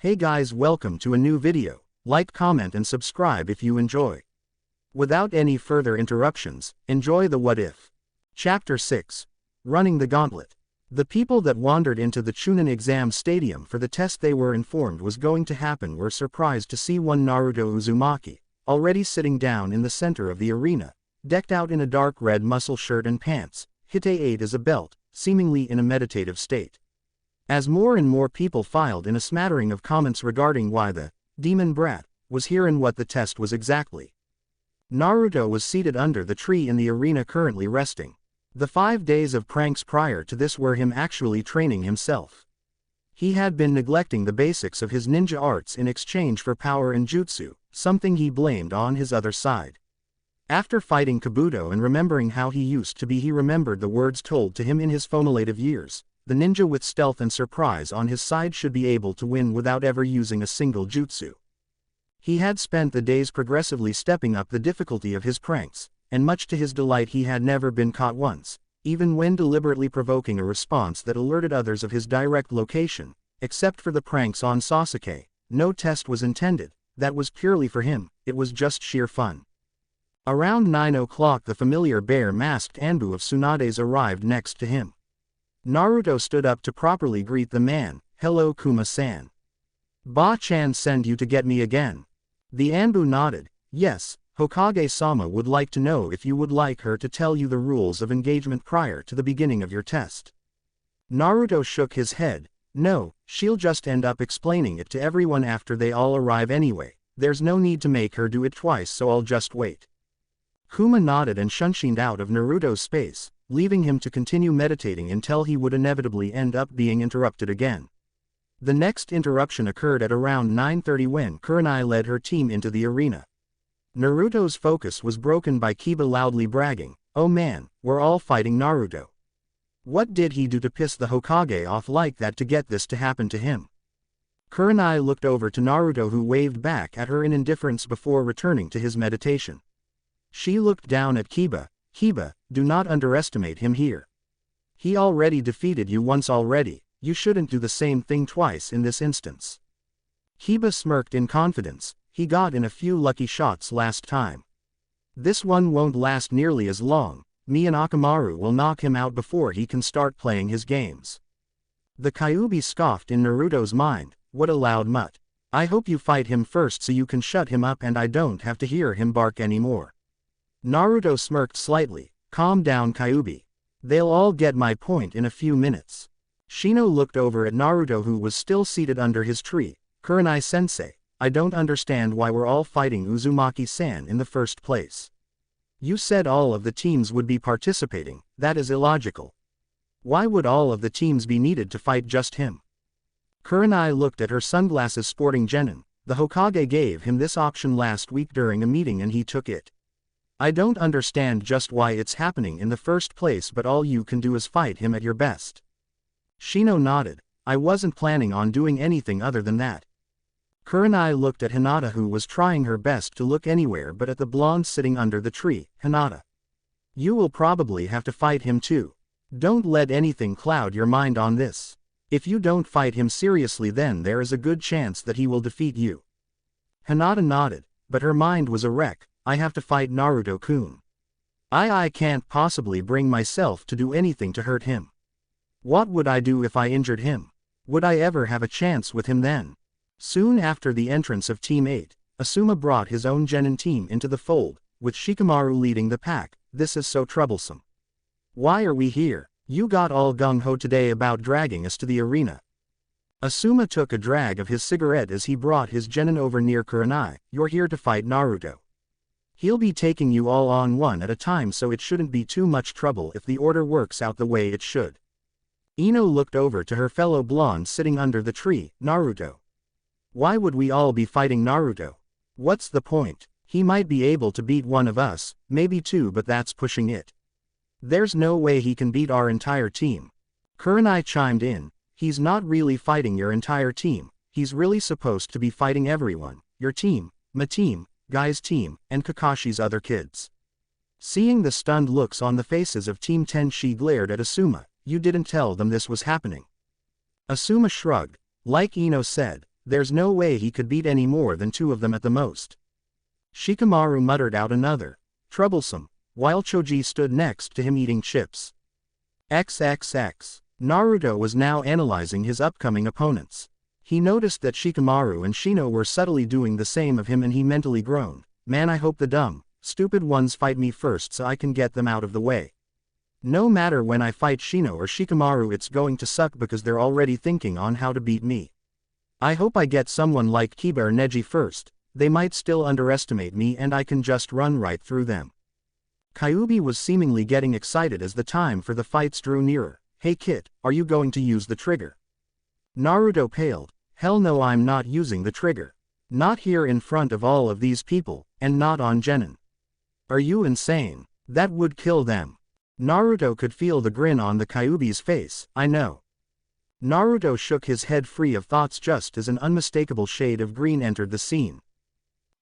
Hey guys, welcome to a new video. Like, comment and subscribe if you enjoy. Without any further interruptions, enjoy the What If. Chapter 6. Running the Gauntlet. The people that wandered into the Chunin exam stadium for the test they were informed was going to happen were surprised to see one Naruto Uzumaki, already sitting down in the center of the arena, decked out in a dark red muscle shirt and pants, hite as a belt, seemingly in a meditative state. As more and more people filed in a smattering of comments regarding why the demon brat was here and what the test was exactly. Naruto was seated under the tree in the arena currently resting. The 5 days of pranks prior to this were him actually training himself. He had been neglecting the basics of his ninja arts in exchange for power and jutsu, something he blamed on his other side. After fighting Kabuto and remembering how he used to be, he remembered the words told to him in his formulative years. The ninja with stealth and surprise on his side should be able to win without ever using a single jutsu. He had spent the days progressively stepping up the difficulty of his pranks, and much to his delight he had never been caught once, even when deliberately provoking a response that alerted others of his direct location. Except for the pranks on Sasuke, no test was intended. That was purely for him, it was just sheer fun. Around 9 o'clock the familiar bear-masked Anbu of Tsunade's arrived next to him. Naruto stood up to properly greet the man. "Hello Kuma-san. Ba-chan send you to get me again?" The Anbu nodded. "Yes, Hokage-sama would like to know if you would like her to tell you the rules of engagement prior to the beginning of your test." Naruto shook his head. "No, she'll just end up explaining it to everyone after they all arrive anyway. There's no need to make her do it twice, so I'll just wait." Kuma nodded and shunshined out of Naruto's space, leaving him to continue meditating until he would inevitably end up being interrupted again. The next interruption occurred at around 9:30 when Kurenai led her team into the arena. Naruto's focus was broken by Kiba loudly bragging, "Oh man, we're all fighting Naruto. What did he do to piss the Hokage off like that to get this to happen to him?" Kurenai looked over to Naruto, who waved back at her in indifference before returning to his meditation. She looked down at Kiba. "Kiba, do not underestimate him here. He already defeated you once already, you shouldn't do the same thing twice in this instance." Kiba smirked in confidence. "He got in a few lucky shots last time. This one won't last nearly as long. Me and Akamaru will knock him out before he can start playing his games." The Kyuubi scoffed in Naruto's mind. "What a loud mutt. I hope you fight him first so you can shut him up and I don't have to hear him bark anymore." Naruto smirked slightly. "Calm down Kyuubi. They'll all get my point in a few minutes." Shino looked over at Naruto, who was still seated under his tree. "Kurenai-sensei, I don't understand why we're all fighting Uzumaki-san in the first place. You said all of the teams would be participating, that is illogical. Why would all of the teams be needed to fight just him?" Kurenai looked at her sunglasses sporting genin. "The Hokage gave him this option last week during a meeting and he took it. I don't understand just why it's happening in the first place, but all you can do is fight him at your best." Shino nodded. "I wasn't planning on doing anything other than that." Kurenai looked at Hinata, who was trying her best to look anywhere but at the blonde sitting under the tree. "Hinata, you will probably have to fight him too. Don't let anything cloud your mind on this. If you don't fight him seriously, then there is a good chance that he will defeat you." Hinata nodded, but her mind was a wreck. "I have to fight Naruto-kun. I can't possibly bring myself to do anything to hurt him. What would I do if I injured him? Would I ever have a chance with him then?" Soon after the entrance of Team 8, Asuma brought his own genin team into the fold, with Shikamaru leading the pack. "This is so troublesome. Why are we here? You got all gung-ho today about dragging us to the arena." Asuma took a drag of his cigarette as he brought his genin over near Kurenai. "You're here to fight Naruto. He'll be taking you all on one at a time, so it shouldn't be too much trouble if the order works out the way it should." Ino looked over to her fellow blonde sitting under the tree. "Naruto. Why would we all be fighting Naruto? What's the point? He might be able to beat one of us, maybe two, but that's pushing it. There's no way he can beat our entire team." Kurenai chimed in. "He's not really fighting your entire team, he's really supposed to be fighting everyone. Your team, my team, Guy's team, and Kakashi's other kids." Seeing the stunned looks on the faces of Team 10, she glared at Asuma. "You didn't tell them this was happening?" Asuma shrugged. "Like Ino said, there's no way he could beat any more than 2 of them at the most. Shikamaru muttered out another. Troublesome, while Choji stood next to him eating chips. XXX. Naruto was now analyzing his upcoming opponents. He noticed that Shikamaru and Shino were subtly doing the same of him and he mentally groaned. Man, I hope the dumb, stupid ones fight me first so I can get them out of the way. No matter when I fight Shino or Shikamaru, it's going to suck because they're already thinking on how to beat me. I hope I get someone like Kiba or Neji first. They might still underestimate me and I can just run right through them. Kyuubi was seemingly getting excited as the time for the fights drew nearer. Hey Kit, are you going to use the trigger? Naruto paled. Hell no, I'm not using the trigger. Not here in front of all of these people, and not on Genin. Are you insane? That would kill them. Naruto could feel the grin on the Kyuubi's face. I know. Naruto shook his head free of thoughts just as an unmistakable shade of green entered the scene.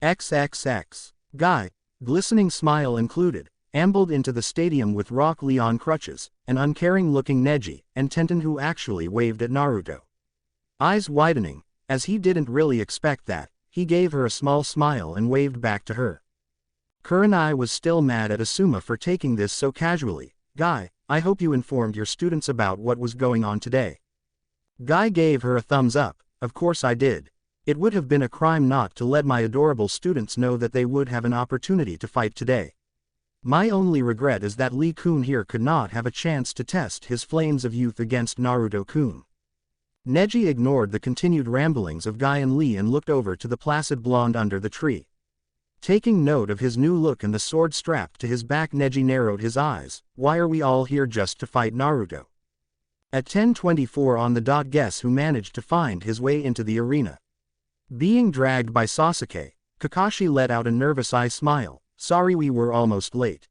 XXX. Guy, glistening smile included, ambled into the stadium with Rock Lee on crutches, an uncaring-looking Neji, and Tenten who actually waved at Naruto. Eyes widening, as he didn't really expect that, he gave her a small smile and waved back to her. Kurenai was still mad at Asuma for taking this so casually. Guy, I hope you informed your students about what was going on today. Guy gave her a thumbs up. Of course I did. It would have been a crime not to let my adorable students know that they would have an opportunity to fight today. My only regret is that Lee-kun here could not have a chance to test his flames of youth against Naruto-kun. Neji ignored the continued ramblings of Guy and Lee and looked over to the placid blonde under the tree. Taking note of his new look and the sword strapped to his back, Neji narrowed his eyes. Why are we all here just to fight Naruto? At 10:24 on the dot, guess who managed to find his way into the arena? Being dragged by Sasuke, Kakashi let out a nervous eye smile. Sorry, we were almost late.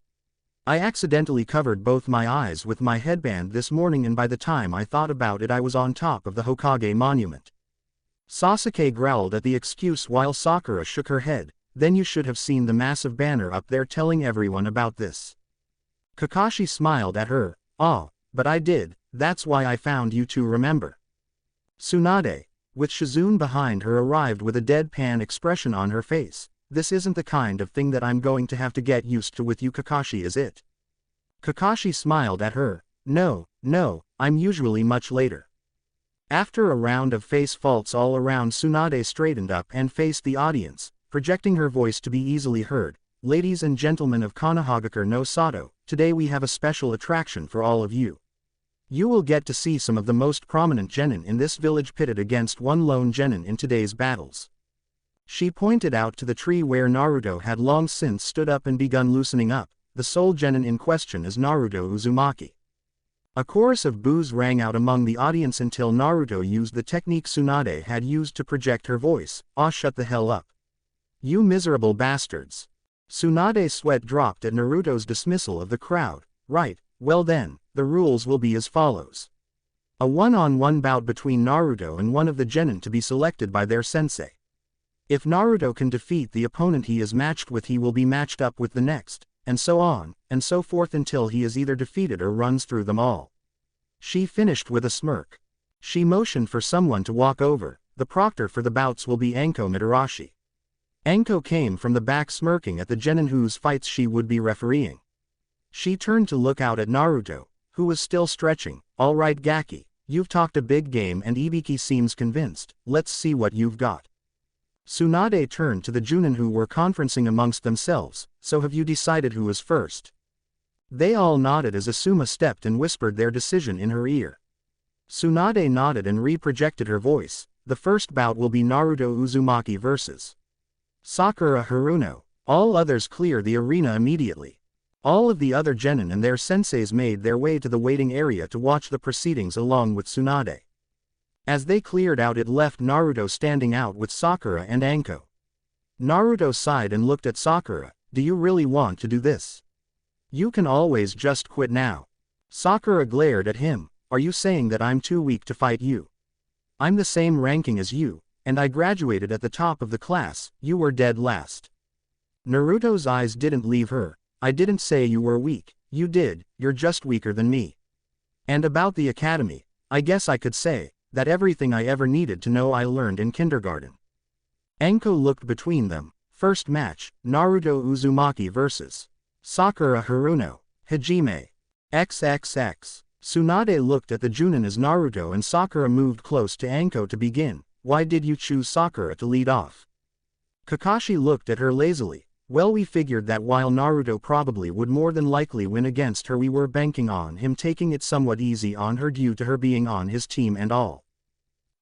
I accidentally covered both my eyes with my headband this morning and by the time I thought about it I was on top of the Hokage monument. Sasuke growled at the excuse while Sakura shook her head. Then you should have seen the massive banner up there telling everyone about this. Kakashi smiled at her. Oh, but I did, that's why I found you to remember. Tsunade, with Shizune behind her, arrived with a deadpan expression on her face. This isn't the kind of thing that I'm going to have to get used to with you, Kakashi, is it? Kakashi smiled at her. No, I'm usually much later. After a round of face faults all around, Tsunade straightened up and faced the audience, projecting her voice to be easily heard. Ladies and gentlemen of Konohagakure no Sato, today we have a special attraction for all of you. You will get to see some of the most prominent genin in this village pitted against one lone genin in today's battles. She pointed out to the tree where Naruto had long since stood up and begun loosening up. The sole genin in question is Naruto Uzumaki. A chorus of boos rang out among the audience until Naruto used the technique Tsunade had used to project her voice. Aw, shut the hell up. You miserable bastards. Tsunade's sweat dropped at Naruto's dismissal of the crowd. Right, well then, the rules will be as follows. A one-on-one bout between Naruto and one of the genin to be selected by their sensei. If Naruto can defeat the opponent he is matched with, he will be matched up with the next, and so on, and so forth until he is either defeated or runs through them all. She finished with a smirk. She motioned for someone to walk over. The proctor for the bouts will be Anko Mitarashi. Anko came from the back smirking at the genin whose fights she would be refereeing. She turned to look out at Naruto, who was still stretching. All right Gaki, you've talked a big game and Ibiki seems convinced. Let's see what you've got. Tsunade turned to the Junin who were conferencing amongst themselves. So have you decided who is first? They all nodded as Asuma stepped and whispered their decision in her ear. Tsunade nodded and re-projected her voice. The first bout will be Naruto Uzumaki versus Sakura Haruno. All others clear the arena immediately. All of the other genin and their senseis made their way to the waiting area to watch the proceedings along with Tsunade. As they cleared out, it left Naruto standing out with Sakura and Anko. Naruto sighed and looked at Sakura. Do you really want to do this? You can always just quit now. Sakura glared at him. Are you saying that I'm too weak to fight you? I'm the same ranking as you, and I graduated at the top of the class. You were dead last. Naruto's eyes didn't leave her. I didn't say you were weak. You did, you're just weaker than me. And about the academy, I guess I could say, that everything I ever needed to know I learned in kindergarten. Anko looked between them. First match, Naruto Uzumaki vs. Sakura Haruno. Hajime. XXX. Tsunade looked at the Junin as Naruto and Sakura moved close to Anko to begin. Why did you choose Sakura to lead off? Kakashi looked at her lazily. Well, we figured that while Naruto probably would more than likely win against her, we were banking on him taking it somewhat easy on her due to her being on his team and all.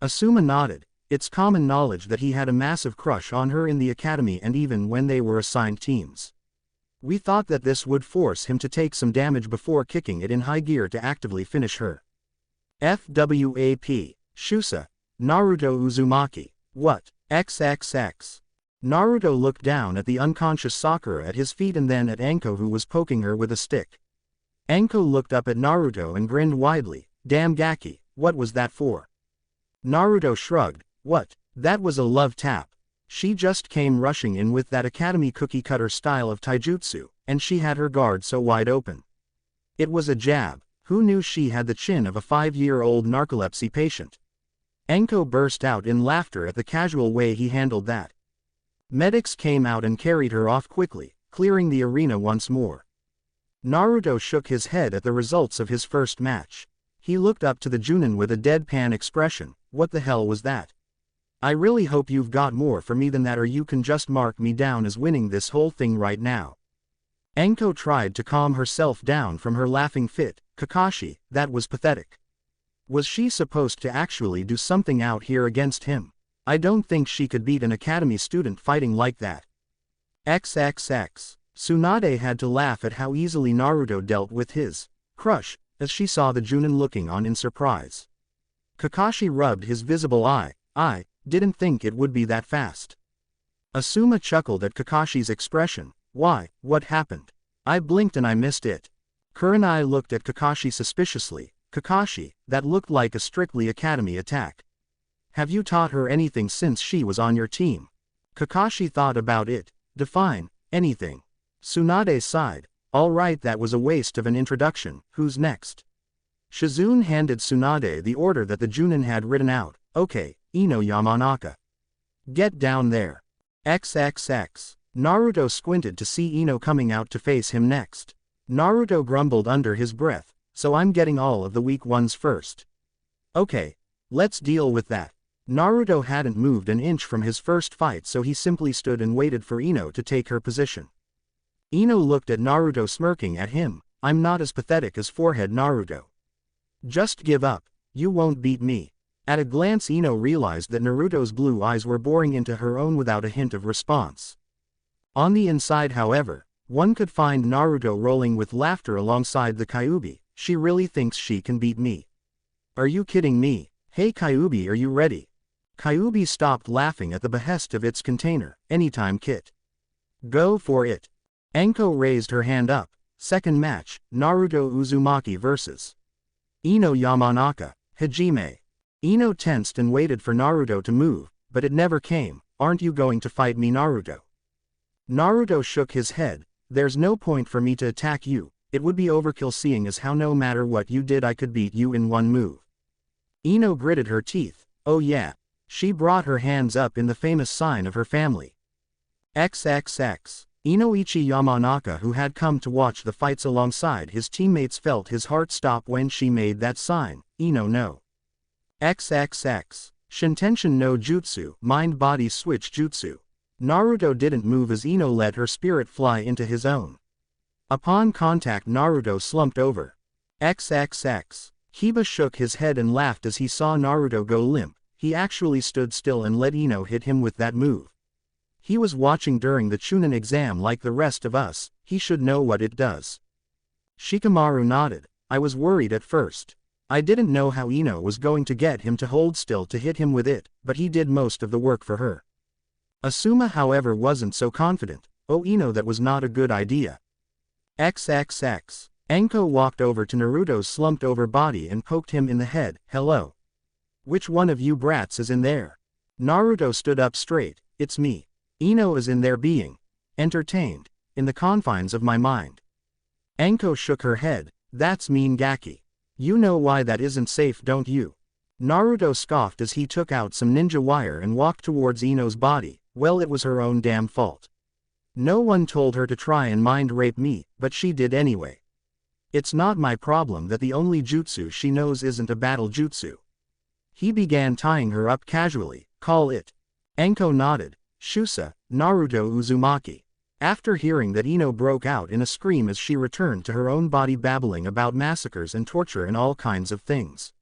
Asuma nodded. It's common knowledge that he had a massive crush on her in the academy and even when they were assigned teams. We thought that this would force him to take some damage before kicking it in high gear to actively finish her. FWAP. Shusa. Naruto Uzumaki. What? XXX. Naruto looked down at the unconscious Sakura at his feet and then at Anko, who was poking her with a stick. Anko looked up at Naruto and grinned widely. Damn Gaki, what was that for? Naruto shrugged. What? That was a love tap. She just came rushing in with that academy cookie-cutter style of taijutsu, and she had her guard so wide open. It was a jab. Who knew she had the chin of a 5-year-old narcolepsy patient? Anko burst out in laughter at the casual way he handled that. Medics came out and carried her off quickly, clearing the arena once more. Naruto shook his head at the results of his first match. He looked up to the Junin with a deadpan expression. What the hell was that? I really hope you've got more for me than that, or you can just mark me down as winning this whole thing right now. Anko tried to calm herself down from her laughing fit. Kakashi, that was pathetic. Was she supposed to actually do something out here against him? I don't think she could beat an academy student fighting like that. XXX. Tsunade had to laugh at how easily Naruto dealt with his crush, as she saw the Junin looking on in surprise. Kakashi rubbed his visible eye. I didn't think it would be that fast. Asuma chuckled at Kakashi's expression. Why, what happened? I blinked and I missed it. Kurenai looked at Kakashi suspiciously. Kakashi, that looked like a strictly academy attack. Have you taught her anything since she was on your team? Kakashi thought about it. Define anything. Tsunade sighed. All right, that was a waste of an introduction. Who's next? Shizune handed Tsunade the order that the Junin had written out. Okay, Ino Yamanaka. Get down there. XXX. Naruto squinted to see Ino coming out to face him next. Naruto grumbled under his breath. So I'm getting all of the weak ones first. Okay, let's deal with that. Naruto hadn't moved an inch from his first fight, so he simply stood and waited for Ino to take her position. Ino looked at Naruto, smirking at him. I'm not as pathetic as forehead Naruto. Just give up. You won't beat me. At a glance, Ino realized that Naruto's blue eyes were boring into her own without a hint of response. On the inside, however, one could find Naruto rolling with laughter alongside the Kyuubi. She really thinks she can beat me. Are you kidding me? Hey Kyuubi, are you ready? Kyuubi stopped laughing at the behest of its container. Anytime, Kit. Go for it. Anko raised her hand up. Second match, Naruto Uzumaki vs. Ino Yamanaka. Hajime. Ino tensed and waited for Naruto to move, but it never came. Aren't you going to fight me, Naruto? Naruto shook his head. There's no point for me to attack you. It would be overkill, seeing as how no matter what you did I could beat you in one move. Ino gritted her teeth. Oh yeah. She brought her hands up in the famous sign of her family. XXX. Inoichi Yamanaka, who had come to watch the fights alongside his teammates, felt his heart stop when she made that sign. Ino no. XXX. Shintenshin no Jutsu, mind-body switch jutsu. Naruto didn't move as Ino let her spirit fly into his own. Upon contact, Naruto slumped over. XXX. Hiba shook his head and laughed as he saw Naruto go limp. He actually stood still and let Ino hit him with that move. He was watching during the Chunin exam like the rest of us. He should know what it does. Shikamaru nodded. I was worried at first. I didn't know how Ino was going to get him to hold still to hit him with it, but he did most of the work for her. Asuma, however, wasn't so confident. Oh Ino, that was not a good idea. XXX. Anko walked over to Naruto's slumped over body and poked him in the head. Hello. Which one of you brats is in there? Naruto stood up straight. It's me. Ino is in there being entertained, in the confines of my mind. Anko shook her head. That's mean, Gaki. You know why that isn't safe, don't you? Naruto scoffed as he took out some ninja wire and walked towards Ino's body. Well, it was her own damn fault. No one told her to try and mind rape me, but she did anyway. It's not my problem that the only jutsu she knows isn't a battle jutsu. He began tying her up casually. Call it. Anko nodded. Shusa, Naruto Uzumaki. After hearing that, Ino broke out in a scream as she returned to her own body, babbling about massacres and torture and all kinds of things.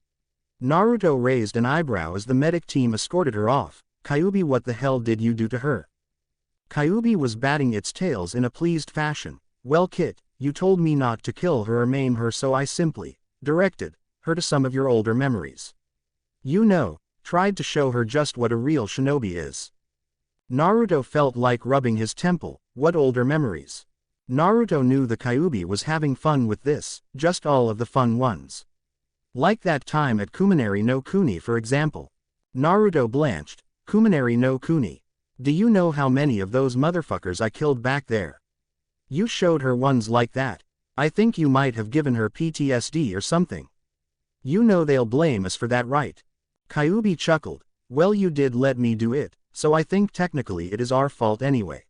Naruto raised an eyebrow as the medic team escorted her off. Kyuubi, what the hell did you do to her? Kyuubi was batting its tails in a pleased fashion. Well, Kit, you told me not to kill her or maim her, so I simply directed her to some of your older memories. You know, tried to show her just what a real shinobi is. Naruto felt like rubbing his temple. What older memories? Naruto knew the Kyuubi was having fun with this, just all of the fun ones. Like that time at Kuminari no Kuni, for example. Naruto blanched. Kuminari no Kuni. Do you know how many of those motherfuckers I killed back there? You showed her ones like that. I think you might have given her PTSD or something. You know they'll blame us for that, right? Kyuubi chuckled. Well, you did let me do it, so I think technically it is our fault anyway.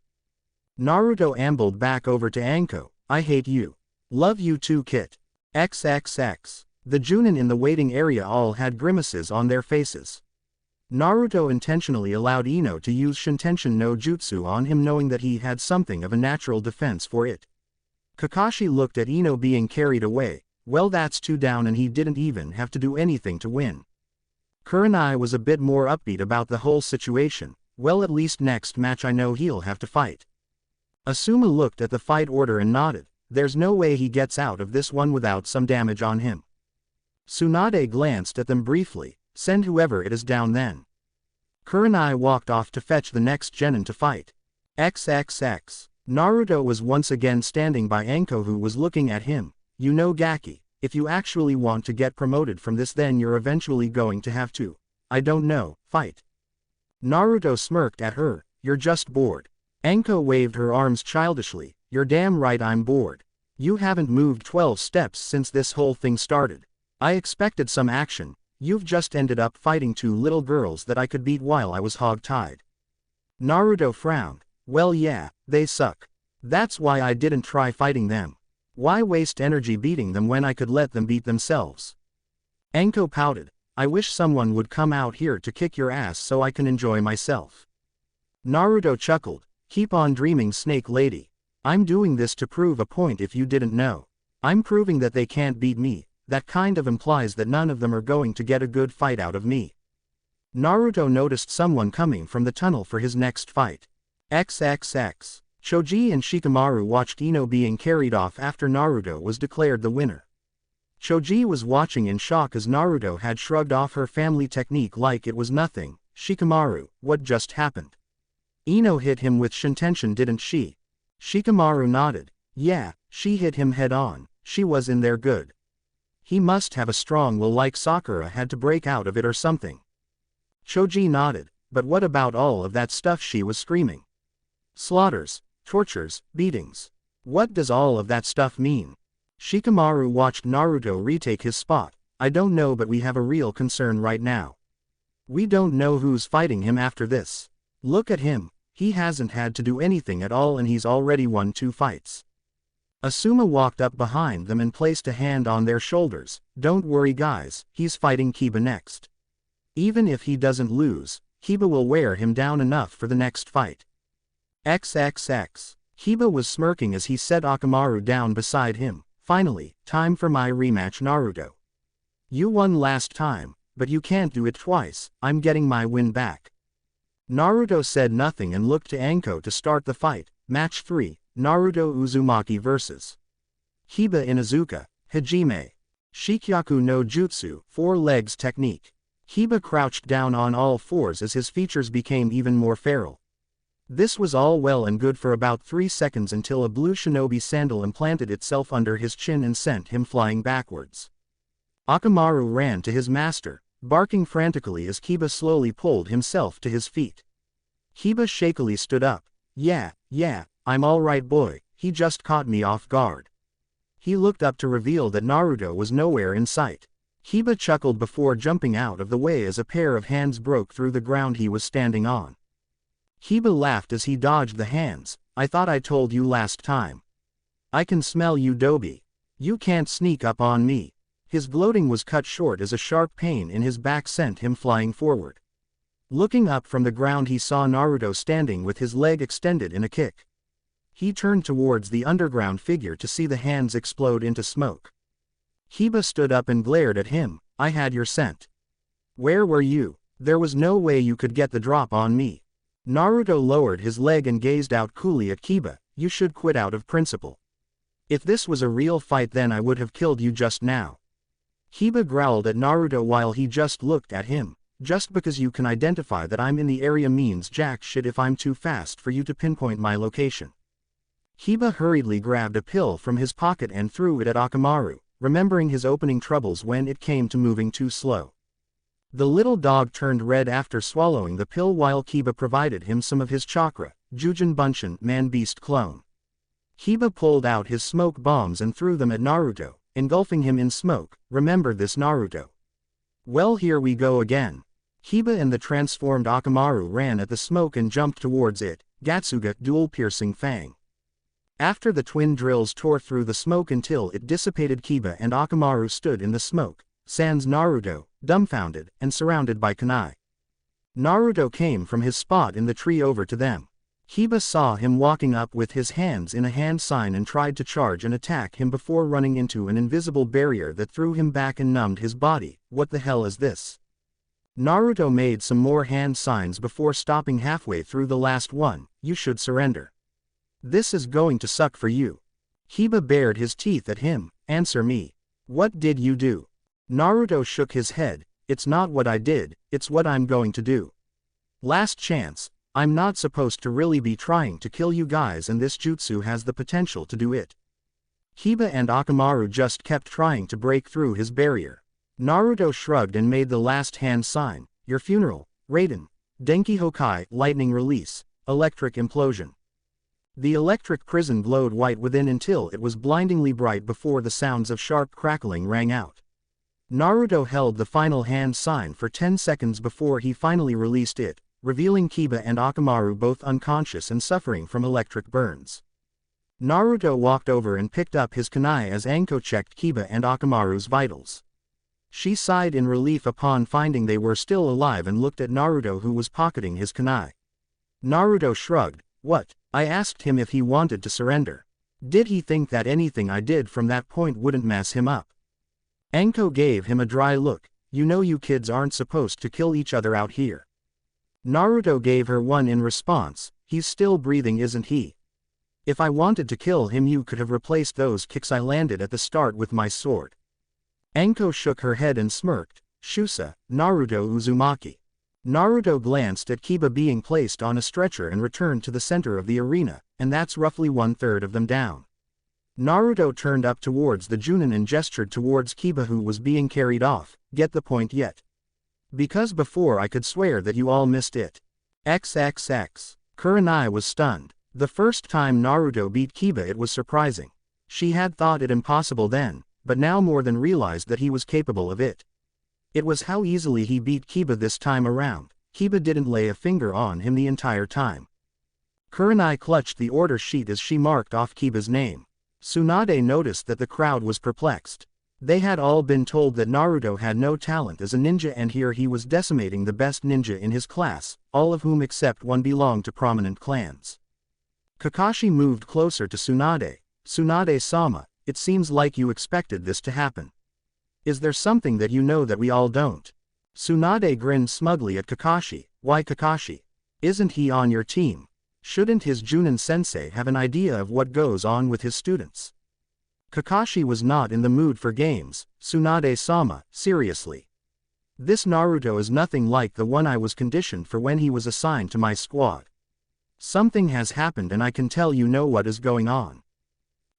Naruto ambled back over to Anko. I hate you. Love you too, Kit. XXX. The Junin in the waiting area all had grimaces on their faces. Naruto intentionally allowed Ino to use Shintention no Jutsu on him, knowing that he had something of a natural defense for it. Kakashi looked at Ino being carried away. Well, that's 2 down and he didn't even have to do anything to win. Kurenai was a bit more upbeat about the whole situation. Well, at least next match I know he'll have to fight. Asuma looked at the fight order and nodded. There's no way he gets out of this one without some damage on him. Tsunade glanced at them briefly. Send whoever it is down then. Kurenai walked off to fetch the next genin to fight. XXX. Naruto was once again standing by Anko, who was looking at him. You know, Gaki, if you actually want to get promoted from this, then you're eventually going to have to, I don't know, fight. Naruto smirked at her. You're just bored. Anko waved her arms childishly. You're damn right I'm bored. You haven't moved 12 steps since this whole thing started. I expected some action. You've just ended up fighting 2 little girls that I could beat while I was hog-tied. Naruto frowned. Well, yeah, they suck. That's why I didn't try fighting them. Why waste energy beating them when I could let them beat themselves? Anko pouted. I wish someone would come out here to kick your ass so I can enjoy myself. Naruto chuckled. Keep on dreaming, Snake Lady. I'm doing this to prove a point if you didn't know. I'm proving that they can't beat me. That kind of implies that none of them are going to get a good fight out of me. Naruto noticed someone coming from the tunnel for his next fight. XXX. Choji and Shikamaru watched Ino being carried off after Naruto was declared the winner. Choji was watching in shock as Naruto had shrugged off her family technique like it was nothing. Shikamaru, what just happened? Ino hit him with Shintention, didn't she? Shikamaru nodded. Yeah, she hit him head on. She was in there good. He must have a strong will, like Sakura had to break out of it or something. Choji nodded. But what about all of that stuff she was screaming? Slaughters, tortures, beatings. What does all of that stuff mean? Shikamaru watched Naruto retake his spot. I don't know, but we have a real concern right now. We don't know who's fighting him after this. Look at him. He hasn't had to do anything at all and he's already won 2 fights. Asuma walked up behind them and placed a hand on their shoulders. Don't worry guys, he's fighting Kiba next. Even if he doesn't lose, Kiba will wear him down enough for the next fight. XXX. Kiba was smirking as he set Akamaru down beside him. Finally, time for my rematch, Naruto. You won last time, but you can't do it twice. I'm getting my win back. Naruto said nothing and looked to Anko to start the fight. Match 3. Naruto Uzumaki vs. Kiba Inuzuka, Hajime. Shikyaku no Jutsu, 4 legs technique. Kiba crouched down on all fours as his features became even more feral. This was all well and good for about 3 seconds until a blue shinobi sandal implanted itself under his chin and sent him flying backwards. Akamaru ran to his master, barking frantically as Kiba slowly pulled himself to his feet. Kiba shakily stood up. Yeah, I'm alright boy, he just caught me off guard. He looked up to reveal that Naruto was nowhere in sight. Kiba chuckled before jumping out of the way as a pair of hands broke through the ground he was standing on. Kiba laughed as he dodged the hands. I thought I told you last time. I can smell you, Dobi. You can't sneak up on me. His gloating was cut short as a sharp pain in his back sent him flying forward. Looking up from the ground, he saw Naruto standing with his leg extended in a kick. He turned towards the underground figure to see the hands explode into smoke. Kiba stood up and glared at him. I had your scent. Where were you? There was no way you could get the drop on me. Naruto lowered his leg and gazed out coolly at Kiba. You should quit out of principle. If this was a real fight, then I would have killed you just now. Kiba growled at Naruto while he just looked at him. Just because you can identify that I'm in the area means jack shit if I'm too fast for you to pinpoint my location. Kiba hurriedly grabbed a pill from his pocket and threw it at Akamaru, remembering his opening troubles when it came to moving too slow. The little dog turned red after swallowing the pill while Kiba provided him some of his chakra, Jujin Bunshin man-beast clone. Kiba pulled out his smoke bombs and threw them at Naruto, engulfing him in smoke. Remember this, Naruto. Well, here we go again. Kiba and the transformed Akamaru ran at the smoke and jumped towards it, Gatsuga dual-piercing fang. After the twin drills tore through the smoke until it dissipated, Kiba and Akamaru stood in the smoke, sans Naruto, dumbfounded, and surrounded by kunai. Naruto came from his spot in the tree over to them. Kiba saw him walking up with his hands in a hand sign and tried to charge and attack him before running into an invisible barrier that threw him back and numbed his body. What the hell is this? Naruto made some more hand signs before stopping halfway through the last one. You should surrender. This is going to suck for you. Kiba bared his teeth at him. Answer me. What did you do? Naruto shook his head. It's not what I did, it's what I'm going to do. Last chance. I'm not supposed to really be trying to kill you guys, and this jutsu has the potential to do it. Kiba and Akamaru just kept trying to break through his barrier. Naruto shrugged and made the last hand sign. Your funeral, Raiden. Denki Hokai, lightning release, electric implosion. The electric prison glowed white within until it was blindingly bright before the sounds of sharp crackling rang out. Naruto held the final hand sign for 10 seconds before he finally released it, revealing Kiba and Akamaru both unconscious and suffering from electric burns. Naruto walked over and picked up his kunai as Anko checked Kiba and Akamaru's vitals. She sighed in relief upon finding they were still alive and looked at Naruto, who was pocketing his kunai. Naruto shrugged. What? I asked him if he wanted to surrender. Did he think that anything I did from that point wouldn't mess him up? Anko gave him a dry look. You know you kids aren't supposed to kill each other out here. Naruto gave her one in response. He's still breathing, isn't he? If I wanted to kill him, you could have replaced those kicks I landed at the start with my sword. Anko shook her head and smirked. Shusa, Naruto Uzumaki. Naruto glanced at Kiba being placed on a stretcher and returned to the center of the arena, and that's roughly 1/3 of them down. Naruto turned up towards the Junin and gestured towards Kiba, who was being carried off. Get the point yet? Because before I could swear that you all missed it. XXX. Kurenai was stunned. The first time Naruto beat Kiba, it was surprising. She had thought it impossible then, but now more than realized that he was capable of it. It was how easily he beat Kiba this time around. Kiba didn't lay a finger on him the entire time. Kurenai clutched the order sheet as she marked off Kiba's name. Tsunade noticed that the crowd was perplexed. They had all been told that Naruto had no talent as a ninja, and here he was decimating the best ninja in his class, all of whom except one belonged to prominent clans. Kakashi moved closer to Tsunade. Tsunade-sama, it seems like you expected this to happen. Is there something that you know that we all don't? Tsunade grinned smugly at Kakashi. Why Kakashi? Isn't he on your team? Shouldn't his Junin-sensei have an idea of what goes on with his students? Kakashi was not in the mood for games. Tsunade-sama, seriously. This Naruto is nothing like the one I was conditioned for when he was assigned to my squad. Something has happened and I can tell you know what is going on.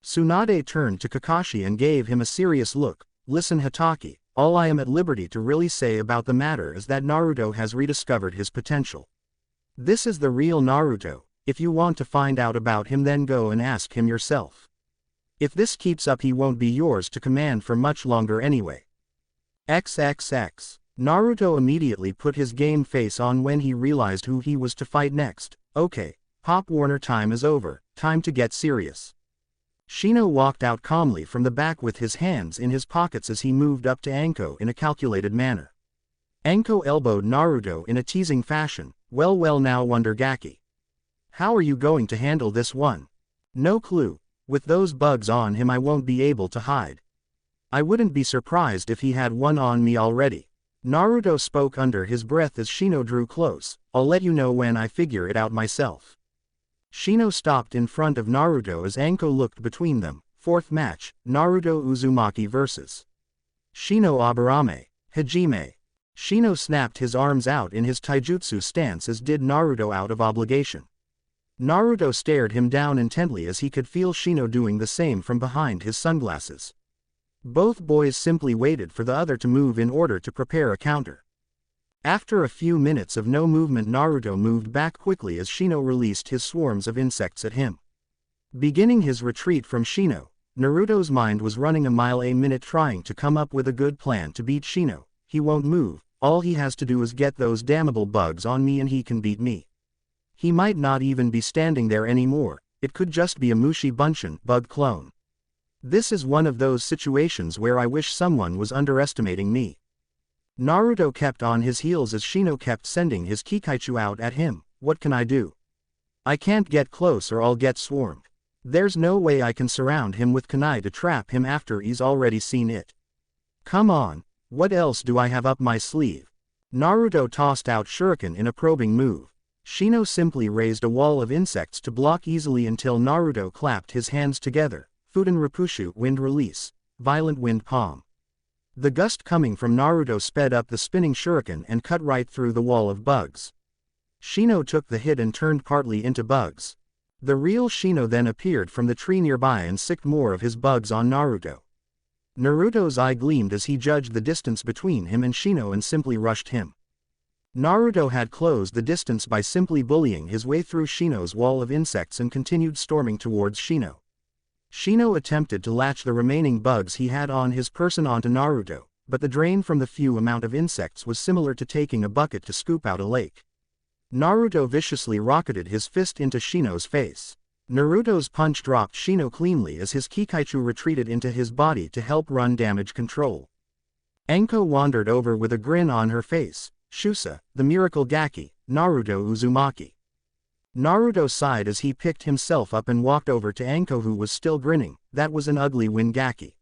Tsunade turned to Kakashi and gave him a serious look. Listen Hitaki, all I am at liberty to really say about the matter is that Naruto has rediscovered his potential. This is the real Naruto. If you want to find out about him, then go and ask him yourself. If this keeps up, he won't be yours to command for much longer anyway. XXX. Naruto immediately put his game face on when he realized who he was to fight next. Okay, Pop Warner time is over, time to get serious. Shino walked out calmly from the back with his hands in his pockets as he moved up to Anko in a calculated manner. Anko elbowed Naruto in a teasing fashion. Well now Wonder Gaki. How are you going to handle this one? No clue. With those bugs on him I won't be able to hide. I wouldn't be surprised if he had one on me already. Naruto spoke under his breath as Shino drew close. I'll let you know when I figure it out myself. Shino stopped in front of Naruto as Anko looked between them. Fourth match, Naruto Uzumaki vs. Shino Aburame. Hajime. Shino snapped his arms out in his taijutsu stance as did Naruto out of obligation. Naruto stared him down intently as he could feel Shino doing the same from behind his sunglasses. Both boys simply waited for the other to move in order to prepare a counter. After a few minutes of no movement, Naruto moved back quickly as Shino released his swarms of insects at him. Beginning his retreat from Shino, Naruto's mind was running a mile a minute trying to come up with a good plan to beat Shino. He won't move, all he has to do is get those damnable bugs on me and he can beat me. He might not even be standing there anymore, it could just be a Mushi Bunshin bug clone. This is one of those situations where I wish someone was underestimating me. Naruto kept on his heels as Shino kept sending his Kikaichu out at him. What can I do? I can't get close or I'll get swarmed. There's no way I can surround him with kunai to trap him after he's already seen it. Come on, what else do I have up my sleeve? Naruto tossed out shuriken in a probing move. Shino simply raised a wall of insects to block easily until Naruto clapped his hands together. Fuden Rapushu Wind Release. Violent Wind Palm. The gust coming from Naruto sped up the spinning shuriken and cut right through the wall of bugs. Shino took the hit and turned partly into bugs. The real Shino then appeared from the tree nearby and sicked more of his bugs on Naruto. Naruto's eye gleamed as he judged the distance between him and Shino and simply rushed him. Naruto had closed the distance by simply bullying his way through Shino's wall of insects and continued storming towards Shino. Shino attempted to latch the remaining bugs he had on his person onto Naruto, but the drain from the few amount of insects was similar to taking a bucket to scoop out a lake. Naruto viciously rocketed his fist into Shino's face. Naruto's punch dropped Shino cleanly as his Kikaichu retreated into his body to help run damage control. Anko wandered over with a grin on her face. Shusa, the miracle Gaki, Naruto Uzumaki. Naruto sighed as he picked himself up and walked over to Anko who was still grinning. That was an ugly win Gaki.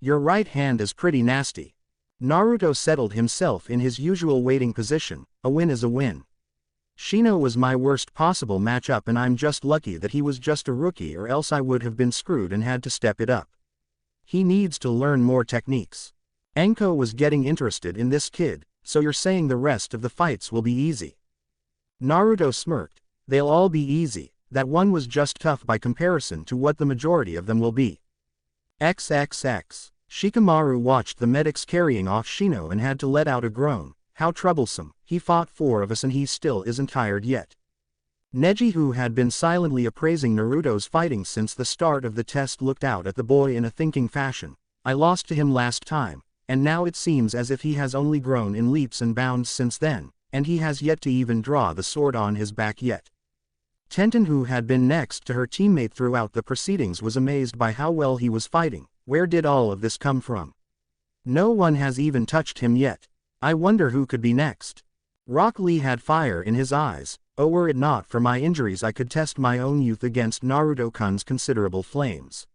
Your right hand is pretty nasty. Naruto settled himself in his usual waiting position. A win is a win. Shino was my worst possible matchup and I'm just lucky that he was just a rookie or else I would have been screwed and had to step it up. He needs to learn more techniques. Anko was getting interested in this kid, so you're saying the rest of the fights will be easy? Naruto smirked. They'll all be easy, that one was just tough by comparison to what the majority of them will be. XXX. Shikamaru watched the medics carrying off Shino and had to let out a groan. How troublesome, he fought 4 of us and he still isn't tired yet. Neji, who had been silently appraising Naruto's fighting since the start of the test, looked out at the boy in a thinking fashion. I lost to him last time, and now it seems as if he has only grown in leaps and bounds since then, and he has yet to even draw the sword on his back yet. Tenten, who had been next to her teammate throughout the proceedings, was amazed by how well he was fighting. Where did all of this come from? No one has even touched him yet. I wonder who could be next. Rock Lee had fire in his eyes. Oh, were it not for my injuries I could test my own youth against Naruto-kun's considerable flames.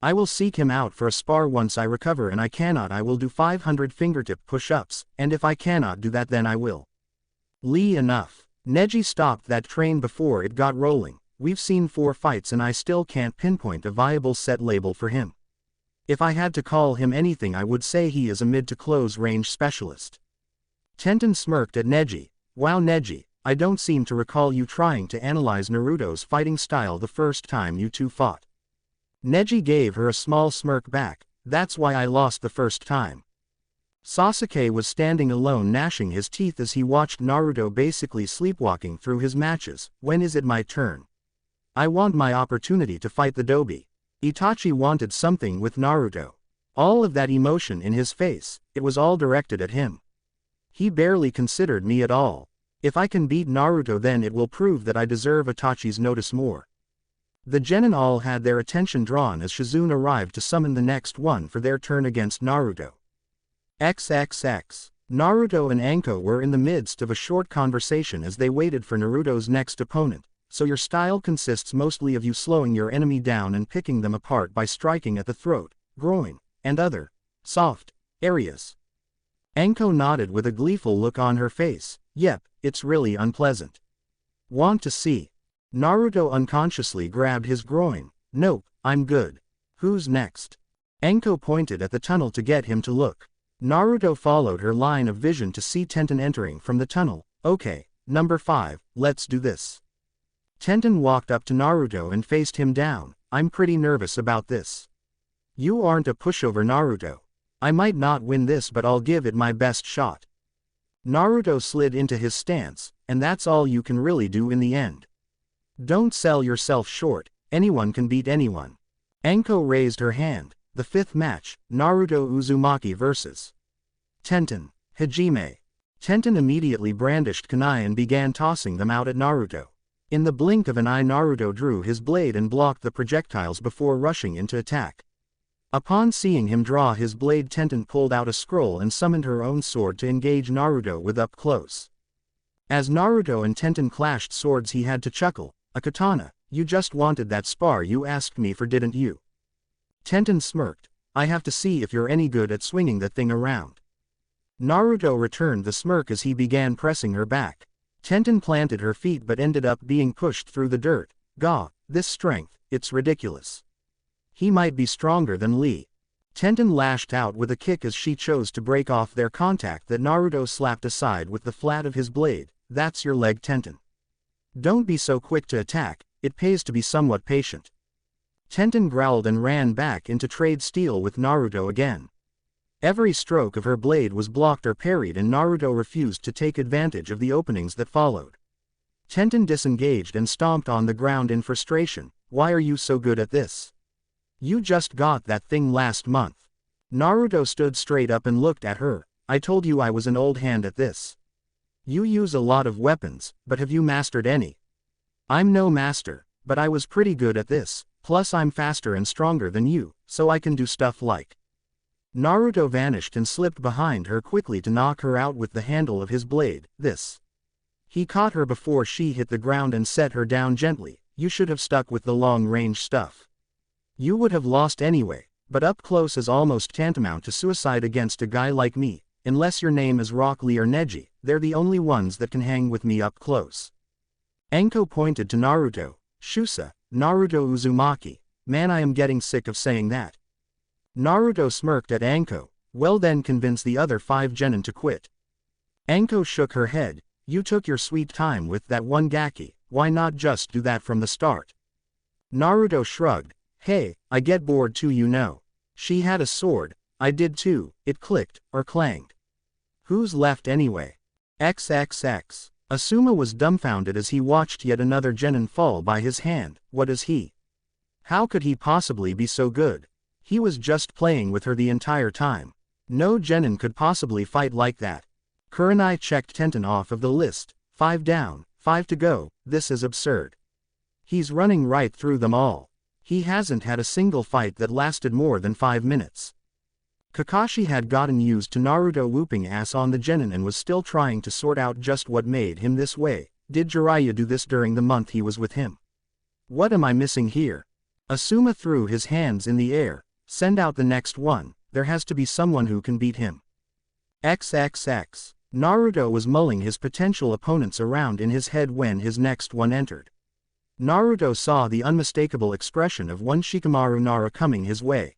I will seek him out for a spar once I recover, and I cannot I will do 500 fingertip push-ups, and if I cannot do that then I will. Lee, enough. Neji stopped that train before it got rolling. We've seen 4 fights and I still can't pinpoint a viable set label for him. If I had to call him anything I would say he is a mid to close range specialist. Tenten smirked at Neji. Wow Neji, I don't seem to recall you trying to analyze Naruto's fighting style the first time you two fought. Neji gave her a small smirk back. That's why I lost the first time. Sasuke was standing alone gnashing his teeth as he watched Naruto basically sleepwalking through his matches. When is it my turn? I want my opportunity to fight the Dobi. Itachi wanted something with Naruto. All of that emotion in his face, it was all directed at him. He barely considered me at all. If I can beat Naruto, then it will prove that I deserve Itachi's notice more. The genin all had their attention drawn as Shizune arrived to summon the next one for their turn against Naruto. XXX. Naruto and Anko were in the midst of a short conversation as they waited for Naruto's next opponent. So your style consists mostly of you slowing your enemy down and picking them apart by striking at the throat, groin, and other soft areas. Anko nodded with a gleeful look on her face. Yep, it's really unpleasant. Want to see? Naruto unconsciously grabbed his groin. Nope, I'm good. Who's next? Anko pointed at the tunnel to get him to look. Naruto followed her line of vision to see Tenten entering from the tunnel. Okay, number 5, let's do this. Tenten walked up to Naruto and faced him down. I'm pretty nervous about this. You aren't a pushover, Naruto. I might not win this, but I'll give it my best shot. Naruto slid into his stance, and that's all you can really do in the end. Don't sell yourself short, anyone can beat anyone. Anko raised her hand. The 5th match, Naruto Uzumaki vs. Tenten. Hajime. Tenten immediately brandished kunai and began tossing them out at Naruto. In the blink of an eye, Naruto drew his blade and blocked the projectiles before rushing into attack. Upon seeing him draw his blade, Tenten pulled out a scroll and summoned her own sword to engage Naruto with up close. As Naruto and Tenten clashed swords, he had to chuckle. A katana, you just wanted that spar you asked me for, didn't you? Tenten smirked. I have to see if you're any good at swinging that thing around. Naruto returned the smirk as he began pressing her back. Tenten planted her feet but ended up being pushed through the dirt. Gah, this strength, it's ridiculous. He might be stronger than Lee. Tenten lashed out with a kick as she chose to break off their contact that Naruto slapped aside with the flat of his blade. That's your leg, Tenten. Don't be so quick to attack, it pays to be somewhat patient. Tenten growled and ran back into trade steel with Naruto again. Every stroke of her blade was blocked or parried, and Naruto refused to take advantage of the openings that followed. Tenten disengaged and stomped on the ground in frustration. Why are you so good at this? You just got that thing last month. Naruto stood straight up and looked at her. I told you I was an old hand at this. You use a lot of weapons, but have you mastered any? I'm no master, but I was pretty good at this. Plus I'm faster and stronger than you, so I can do stuff like. Naruto vanished and slipped behind her quickly to knock her out with the handle of his blade. This. He caught her before she hit the ground and set her down gently. You should have stuck with the long-range stuff. You would have lost anyway, but up close is almost tantamount to suicide against a guy like me. Unless your name is Rock Lee or Neji, they're the only ones that can hang with me up close. Anko pointed to Naruto. Shusa, Naruto Uzumaki. Man, I am getting sick of saying that. Naruto smirked at Anko. Well then, convince the other 5 genin to quit. Anko shook her head. You took your sweet time with that one gaki, why not just do that from the start? Naruto shrugged. Hey, I get bored too, you know. She had a sword, I did too. It clicked, or clanged. Who's left anyway? XXX. Asuma was dumbfounded as he watched yet another genin fall by his hand. What is he? How could he possibly be so good? He was just playing with her the entire time. No genin could possibly fight like that. Kurenai checked Tenten off of the list. 5 down, 5 to go. This is absurd. He's running right through them all. He hasn't had a single fight that lasted more than 5 minutes. Kakashi had gotten used to Naruto whooping ass on the genin and was still trying to sort out just what made him this way. Did Jiraiya do this during the month he was with him? What am I missing here? Asuma threw his hands in the air. Send out the next one, there has to be someone who can beat him. XXX. Naruto was mulling his potential opponents around in his head when his next one entered. Naruto saw the unmistakable expression of one Shikamaru Nara coming his way.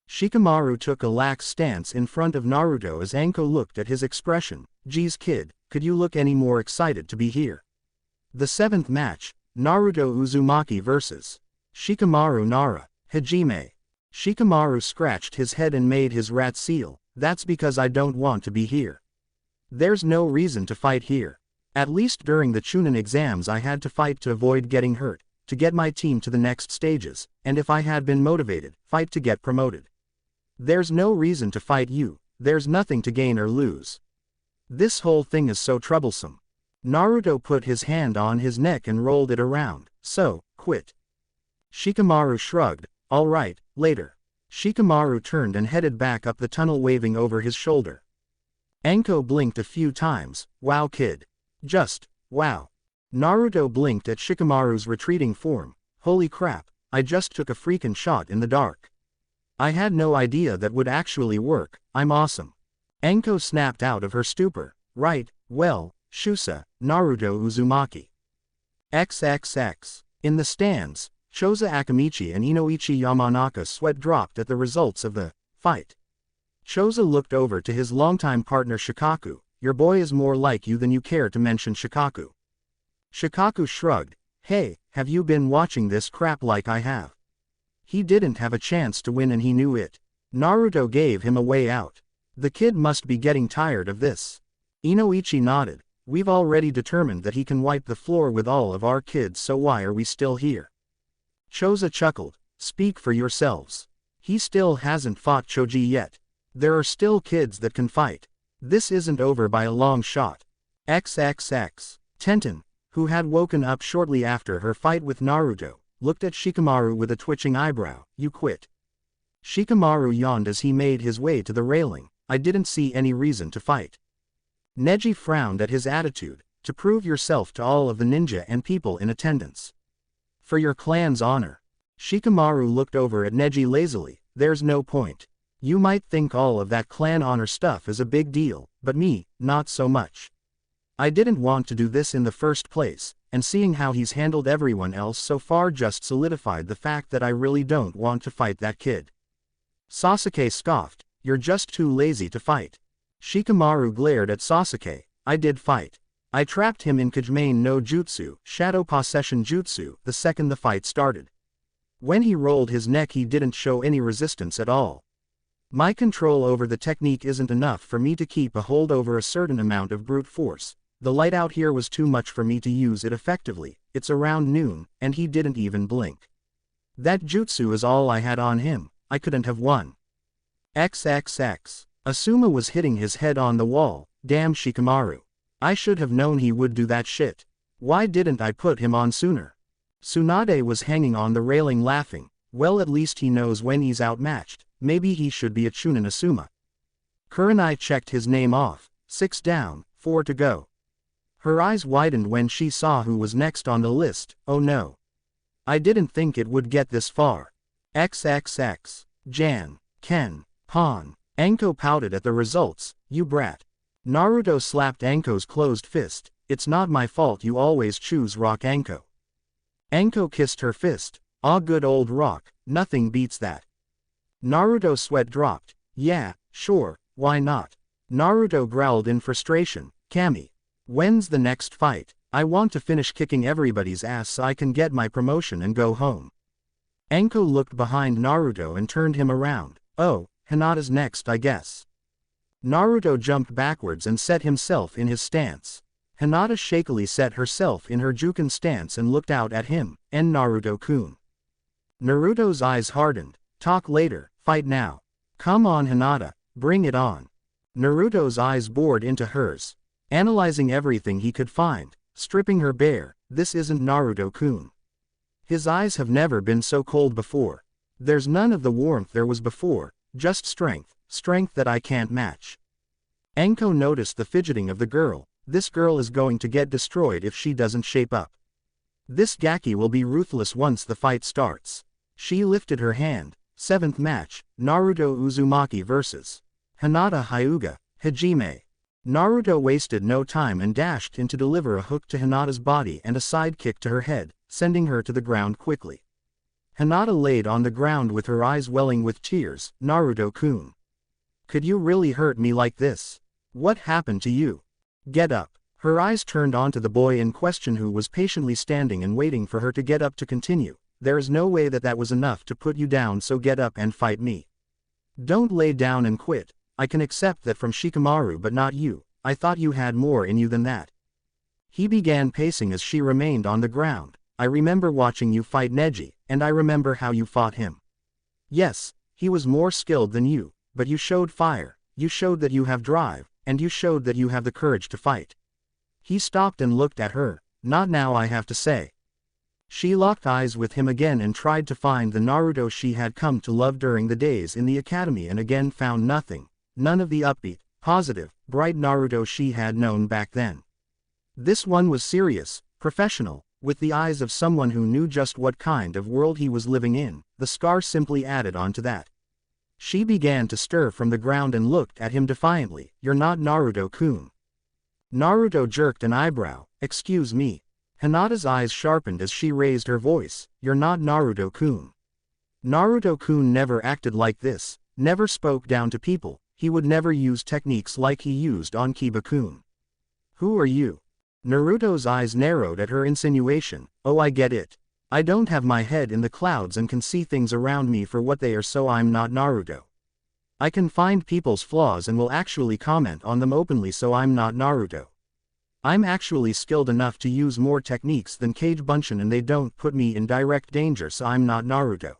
Shikamaru took a lax stance in front of Naruto as Anko looked at his expression. Geez kid, could you look any more excited to be here? The 7th match, Naruto Uzumaki vs. Shikamaru Nara. Hajime. Shikamaru scratched his head and made his rat seal. That's because I don't want to be here. There's no reason to fight here. At least during the Chunin exams I had to fight to avoid getting hurt, to get my team to the next stages, and if I had been motivated, fight to get promoted. There's no reason to fight you, there's nothing to gain or lose. This whole thing is so troublesome. Naruto put his hand on his neck and rolled it around. So, quit. Shikamaru shrugged. All right, later. Shikamaru turned and headed back up the tunnel waving over his shoulder. Anko blinked a few times. Wow kid. Just, wow. Naruto blinked at Shikamaru's retreating form. Holy crap, I just took a freaking shot in the dark. I had no idea that would actually work. I'm awesome. Anko snapped out of her stupor. Right, well, Shusa, Naruto Uzumaki. XXX. In the stands, Choza Akamichi and Inoichi Yamanaka's sweat dropped at the results of the fight. Choza looked over to his longtime partner Shikaku. Your boy is more like you than you care to mention, Shikaku. Shikaku shrugged. Hey, have you been watching this crap like I have? He didn't have a chance to win and he knew it. Naruto gave him a way out. The kid must be getting tired of this. Inoichi nodded. We've already determined that he can wipe the floor with all of our kids, so why are we still here? Choza chuckled. Speak for yourselves. He still hasn't fought Choji yet. There are still kids that can fight. This isn't over by a long shot. XXX. Tenten, who had woken up shortly after her fight with Naruto, looked at Shikamaru with a twitching eyebrow. You quit. Shikamaru yawned as he made his way to the railing. I didn't see any reason to fight. Neji frowned at his attitude. To prove yourself to all of the ninja and people in attendance. For your clan's honor. Shikamaru looked over at Neji lazily. There's no point. You might think all of that clan honor stuff is a big deal, but me, not so much. I didn't want to do this in the first place, and seeing how he's handled everyone else so far just solidified the fact that I really don't want to fight that kid. Sasuke scoffed. You're just too lazy to fight. Shikamaru glared at Sasuke. I did fight. I trapped him in Kajimane no Jutsu, Shadow Possession Jutsu, the second the fight started. When he rolled his neck he didn't show any resistance at all. My control over the technique isn't enough for me to keep a hold over a certain amount of brute force. The light out here was too much for me to use it effectively. It's around noon, and he didn't even blink. That jutsu is all I had on him. I couldn't have won. XXX. Asuma was hitting his head on the wall. Damn Shikamaru. I should have known he would do that shit. Why didn't I put him on sooner? Tsunade was hanging on the railing laughing. Well, at least he knows when he's outmatched. Maybe he should be a Chunin Asuma. Kurenai checked his name off. 6 down, 4 to go. Her eyes widened when she saw who was next on the list. Oh no. I didn't think it would get this far. XXX. Jan, Ken, Pawn. Anko pouted at the results. You brat. Naruto slapped Anko's closed fist. It's not my fault you always choose Rock Anko. Anko kissed her fist. Ah, good old Rock, nothing beats that. Naruto's sweat dropped. Yeah, sure, why not? Naruto growled in frustration. Kami. When's the next fight? I want to finish kicking everybody's ass so I can get my promotion and go home. Anko looked behind Naruto and turned him around. Oh, Hinata's next I guess. Naruto jumped backwards and set himself in his stance. Hinata shakily set herself in her Juken stance and looked out at him, and Naruto-kun. Naruto's eyes hardened. Talk later, fight now. Come on Hinata, bring it on. Naruto's eyes bored into hers. Analyzing everything he could find, stripping her bare, this isn't Naruto-kun. His eyes have never been so cold before. There's none of the warmth there was before, just strength, strength that I can't match. Anko noticed the fidgeting of the girl. This girl is going to get destroyed if she doesn't shape up. This Gaki will be ruthless once the fight starts. She lifted her hand. 7th match, Naruto Uzumaki vs. Hinata Hyuga, Hajime. Naruto wasted no time and dashed in to deliver a hook to Hinata's body and a side kick to her head, sending her to the ground quickly. Hinata laid on the ground with her eyes welling with tears. Naruto-kun. Could you really hurt me like this? What happened to you? Get up. Her eyes turned onto the boy in question who was patiently standing and waiting for her to get up to continue. There is no way that that was enough to put you down, so get up and fight me. Don't lay down and quit. I can accept that from Shikamaru but not you. I thought you had more in you than that. He began pacing as she remained on the ground. I remember watching you fight Neji, and I remember how you fought him. Yes, He was more skilled than you, but you showed fire, you showed that you have drive, and you showed that you have the courage to fight. He stopped and looked at her. Not now, I have to say. She locked eyes with him again and tried to find the Naruto she had come to love during the days in the academy, and again found nothing, none of the upbeat, positive, bright Naruto she had known back then. This one was serious, professional, with the eyes of someone who knew just what kind of world he was living in. The scar simply added on to that. She began to stir from the ground and looked at him defiantly. You're not Naruto-kun. Naruto jerked an eyebrow. Excuse me. Hinata's eyes sharpened as she raised her voice. You're not Naruto-kun. Naruto-kun never acted like this, never spoke down to people, he would never use techniques like he used on Kiba-kun. Who are you? Naruto's eyes narrowed at her insinuation. Oh, I get it. I don't have my head in the clouds and can see things around me for what they are, so I'm not Naruto. I can find people's flaws and will actually comment on them openly, so I'm not Naruto. I'm actually skilled enough to use more techniques than Kage Bunshin and they don't put me in direct danger, so I'm not Naruto.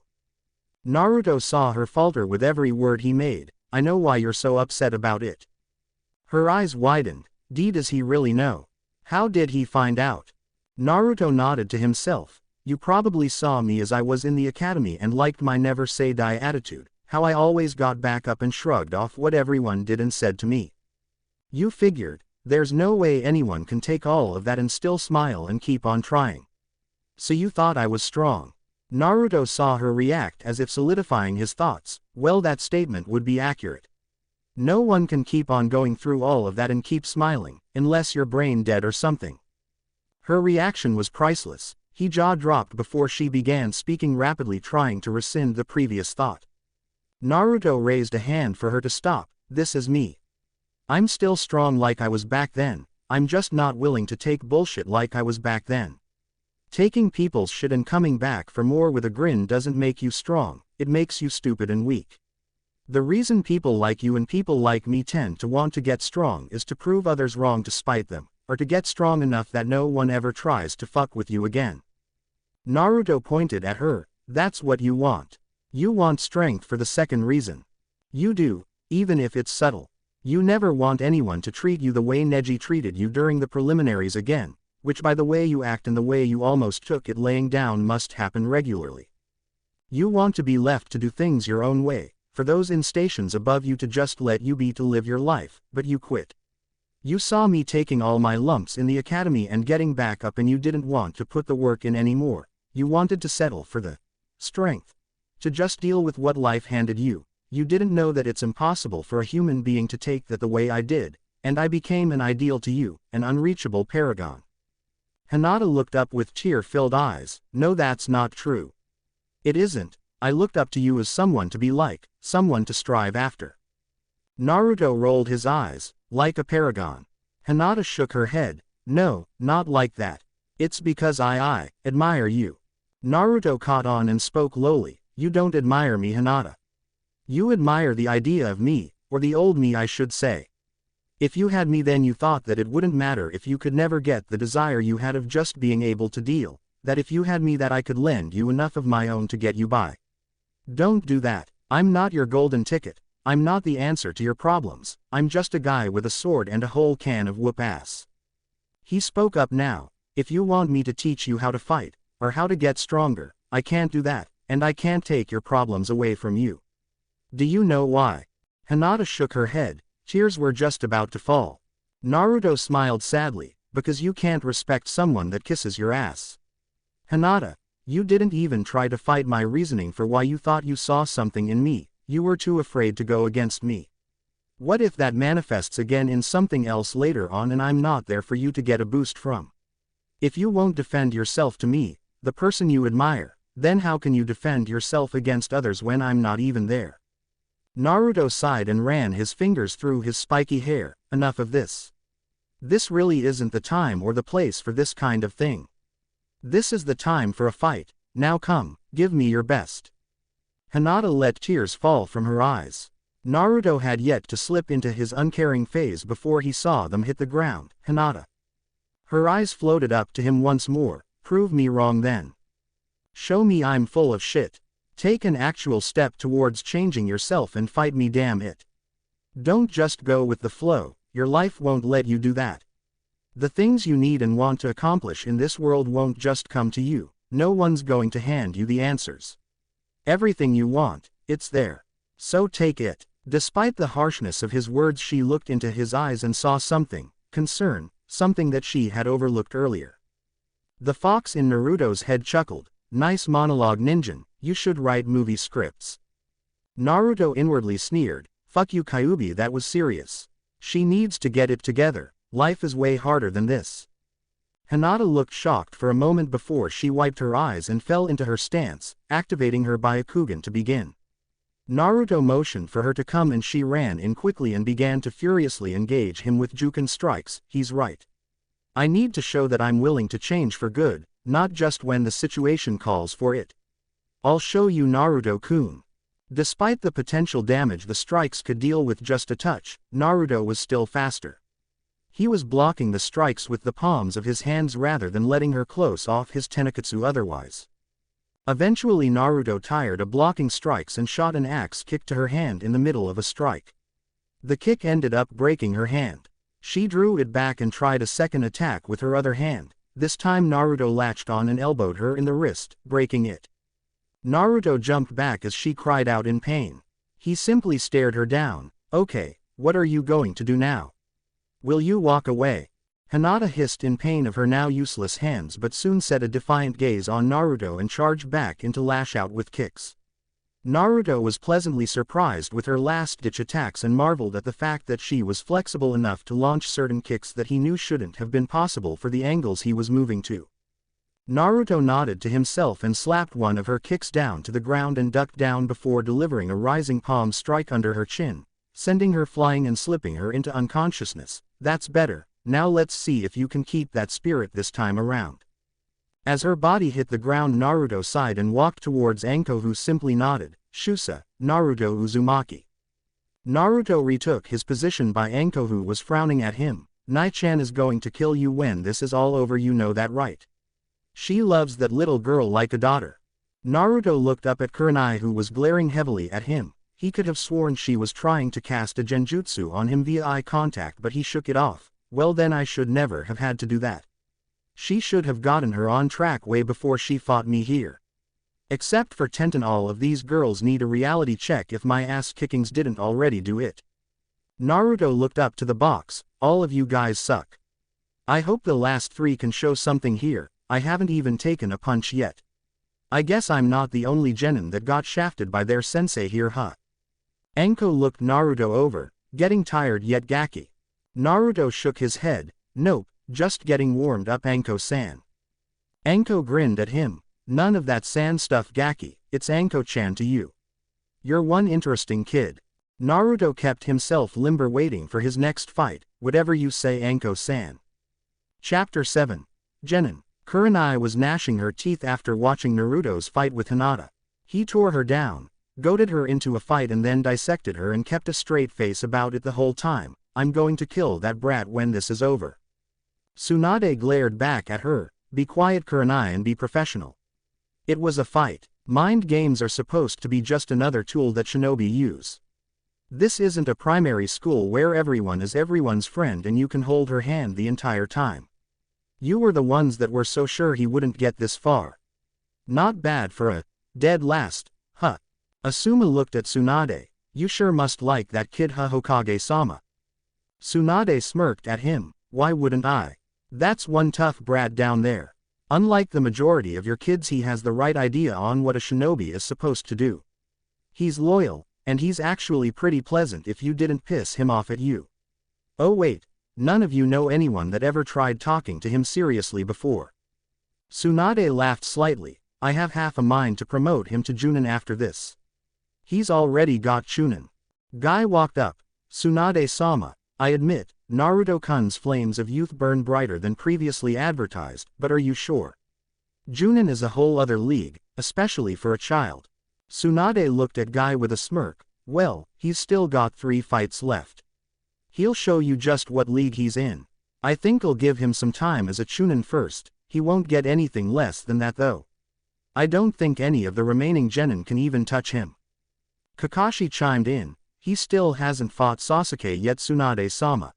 Naruto saw her falter with every word he made. I know why you're so upset about it. Her eyes widened. Does he really know? How did he find out? Naruto nodded to himself. You probably saw me as I was in the academy and liked my never say die attitude, how I always got back up and shrugged off what everyone did and said to me. You figured, there's no way anyone can take all of that and still smile and keep on trying. So you thought I was strong. Naruto saw her react as if solidifying his thoughts. Well, that statement would be accurate. No one can keep on going through all of that and keep smiling, unless you're brain dead or something. Her reaction was priceless. He jaw-dropped before she began speaking rapidly, trying to rescind the previous thought. Naruto raised a hand for her to stop. This is me. I'm still strong like I was back then, I'm just not willing to take bullshit like I was back then. Taking people's shit and coming back for more with a grin doesn't make you strong, it makes you stupid and weak. The reason people like you and people like me tend to want to get strong is to prove others wrong, to spite them, or to get strong enough that no one ever tries to fuck with you again. Naruto pointed at her. That's what you want. You want strength for the second reason. You do, even if it's subtle. You never want anyone to treat you the way Neji treated you during the preliminaries again, which by the way you act and the way you almost took it laying down must happen regularly. You want to be left to do things your own way, for those in stations above you to just let you be to live your life, but you quit. You saw me taking all my lumps in the academy and getting back up, and you didn't want to put the work in anymore. You wanted to settle for the strength to just deal with what life handed you. You didn't know that it's impossible for a human being to take that the way I did, and I became an ideal to you, an unreachable paragon. Hinata looked up with tear-filled eyes. No, that's not true. It isn't. I looked up to you as someone to be like, someone to strive after. Naruto rolled his eyes. Like a paragon. Hinata shook her head. No, not like that. It's because I admire you. Naruto caught on and spoke lowly. You don't admire me, Hinata. You admire the idea of me, or the old me I should say. If you had me then you thought that it wouldn't matter if you could never get the desire you had of just being able to deal, that if you had me that I could lend you enough of my own to get you by. Don't do that. I'm not your golden ticket. I'm not the answer to your problems. I'm just a guy with a sword and a whole can of whoop ass. He spoke up now. If you want me to teach you how to fight, or how to get stronger, I can't do that, and I can't take your problems away from you. Do you know why? Hinata shook her head. Tears were just about to fall. Naruto smiled sadly. Because you can't respect someone that kisses your ass. Hinata, you didn't even try to fight my reasoning for why you thought you saw something in me. You were too afraid to go against me. What if that manifests again in something else later on and I'm not there for you to get a boost from? If you won't defend yourself to me, the person you admire, then how can you defend yourself against others when I'm not even there? Naruto sighed and ran his fingers through his spiky hair. Enough of this. This really isn't the time or the place for this kind of thing. This is the time for a fight. Now come, give me your best. Hinata let tears fall from her eyes. Naruto had yet to slip into his uncaring phase before he saw them hit the ground. Hinata. Her eyes floated up to him once more. Prove me wrong then. Show me I'm full of shit. Take an actual step towards changing yourself and fight me, damn it. Don't just go with the flow, your life won't let you do that. The things you need and want to accomplish in this world won't just come to you, no one's going to hand you the answers. Everything you want, it's there. So take it. Despite the harshness of his words, she looked into his eyes and saw something, concern, something that she had overlooked earlier. The fox in Naruto's head chuckled, nice monologue ninja, you should write movie scripts. Naruto inwardly sneered, fuck you Kyuubi, that was serious. She needs to get it together, life is way harder than this. Hinata looked shocked for a moment before she wiped her eyes and fell into her stance, activating her Byakugan to begin. Naruto motioned for her to come and she ran in quickly and began to furiously engage him with Juken strikes. He's right. I need to show that I'm willing to change for good, not just when the situation calls for it. I'll show you, Naruto-kun. Despite the potential damage the strikes could deal with just a touch, Naruto was still faster. He was blocking the strikes with the palms of his hands rather than letting her close off his tenketsu otherwise. Eventually Naruto tired of blocking strikes and shot an axe kick to her hand in the middle of a strike. The kick ended up breaking her hand. She drew it back and tried a second attack with her other hand. This time Naruto latched on and elbowed her in the wrist, breaking it. Naruto jumped back as she cried out in pain. He simply stared her down. Okay, what are you going to do now? Will you walk away? Hinata hissed in pain of her now useless hands but soon set a defiant gaze on Naruto and charged back into lash out with kicks. Naruto was pleasantly surprised with her last-ditch attacks and marveled at the fact that she was flexible enough to launch certain kicks that he knew shouldn't have been possible for the angles he was moving to. Naruto nodded to himself and slapped one of her kicks down to the ground and ducked down before delivering a rising palm strike under her chin, sending her flying and slipping her into unconsciousness. That's better, now let's see if you can keep that spirit this time around. As her body hit the ground, Naruto sighed and walked towards Anko, who simply nodded. Shusa, Naruto Uzumaki. Naruto retook his position by Anko, who was frowning at him. Nai-chan is going to kill you when this is all over, you know that, right? She loves that little girl like a daughter. Naruto looked up at Kurenai, who was glaring heavily at him. He could have sworn she was trying to cast a genjutsu on him via eye contact, but he shook it off. Well then, I should never have had to do that. She should have gotten her on track way before she fought me here. Except for Tenten, all of these girls need a reality check if my ass kickings didn't already do it. Naruto looked up to the box. All of you guys suck. I hope the last three can show something here. I haven't even taken a punch yet. I guess I'm not the only genin that got shafted by their sensei here, huh? Anko looked Naruto over, getting tired yet gaki. Naruto shook his head. Nope, just getting warmed up, Anko-san. Anko grinned at him. None of that san stuff, gaki, it's Anko-chan to you. You're one interesting kid. Naruto kept himself limber, waiting for his next fight. Whatever you say, Anko-san. Chapter 7. Genin. Kurenai was gnashing her teeth after watching Naruto's fight with Hinata. He tore her down, goaded her into a fight and then dissected her and kept a straight face about it the whole time. I'm going to kill that brat when this is over. Tsunade glared back at her. Be quiet, Kurenai, and be professional. It was a fight. Mind games are supposed to be just another tool that shinobi use. This isn't a primary school where everyone is everyone's friend and you can hold her hand the entire time. You were the ones that were so sure he wouldn't get this far. Not bad for a dead last, huh? Asuma looked at Tsunade. You sure must like that kid, huh, Hokage-sama? Tsunade smirked at him. Why wouldn't I? That's one tough brat down there. Unlike the majority of your kids, he has the right idea on what a shinobi is supposed to do. He's loyal, and he's actually pretty pleasant if you didn't piss him off at you. Oh wait, none of you know anyone that ever tried talking to him seriously before. Tsunade laughed slightly. I have half a mind to promote him to Junin after this. He's already got Chunin. Guy walked up. Tsunade-sama, I admit, Naruto-kun's flames of youth burn brighter than previously advertised, but are you sure? Junin is a whole other league, especially for a child. Tsunade looked at Guy with a smirk. Well, he's still got 3 fights left. He'll show you just what league he's in. I think I'll give him some time as a Chunin first. He won't get anything less than that though. I don't think any of the remaining genin can even touch him. Kakashi chimed in, he still hasn't fought Sasuke yet Tsunade-sama.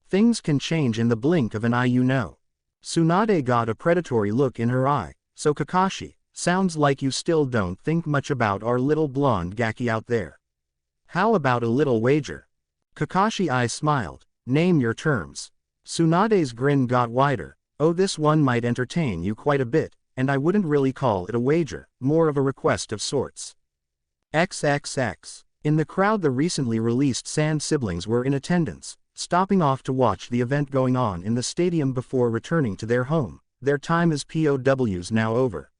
Things can change in the blink of an eye, you know. Tsunade got a predatory look in her eye, so Kakashi, sounds like you still don't think much about our little blonde Gaki out there. How about a little wager? Kakashi I smiled, name your terms. Tsunade's grin got wider, oh this one might entertain you quite a bit, and I wouldn't really call it a wager, more of a request of sorts. XXX. In the crowd the recently released Sand siblings were in attendance, stopping off to watch the event going on in the stadium before returning to their home, their time as POWs now over.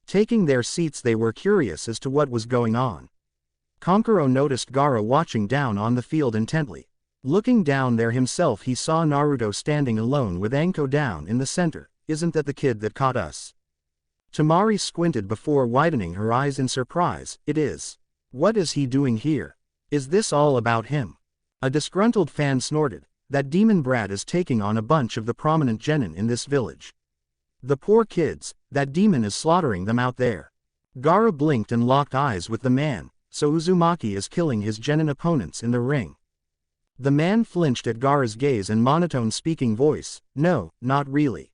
Taking their seats they were curious as to what was going on. Kankuro noticed Gaara watching down on the field intently. Looking down there himself he saw Naruto standing alone with Anko down in the center. Isn't that the kid that caught us? Temari squinted before widening her eyes in surprise. It is. What is he doing here? Is this all about him? A disgruntled fan snorted, that demon brat is taking on a bunch of the prominent genin in this village. The poor kids, that demon is slaughtering them out there. Gaara blinked and locked eyes with the man, so Uzumaki is killing his genin opponents in the ring. The man flinched at Gaara's gaze and monotone speaking voice, no, not really.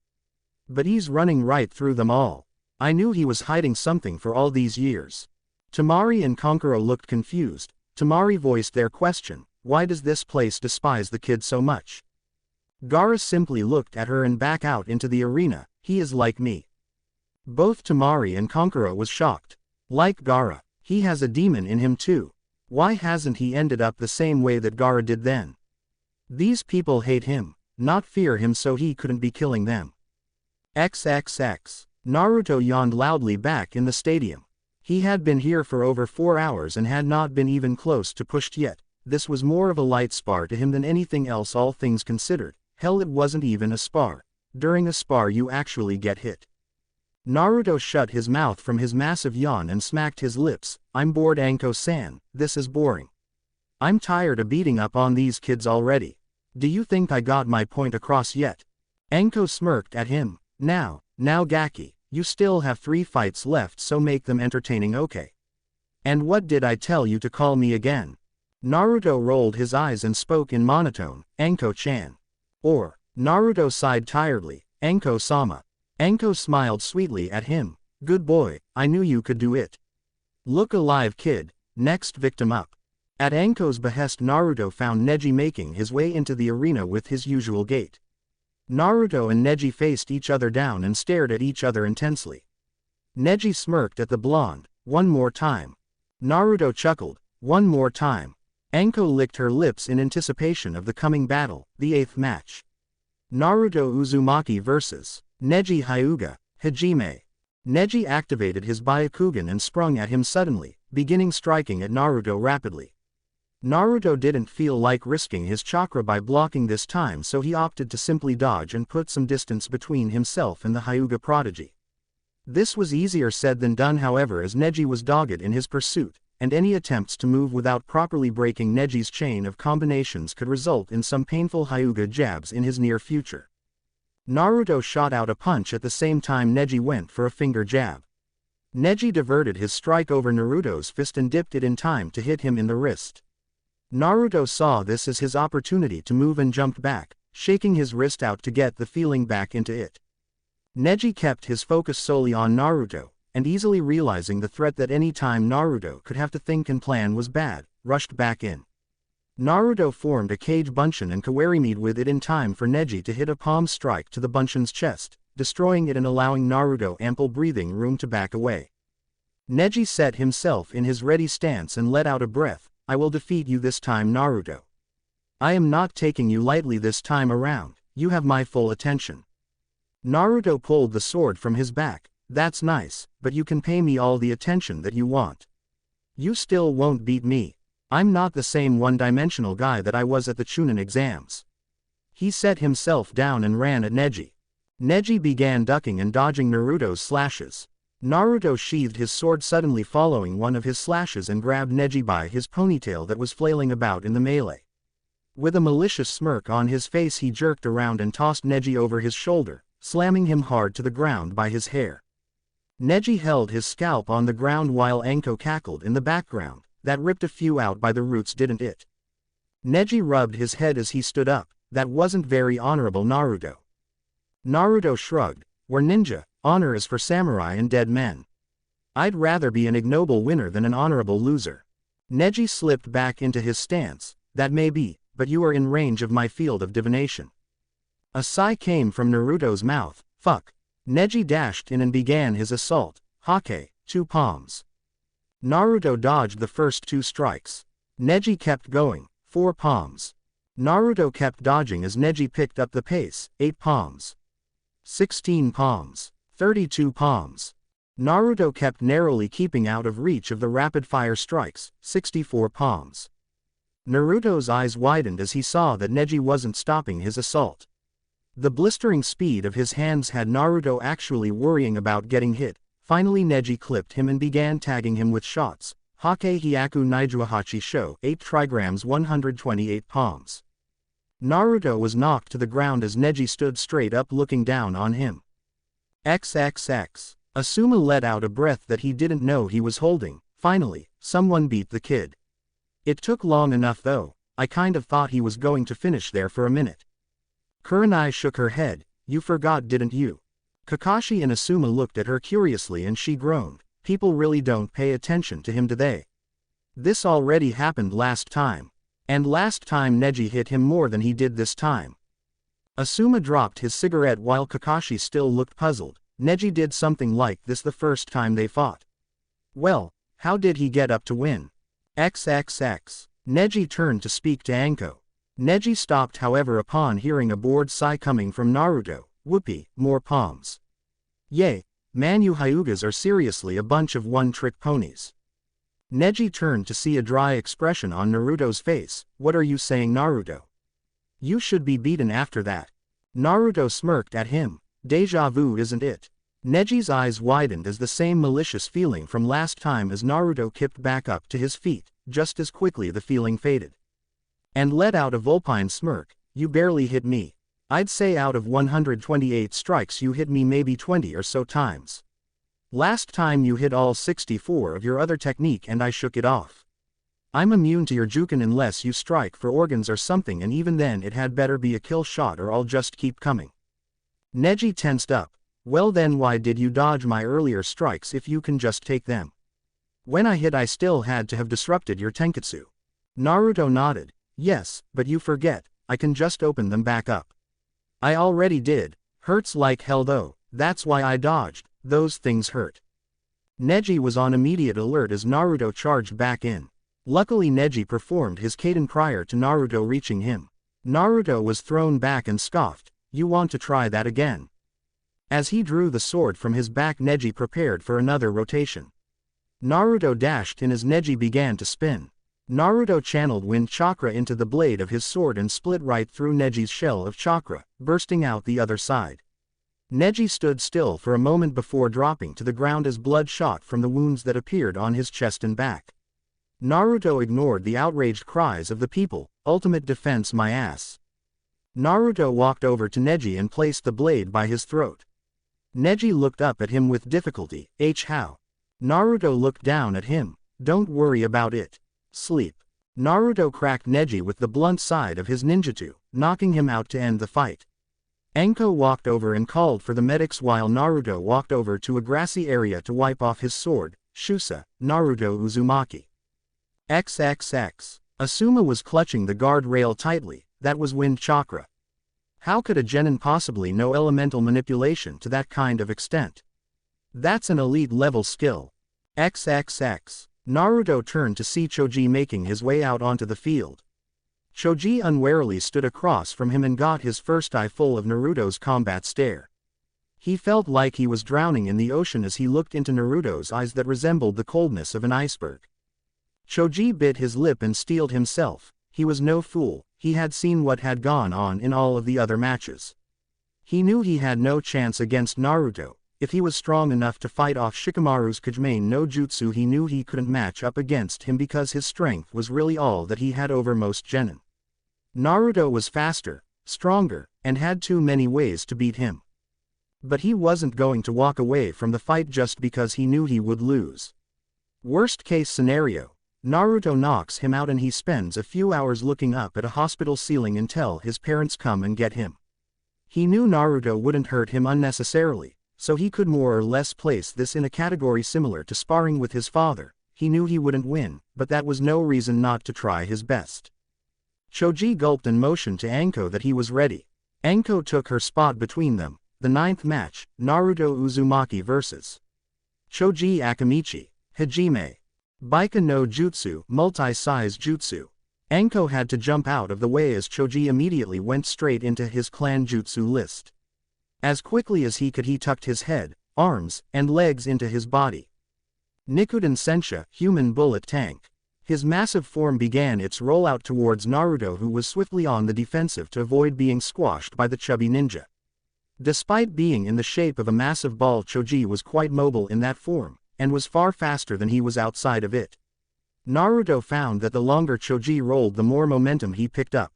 But he's running right through them all. I knew he was hiding something for all these years. Temari and Kankuro looked confused. Temari voiced their question, why does this place despise the kid so much? Gaara simply looked at her and back out into the arena, he is like me. Both Temari and Kankuro was shocked. Like Gaara, he has a demon in him too. Why hasn't he ended up the same way that Gaara did then? These people hate him, not fear him, so he couldn't be killing them. XXX. Naruto yawned loudly back in the stadium. He had been here for over 4 hours and had not been even close to pushed yet. This was more of a light spar to him than anything else, all things considered. Hell, it wasn't even a spar. During a spar you actually get hit. Naruto shut his mouth from his massive yawn and smacked his lips. I'm bored, Anko-san, this is boring. I'm tired of beating up on these kids already. Do you think I got my point across yet? Anko smirked at him. Now Gaki, you still have 3 fights left, so make them entertaining, okay? And what did I tell you to call me again? Naruto rolled his eyes and spoke in monotone, Anko-chan. Or, Naruto sighed tiredly, Anko-sama. Anko smiled sweetly at him. Good boy, I knew you could do it. Look alive, kid, next victim up. At Anko's behest Naruto found Neji making his way into the arena with his usual gait. Naruto and Neji faced each other down and stared at each other intensely. Neji smirked at the blonde, one more time. Naruto chuckled, one more time. Anko licked her lips in anticipation of the coming battle, the 8th match. Naruto Uzumaki vs. Neji Hyuga, Hajime. Neji activated his Byakugan and sprung at him suddenly, beginning striking at Naruto rapidly. Naruto didn't feel like risking his chakra by blocking this time, so he opted to simply dodge and put some distance between himself and the Hyuga prodigy. This was easier said than done, however, as Neji was dogged in his pursuit, and any attempts to move without properly breaking Neji's chain of combinations could result in some painful Hyuga jabs in his near future. Naruto shot out a punch at the same time Neji went for a finger jab. Neji diverted his strike over Naruto's fist and dipped it in time to hit him in the wrist. Naruto saw this as his opportunity to move and jumped back, shaking his wrist out to get the feeling back into it. Neji kept his focus solely on Naruto, and easily realizing the threat that any time Naruto could have to think and plan was bad, rushed back in. Naruto formed a cage bunshin and kawarimi'd with it in time for Neji to hit a palm strike to the bunshin's chest, destroying it and allowing Naruto ample breathing room to back away. Neji set himself in his ready stance and let out a breath. I will defeat you this time, Naruto. I am not taking you lightly this time around, you have my full attention. Naruto pulled the sword from his back. That's nice, but you can pay me all the attention that you want. You still won't beat me. I'm not the same one-dimensional guy that I was at the Chunin exams. He set himself down and ran at Neji. Neji began ducking and dodging Naruto's slashes. Naruto sheathed his sword suddenly following one of his slashes and grabbed Neji by his ponytail that was flailing about in the melee. With a malicious smirk on his face he jerked around and tossed Neji over his shoulder, slamming him hard to the ground by his hair. Neji held his scalp on the ground while Anko cackled in the background. That ripped a few out by the roots, didn't it? Neji rubbed his head as he stood up. That wasn't very honorable, Naruto. Naruto shrugged. We're ninja, honor is for samurai and dead men. I'd rather be an ignoble winner than an honorable loser. Neji slipped back into his stance. That may be, but you are in range of my field of divination. A sigh came from Naruto's mouth. Fuck. Neji dashed in and began his assault. Hake, 2 palms. Naruto dodged the first 2 strikes. Neji kept going, 4 palms. Naruto kept dodging as Neji picked up the pace, 8 palms. 16 palms. 32 palms. Naruto kept narrowly keeping out of reach of the rapid-fire strikes, 64 palms. Naruto's eyes widened as he saw that Neji wasn't stopping his assault. The blistering speed of his hands had Naruto actually worrying about getting hit. Finally Neji clipped him and began tagging him with shots. Hake Hyaku Naijuahachi Sho, 8 trigrams 128 palms. Naruto was knocked to the ground as Neji stood straight up looking down on him. XXX. Asuma let out a breath that he didn't know he was holding. Finally, someone beat the kid. It took long enough though. I kind of thought he was going to finish there for a minute. Kurenai shook her head. You forgot, didn't you? Kakashi and Asuma looked at her curiously and she groaned. People really don't pay attention to him, do they? This already happened last time. And last time Neji hit him more than he did this time. Asuma dropped his cigarette while Kakashi still looked puzzled. Neji did something like this the first time they fought. Well, how did he get up to win? XXX. Neji turned to speak to Anko. Neji stopped however upon hearing a bored sigh coming from Naruto. Whoopee, more palms. Yay, man, you Hyugas are seriously a bunch of one-trick ponies. Neji turned to see a dry expression on Naruto's face. What are you saying, Naruto? You should be beaten after that. Naruto smirked at him. Deja vu, isn't it? Neji's eyes widened as the same malicious feeling from last time as Naruto kipped back up to his feet. Just as quickly the feeling faded. And let out a vulpine smirk. You barely hit me. I'd say out of 128 strikes you hit me maybe 20 or so times. Last time you hit all 64 of your other technique and I shook it off. I'm immune to your juken unless you strike for organs or something, and even then it had better be a kill shot or I'll just keep coming. Neji tensed up. Well then why did you dodge my earlier strikes if you can just take them? When I hit I still had to have disrupted your tenketsu. Naruto nodded. Yes, but you forget, I can just open them back up. I already did. Hurts like hell though, that's why I dodged, those things hurt. Neji was on immediate alert as Naruto charged back in. Luckily Neji performed his Kaden prior to Naruto reaching him. Naruto was thrown back and scoffed. You want to try that again? As he drew the sword from his back Neji prepared for another rotation. Naruto dashed in as Neji began to spin. Naruto channeled wind chakra into the blade of his sword and split right through Neji's shell of chakra, bursting out the other side. Neji stood still for a moment before dropping to the ground as blood shot from the wounds that appeared on his chest and back. Naruto ignored the outraged cries of the people. Ultimate defense, my ass. Naruto walked over to Neji and placed the blade by his throat. Neji looked up at him with difficulty. How? Naruto looked down at him. Don't worry about it. Sleep. Naruto cracked Neji with the blunt side of his ninjutsu, knocking him out to end the fight. Anko walked over and called for the medics while Naruto walked over to a grassy area to wipe off his sword. Shusa, Naruto Uzumaki. XXX. Asuma was clutching the guardrail tightly. That was wind chakra. How could a genin possibly know elemental manipulation to that kind of extent? That's an elite level skill. XXX. Naruto turned to see Choji making his way out onto the field. Choji unwarily stood across from him and got his first eye full of Naruto's combat stare. He felt like he was drowning in the ocean as he looked into Naruto's eyes that resembled the coldness of an iceberg. Choji bit his lip and steeled himself. He was no fool. He had seen what had gone on in all of the other matches. He knew he had no chance against Naruto. If he was strong enough to fight off Shikamaru's Kajimane no Jutsu, he knew he couldn't match up against him because his strength was really all that he had over most genin. Naruto was faster, stronger, and had too many ways to beat him. But he wasn't going to walk away from the fight just because he knew he would lose. Worst case scenario, Naruto knocks him out and he spends a few hours looking up at a hospital ceiling until his parents come and get him. He knew Naruto wouldn't hurt him unnecessarily, so he could more or less place this in a category similar to sparring with his father. He knew he wouldn't win, but that was no reason not to try his best. Choji gulped and motioned to Anko that he was ready. Anko took her spot between them. The 9th match, Naruto Uzumaki vs. Choji Akamichi, Hajime. Baika no Jutsu, multi-size jutsu. Anko had to jump out of the way as Choji immediately went straight into his clan jutsu list. As quickly as he could he tucked his head, arms, and legs into his body. Nikuden Sensha, human bullet tank. His massive form began its rollout towards Naruto, who was swiftly on the defensive to avoid being squashed by the chubby ninja. Despite being in the shape of a massive ball, Choji was quite mobile in that form, and was far faster than he was outside of it. Naruto found that the longer Choji rolled, the more momentum he picked up.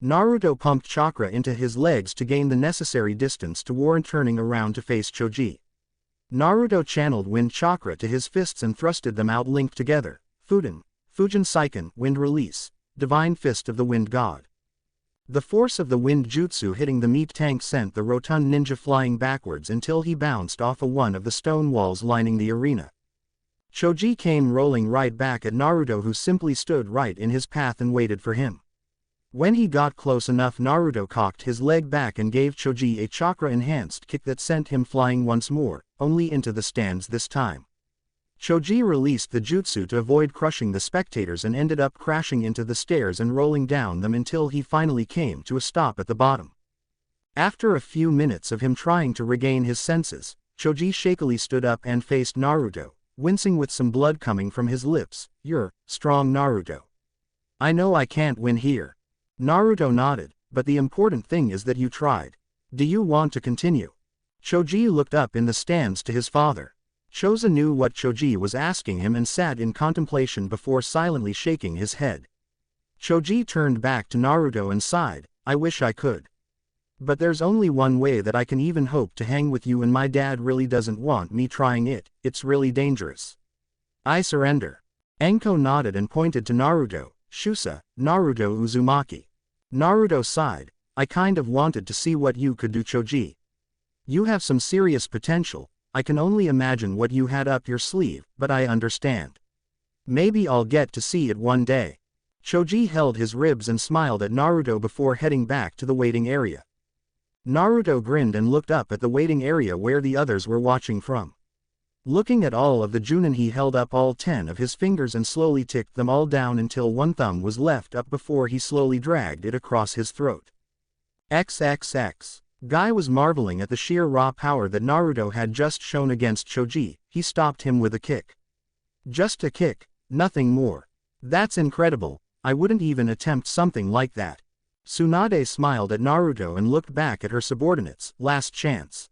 Naruto pumped chakra into his legs to gain the necessary distance to warrant turning around to face Choji. Naruto channeled wind chakra to his fists and thrusted them out linked together. Fujin Seiken, wind release, divine fist of the wind god. The force of the wind jutsu hitting the meat tank sent the rotund ninja flying backwards until he bounced off of one of the stone walls lining the arena. Choji came rolling right back at Naruto, who simply stood right in his path and waited for him. When he got close enough, Naruto cocked his leg back and gave Choji a chakra-enhanced kick that sent him flying once more, only into the stands this time. Choji released the jutsu to avoid crushing the spectators and ended up crashing into the stairs and rolling down them until he finally came to a stop at the bottom. After a few minutes of him trying to regain his senses, Choji shakily stood up and faced Naruto, wincing with some blood coming from his lips. "You're strong, Naruto. I know I can't win here." Naruto nodded, "But the important thing is that you tried. Do you want to continue?" Choji looked up in the stands to his father. Choza knew what Choji was asking him and sat in contemplation before silently shaking his head. Choji turned back to Naruto and sighed, "I wish I could. But there's only one way that I can even hope to hang with you, and my dad really doesn't want me trying it. It's really dangerous. I surrender." Anko nodded and pointed to Naruto. "Shusa, Naruto Uzumaki." Naruto sighed, "I kind of wanted to see what you could do, Choji. You have some serious potential. I can only imagine what you had up your sleeve, but I understand. Maybe I'll get to see it one day." Choji held his ribs and smiled at Naruto before heading back to the waiting area. Naruto grinned and looked up at the waiting area where the others were watching from. Looking at all of the Junin, he held up all 10 of his fingers and slowly ticked them all down until one thumb was left up before he slowly dragged it across his throat. XXX. Guy was marveling at the sheer raw power that Naruto had just shown against Choji. He stopped him with a kick. "Just a kick, nothing more. That's incredible. I wouldn't even attempt something like that." Tsunade smiled at Naruto and looked back at her subordinates. "Last chance.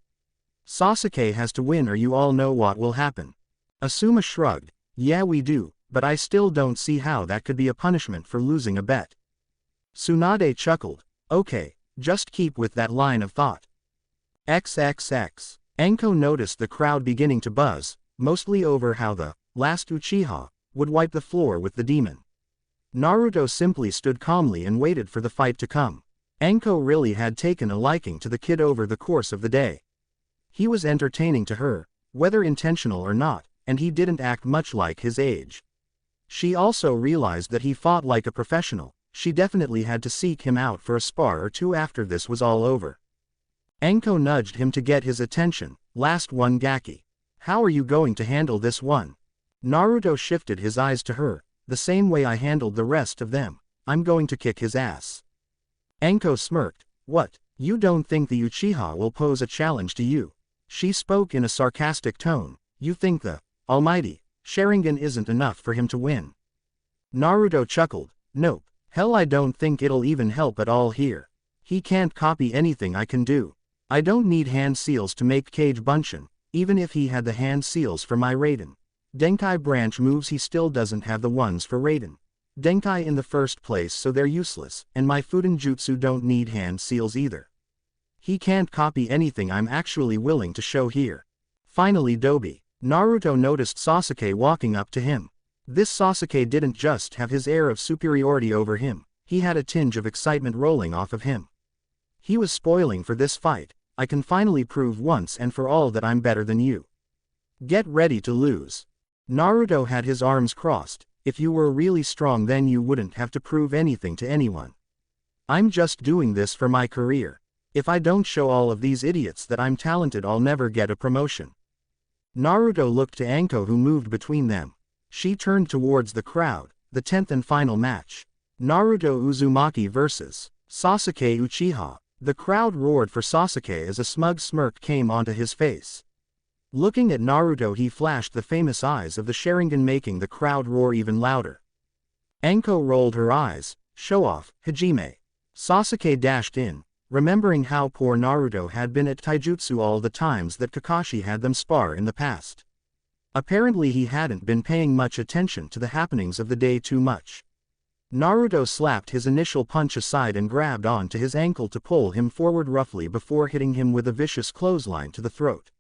Sasuke has to win or you all know what will happen." Asuma shrugged. "Yeah, we do, but I still don't see how that could be a punishment for losing a bet." Tsunade chuckled. "Okay. Just keep with that line of thought." XXX. Anko noticed the crowd beginning to buzz, mostly over how the last Uchiha would wipe the floor with the demon. Naruto simply stood calmly and waited for the fight to come. Anko really had taken a liking to the kid over the course of the day. He was entertaining to her, whether intentional or not, and he didn't act much like his age. She also realized that he fought like a professional. She definitely had to seek him out for a spar or two after this was all over. Anko nudged him to get his attention. "Last one, Gaki. How are you going to handle this one?" Naruto shifted his eyes to her. "The same way I handled the rest of them. I'm going to kick his ass." Anko smirked. "What, you don't think the Uchiha will pose a challenge to you?" She spoke in a sarcastic tone. "You think the almighty Sharingan isn't enough for him to win?" Naruto chuckled. "Nope. Hell, I don't think it'll even help at all here. He can't copy anything I can do. I don't need hand seals to make Kage Bunshin, even if he had the hand seals for my Raiden. Denkai branch moves, he still doesn't have the ones for Raiden. Denkai in the first place, so they're useless, and my Fuden Jutsu don't need hand seals either." He can't copy anything I'm actually willing to show here. Finally Dobi. Naruto noticed Sasuke walking up to him. This Sasuke didn't just have his air of superiority over him, he had a tinge of excitement rolling off of him. He was spoiling for this fight. I can finally prove once and for all that I'm better than you. Get ready to lose. Naruto had his arms crossed. If you were really strong then you wouldn't have to prove anything to anyone. I'm just doing this for my career. If I don't show all of these idiots that I'm talented I'll never get a promotion. Naruto looked to Anko who moved between them. She turned towards the crowd, the 10th and final match. Naruto Uzumaki vs. Sasuke Uchiha. The crowd roared for Sasuke as a smug smirk came onto his face. Looking at Naruto he flashed the famous eyes of the Sharingan making the crowd roar even louder. Anko rolled her eyes. Show off, Hajime. Sasuke dashed in, remembering how poor Naruto had been at taijutsu all the times that Kakashi had them spar in the past. Apparently he hadn't been paying much attention to the happenings of the day too much. Naruto slapped his initial punch aside and grabbed onto his ankle to pull him forward roughly before hitting him with a vicious clothesline to the throat.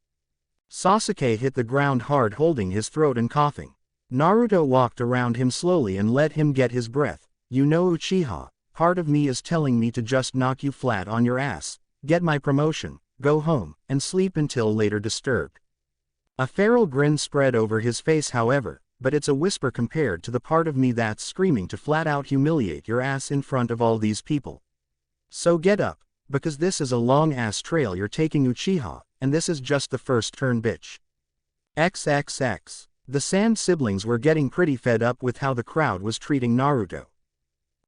Sasuke hit the ground hard holding his throat and coughing. Naruto walked around him slowly and let him get his breath. You know Uchiha, part of me is telling me to just knock you flat on your ass, get my promotion, go home, and sleep until later disturbed. A feral grin spread over his face however, but it's a whisper compared to the part of me that's screaming to flat out humiliate your ass in front of all these people. So get up, because this is a long ass trail you're taking Uchiha, and this is just the first turn bitch. XXX. The Sand siblings were getting pretty fed up with how the crowd was treating Naruto.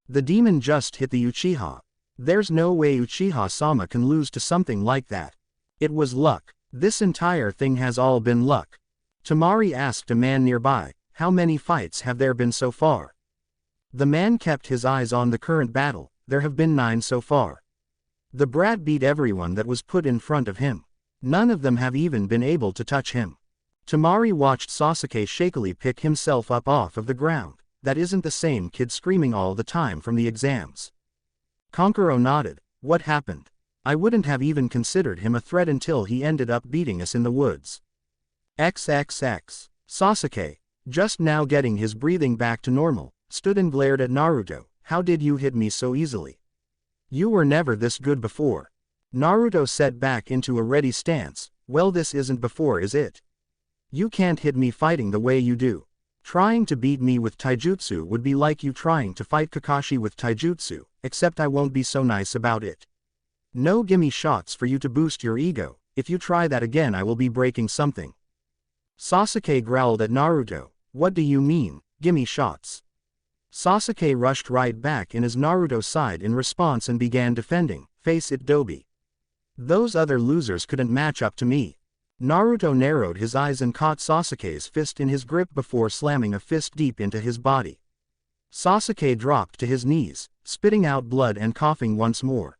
The demon just hit the Uchiha. There's no way Uchiha-sama can lose to something like that. It was luck. This entire thing has all been luck. Tamari asked a man nearby, how many fights have there been so far? The man kept his eyes on the current battle. There have been 9 so far. The brat beat everyone that was put in front of him. None of them have even been able to touch him. Tamari watched Sasuke shakily pick himself up off of the ground. That isn't the same kid screaming all the time from the exams. Kankuro nodded. What happened? I wouldn't have even considered him a threat until he ended up beating us in the woods. XXX. Sasuke, just now getting his breathing back to normal, stood and glared at Naruto. How did you hit me so easily? You were never this good before. Naruto set back into a ready stance. Well, this isn't before, is it? You can't hit me fighting the way you do. Trying to beat me with taijutsu would be like you trying to fight Kakashi with taijutsu, except I won't be so nice about it. No gimme shots for you to boost your ego. If you try that again I will be breaking something. Sasuke growled at Naruto. What do you mean, gimme shots? Sasuke rushed right back in as Naruto's side in response and began defending. Face it, Dobi. Those other losers couldn't match up to me. Naruto narrowed his eyes and caught Sasuke's fist in his grip before slamming a fist deep into his body. Sasuke dropped to his knees, spitting out blood and coughing once more.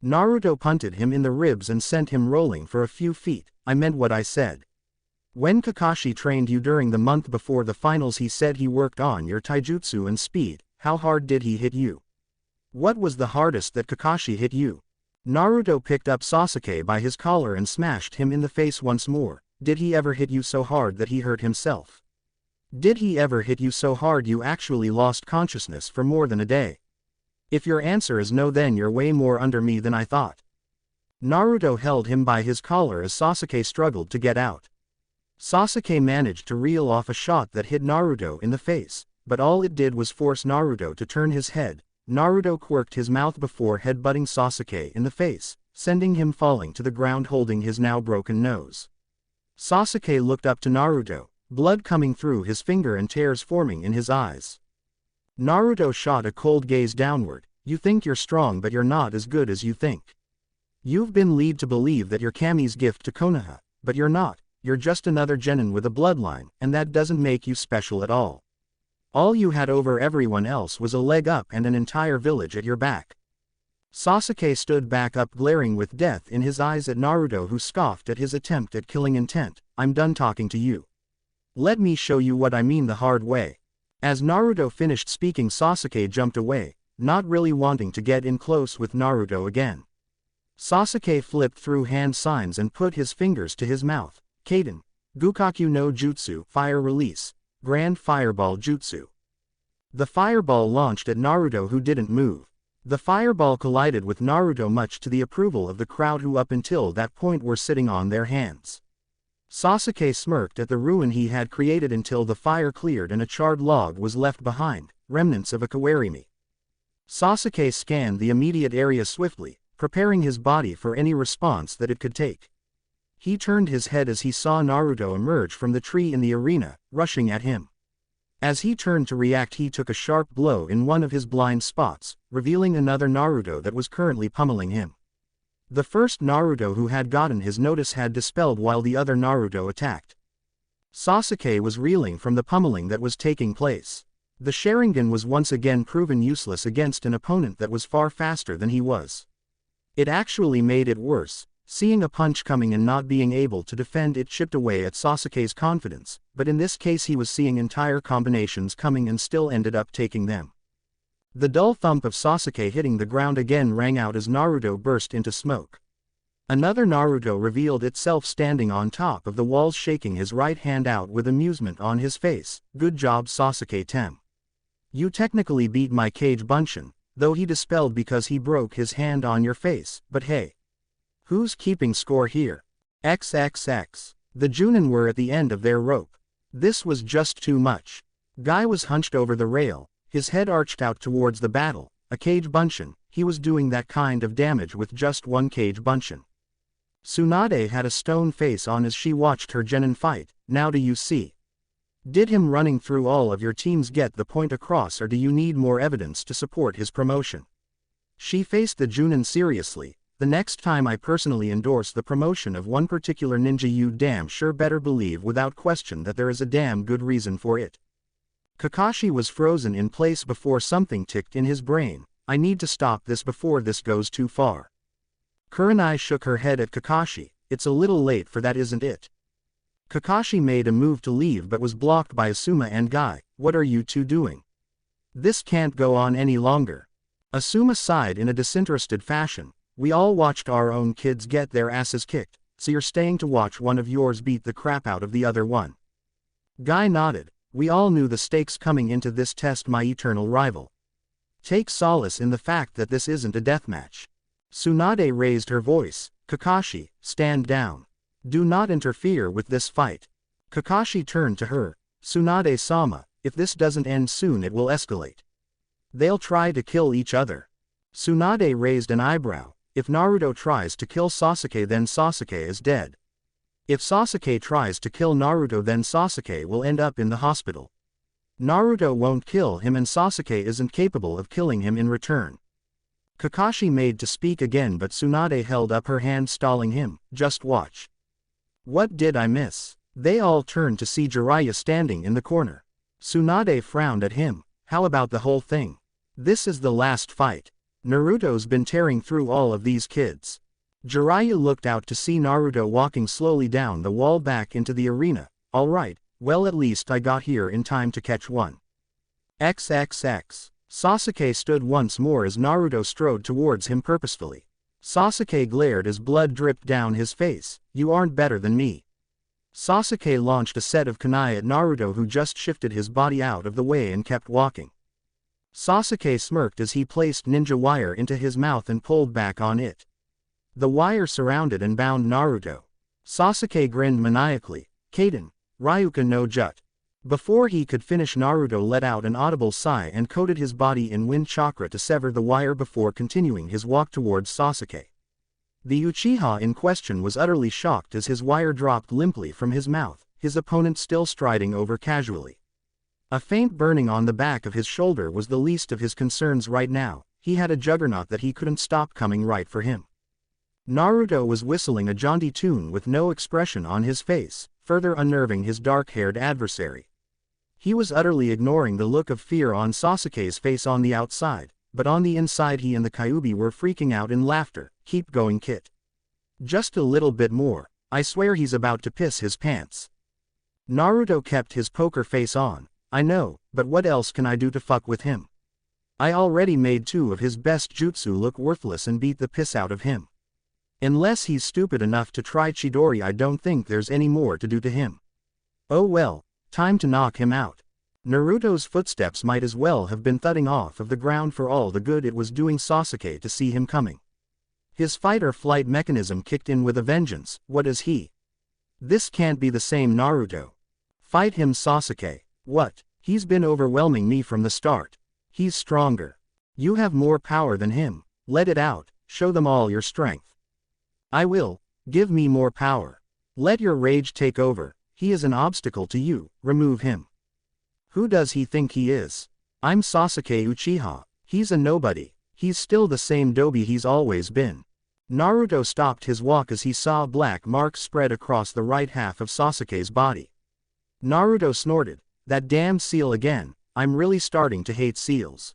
Naruto punted him in the ribs and sent him rolling for a few feet. I meant what I said. When Kakashi trained you during the month before the finals he said he worked on your taijutsu and speed. How hard did he hit you? What was the hardest that Kakashi hit you? Naruto picked up Sasuke by his collar and smashed him in the face once more. Did he ever hit you so hard that he hurt himself? Did he ever hit you so hard you actually lost consciousness for more than a day? If your answer is no then you're way more under me than I thought. Naruto held him by his collar as Sasuke struggled to get out. Sasuke managed to reel off a shot that hit Naruto in the face, but all it did was force Naruto to turn his head. Naruto quirked his mouth before headbutting Sasuke in the face, sending him falling to the ground holding his now broken nose. Sasuke looked up to Naruto, blood coming through his finger and tears forming in his eyes. Naruto shot a cold gaze downward. You think you're strong but you're not as good as you think. You've been led to believe that you're Kami's gift to Konoha, but you're not. You're just another genin with a bloodline, and that doesn't make you special at all. All you had over everyone else was a leg up and an entire village at your back. Sasuke stood back up glaring with death in his eyes at Naruto who scoffed at his attempt at killing intent. I'm done talking to you. Let me show you what I mean the hard way. As Naruto finished speaking Sasuke jumped away, not really wanting to get in close with Naruto again. Sasuke flipped through hand signs and put his fingers to his mouth. Kaden. Gukaku no Jutsu, Fire Release. Grand Fireball Jutsu. The fireball launched at Naruto, who didn't move. The fireball collided with Naruto, much to the approval of the crowd, who up until that point were sitting on their hands. Sasuke smirked at the ruin he had created until the fire cleared and a charred log was left behind, remnants of a kawarimi. Sasuke scanned the immediate area swiftly, preparing his body for any response that it could take. He turned his head as he saw Naruto emerge from the tree in the arena, rushing at him. As he turned to react, he took a sharp blow in one of his blind spots, revealing another Naruto that was currently pummeling him. The first Naruto who had gotten his notice had dispelled while the other Naruto attacked. Sasuke was reeling from the pummeling that was taking place. The Sharingan was once again proven useless against an opponent that was far faster than he was. It actually made it worse. Seeing a punch coming and not being able to defend it chipped away at Sasuke's confidence, but in this case he was seeing entire combinations coming and still ended up taking them. The dull thump of Sasuke hitting the ground again rang out as Naruto burst into smoke. Another Naruto revealed itself standing on top of the walls, shaking his right hand out with amusement on his face. Good job, Sasuke Tem. You technically beat my Kage Bunshin, though he dispelled because he broke his hand on your face, but hey. Who's keeping score here? XXX. The Junin were at the end of their rope. This was just too much. Guy was hunched over the rail, his head arched out towards the battle. A Kage Bunshin, he was doing that kind of damage with just one Kage Bunshin. Tsunade had a stone face on as she watched her genin fight. Now do you see? Did him running through all of your teams get the point across, or do you need more evidence to support his promotion? She faced the Junin seriously. The next time I personally endorse the promotion of one particular ninja, you damn sure better believe without question that there is a damn good reason for it. Kakashi was frozen in place before something ticked in his brain. I need to stop this before this goes too far. Kurenai shook her head at Kakashi. It's a little late for that, isn't it? Kakashi made a move to leave but was blocked by Asuma and Guy. What are you two doing? This can't go on any longer. Asuma sighed in a disinterested fashion. We all watched our own kids get their asses kicked, so you're staying to watch one of yours beat the crap out of the other one. Guy nodded. We all knew the stakes coming into this test, my eternal rival. Take solace in the fact that this isn't a deathmatch. Tsunade raised her voice. Kakashi, stand down. Do not interfere with this fight. Kakashi turned to her. Tsunade-sama, if this doesn't end soon it will escalate. They'll try to kill each other. Tsunade raised an eyebrow. If Naruto tries to kill Sasuke, then Sasuke is dead. If Sasuke tries to kill Naruto, then Sasuke will end up in the hospital. Naruto won't kill him and Sasuke isn't capable of killing him in return. Kakashi made to speak again, but Tsunade held up her hand, stalling him. Just watch. What did I miss? They all turned to see Jiraiya standing in the corner. Tsunade frowned at him. How about the whole thing? This is the last fight. Naruto's been tearing through all of these kids. Jiraiya looked out to see Naruto walking slowly down the wall back into the arena. Alright, well at least I got here in time to catch one. XXX. Sasuke stood once more as Naruto strode towards him purposefully. Sasuke glared as blood dripped down his face. You aren't better than me. Sasuke launched a set of kunai at Naruto, who just shifted his body out of the way and kept walking. Sasuke smirked as he placed ninja wire into his mouth and pulled back on it. The wire surrounded and bound Naruto. Sasuke grinned maniacally. Kaden, Ryuka no Jut. Before he could finish, Naruto let out an audible sigh and coated his body in wind chakra to sever the wire before continuing his walk towards Sasuke. The Uchiha in question was utterly shocked as his wire dropped limply from his mouth, his opponent still striding over casually. A faint burning on the back of his shoulder was the least of his concerns right now. He had a juggernaut that he couldn't stop coming right for him. Naruto was whistling a jaunty tune with no expression on his face, further unnerving his dark-haired adversary. He was utterly ignoring the look of fear on Sasuke's face on the outside, but on the inside he and the Kyuubi were freaking out in laughter. Keep going, Kit. Just a little bit more. I swear he's about to piss his pants. Naruto kept his poker face on. I know, but what else can I do to fuck with him? I already made 2 of his best jutsu look worthless and beat the piss out of him. Unless he's stupid enough to try Chidori, I don't think there's any more to do to him. Oh well, time to knock him out. Naruto's footsteps might as well have been thudding off of the ground for all the good it was doing Sasuke to see him coming. His fight-or-flight mechanism kicked in with a vengeance. What is he? This can't be the same Naruto. Fight him, Sasuke. What? He's been overwhelming me from the start. He's stronger. You have more power than him. Let it out, show them all your strength. I will. Give me more power. Let your rage take over. He is an obstacle to you, remove him. Who does he think he is? I'm Sasuke Uchiha. He's a nobody. He's still the same Dobi he's always been. Naruto stopped his walk as he saw black marks spread across the right half of Sasuke's body. Naruto snorted. That damn seal again. I'm really starting to hate seals.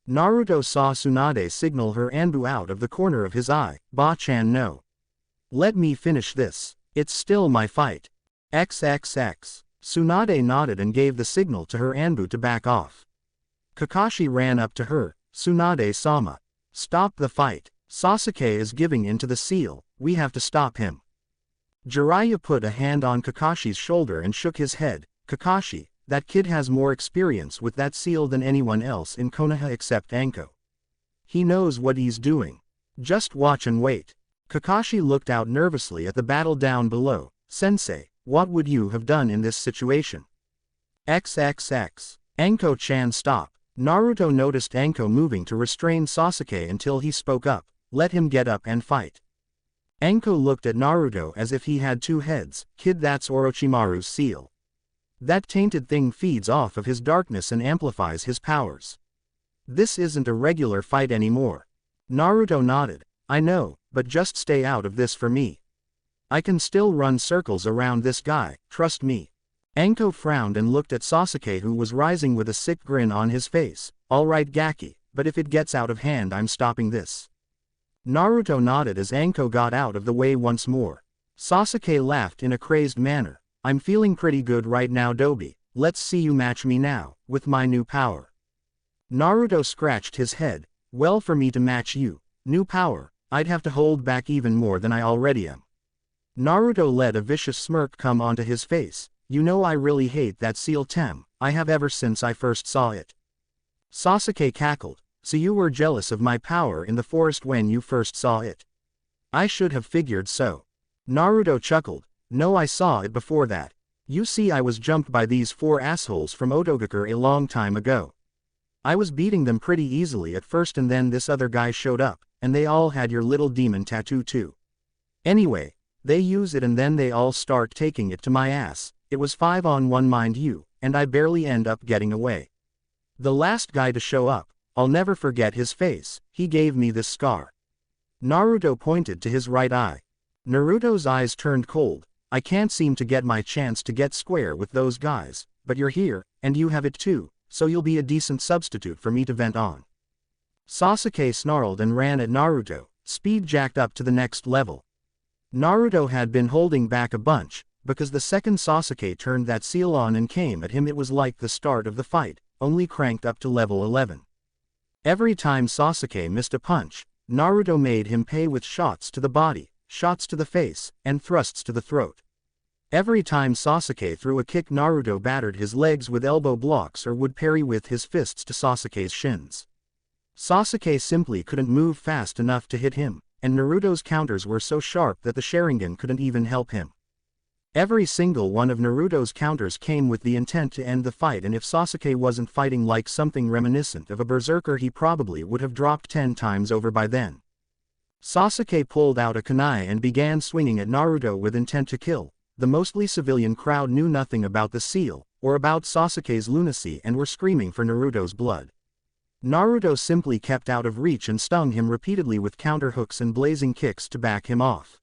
Naruto saw Tsunade signal her Anbu out of the corner of his eye. Ba-chan, no. Let me finish this. It's still my fight. XXX. Tsunade nodded and gave the signal to her Anbu to back off. Kakashi ran up to her. Tsunade-sama. Stop the fight. Sasuke is giving in to the seal. We have to stop him. Jiraiya put a hand on Kakashi's shoulder and shook his head. Kakashi, that kid has more experience with that seal than anyone else in Konoha except Anko. He knows what he's doing. Just watch and wait. Kakashi looked out nervously at the battle down below. Sensei, what would you have done in this situation? XXX. Anko-chan, stop. Naruto noticed Anko moving to restrain Sasuke until he spoke up. Let him get up and fight. Anko looked at Naruto as if he had two heads. Kid, that's Orochimaru's seal. That tainted thing feeds off of his darkness and amplifies his powers. This isn't a regular fight anymore. Naruto nodded. I know, but just stay out of this for me. I can still run circles around this guy, trust me. Anko frowned and looked at Sasuke, who was rising with a sick grin on his face. Alright Gaki, but if it gets out of hand, I'm stopping this. Naruto nodded as Anko got out of the way once more. Sasuke laughed in a crazed manner. I'm feeling pretty good right now, Dobi. Let's see you match me now, with my new power. Naruto scratched his head. Well, for me to match you, new power, I'd have to hold back even more than I already am. Naruto let a vicious smirk come onto his face. You know, I really hate that seal Tem. I have ever since I first saw it. Sasuke cackled. So you were jealous of my power in the forest when you first saw it? I should have figured so. Naruto chuckled. No, I saw it before that. You see, I was jumped by these four assholes from Otogakure a long time ago. I was beating them pretty easily at first, and then this other guy showed up, and they all had your little demon tattoo too. Anyway, they use it and then they all start taking it to my ass. It was 5-on-1, mind you, and I barely end up getting away. The last guy to show up, I'll never forget his face. He gave me this scar. Naruto pointed to his right eye. Naruto's eyes turned cold. I can't seem to get my chance to get square with those guys, but you're here, and you have it too, so you'll be a decent substitute for me to vent on. Sasuke snarled and ran at Naruto, speed jacked up to the next level. Naruto had been holding back a bunch, because the second Sasuke turned that seal on and came at him, it was like the start of the fight, only cranked up to level 11. Every time Sasuke missed a punch, Naruto made him pay with shots to the body, shots to the face, and thrusts to the throat. Every time Sasuke threw a kick, Naruto battered his legs with elbow blocks or would parry with his fists to Sasuke's shins. Sasuke simply couldn't move fast enough to hit him, and Naruto's counters were so sharp that the Sharingan couldn't even help him. Every single one of Naruto's counters came with the intent to end the fight, and if Sasuke wasn't fighting like something reminiscent of a berserker, he probably would have dropped 10 times over by then. Sasuke pulled out a kunai and began swinging at Naruto with intent to kill. The mostly civilian crowd knew nothing about the seal, or about Sasuke's lunacy, and were screaming for Naruto's blood. Naruto simply kept out of reach and stung him repeatedly with counter hooks and blazing kicks to back him off.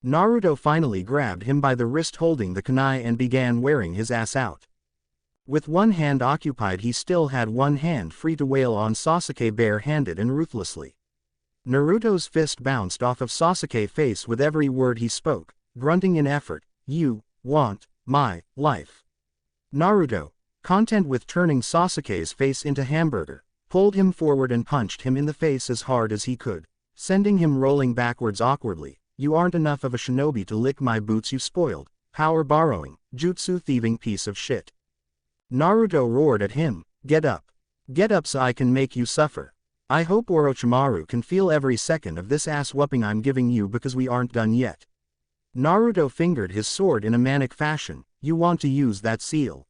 Naruto finally grabbed him by the wrist holding the kunai and began wearing his ass out. With one hand occupied, he still had one hand free to wail on Sasuke bare-handed and ruthlessly. Naruto's fist bounced off of Sasuke's face with every word he spoke, grunting in effort. You want my life. Naruto, content with turning Sasuke's face into hamburger, pulled him forward and punched him in the face as hard as he could. sending him rolling backwards awkwardly. You aren't enough of a shinobi to lick my boots, you spoiled, power borrowing, jutsu thieving piece of shit. Naruto roared at him, get up. Get up so I can make you suffer. I hope Orochimaru can feel every second of this ass whooping I'm giving you because we aren't done yet. Naruto fingered his sword in a manic fashion. You want to use that seal?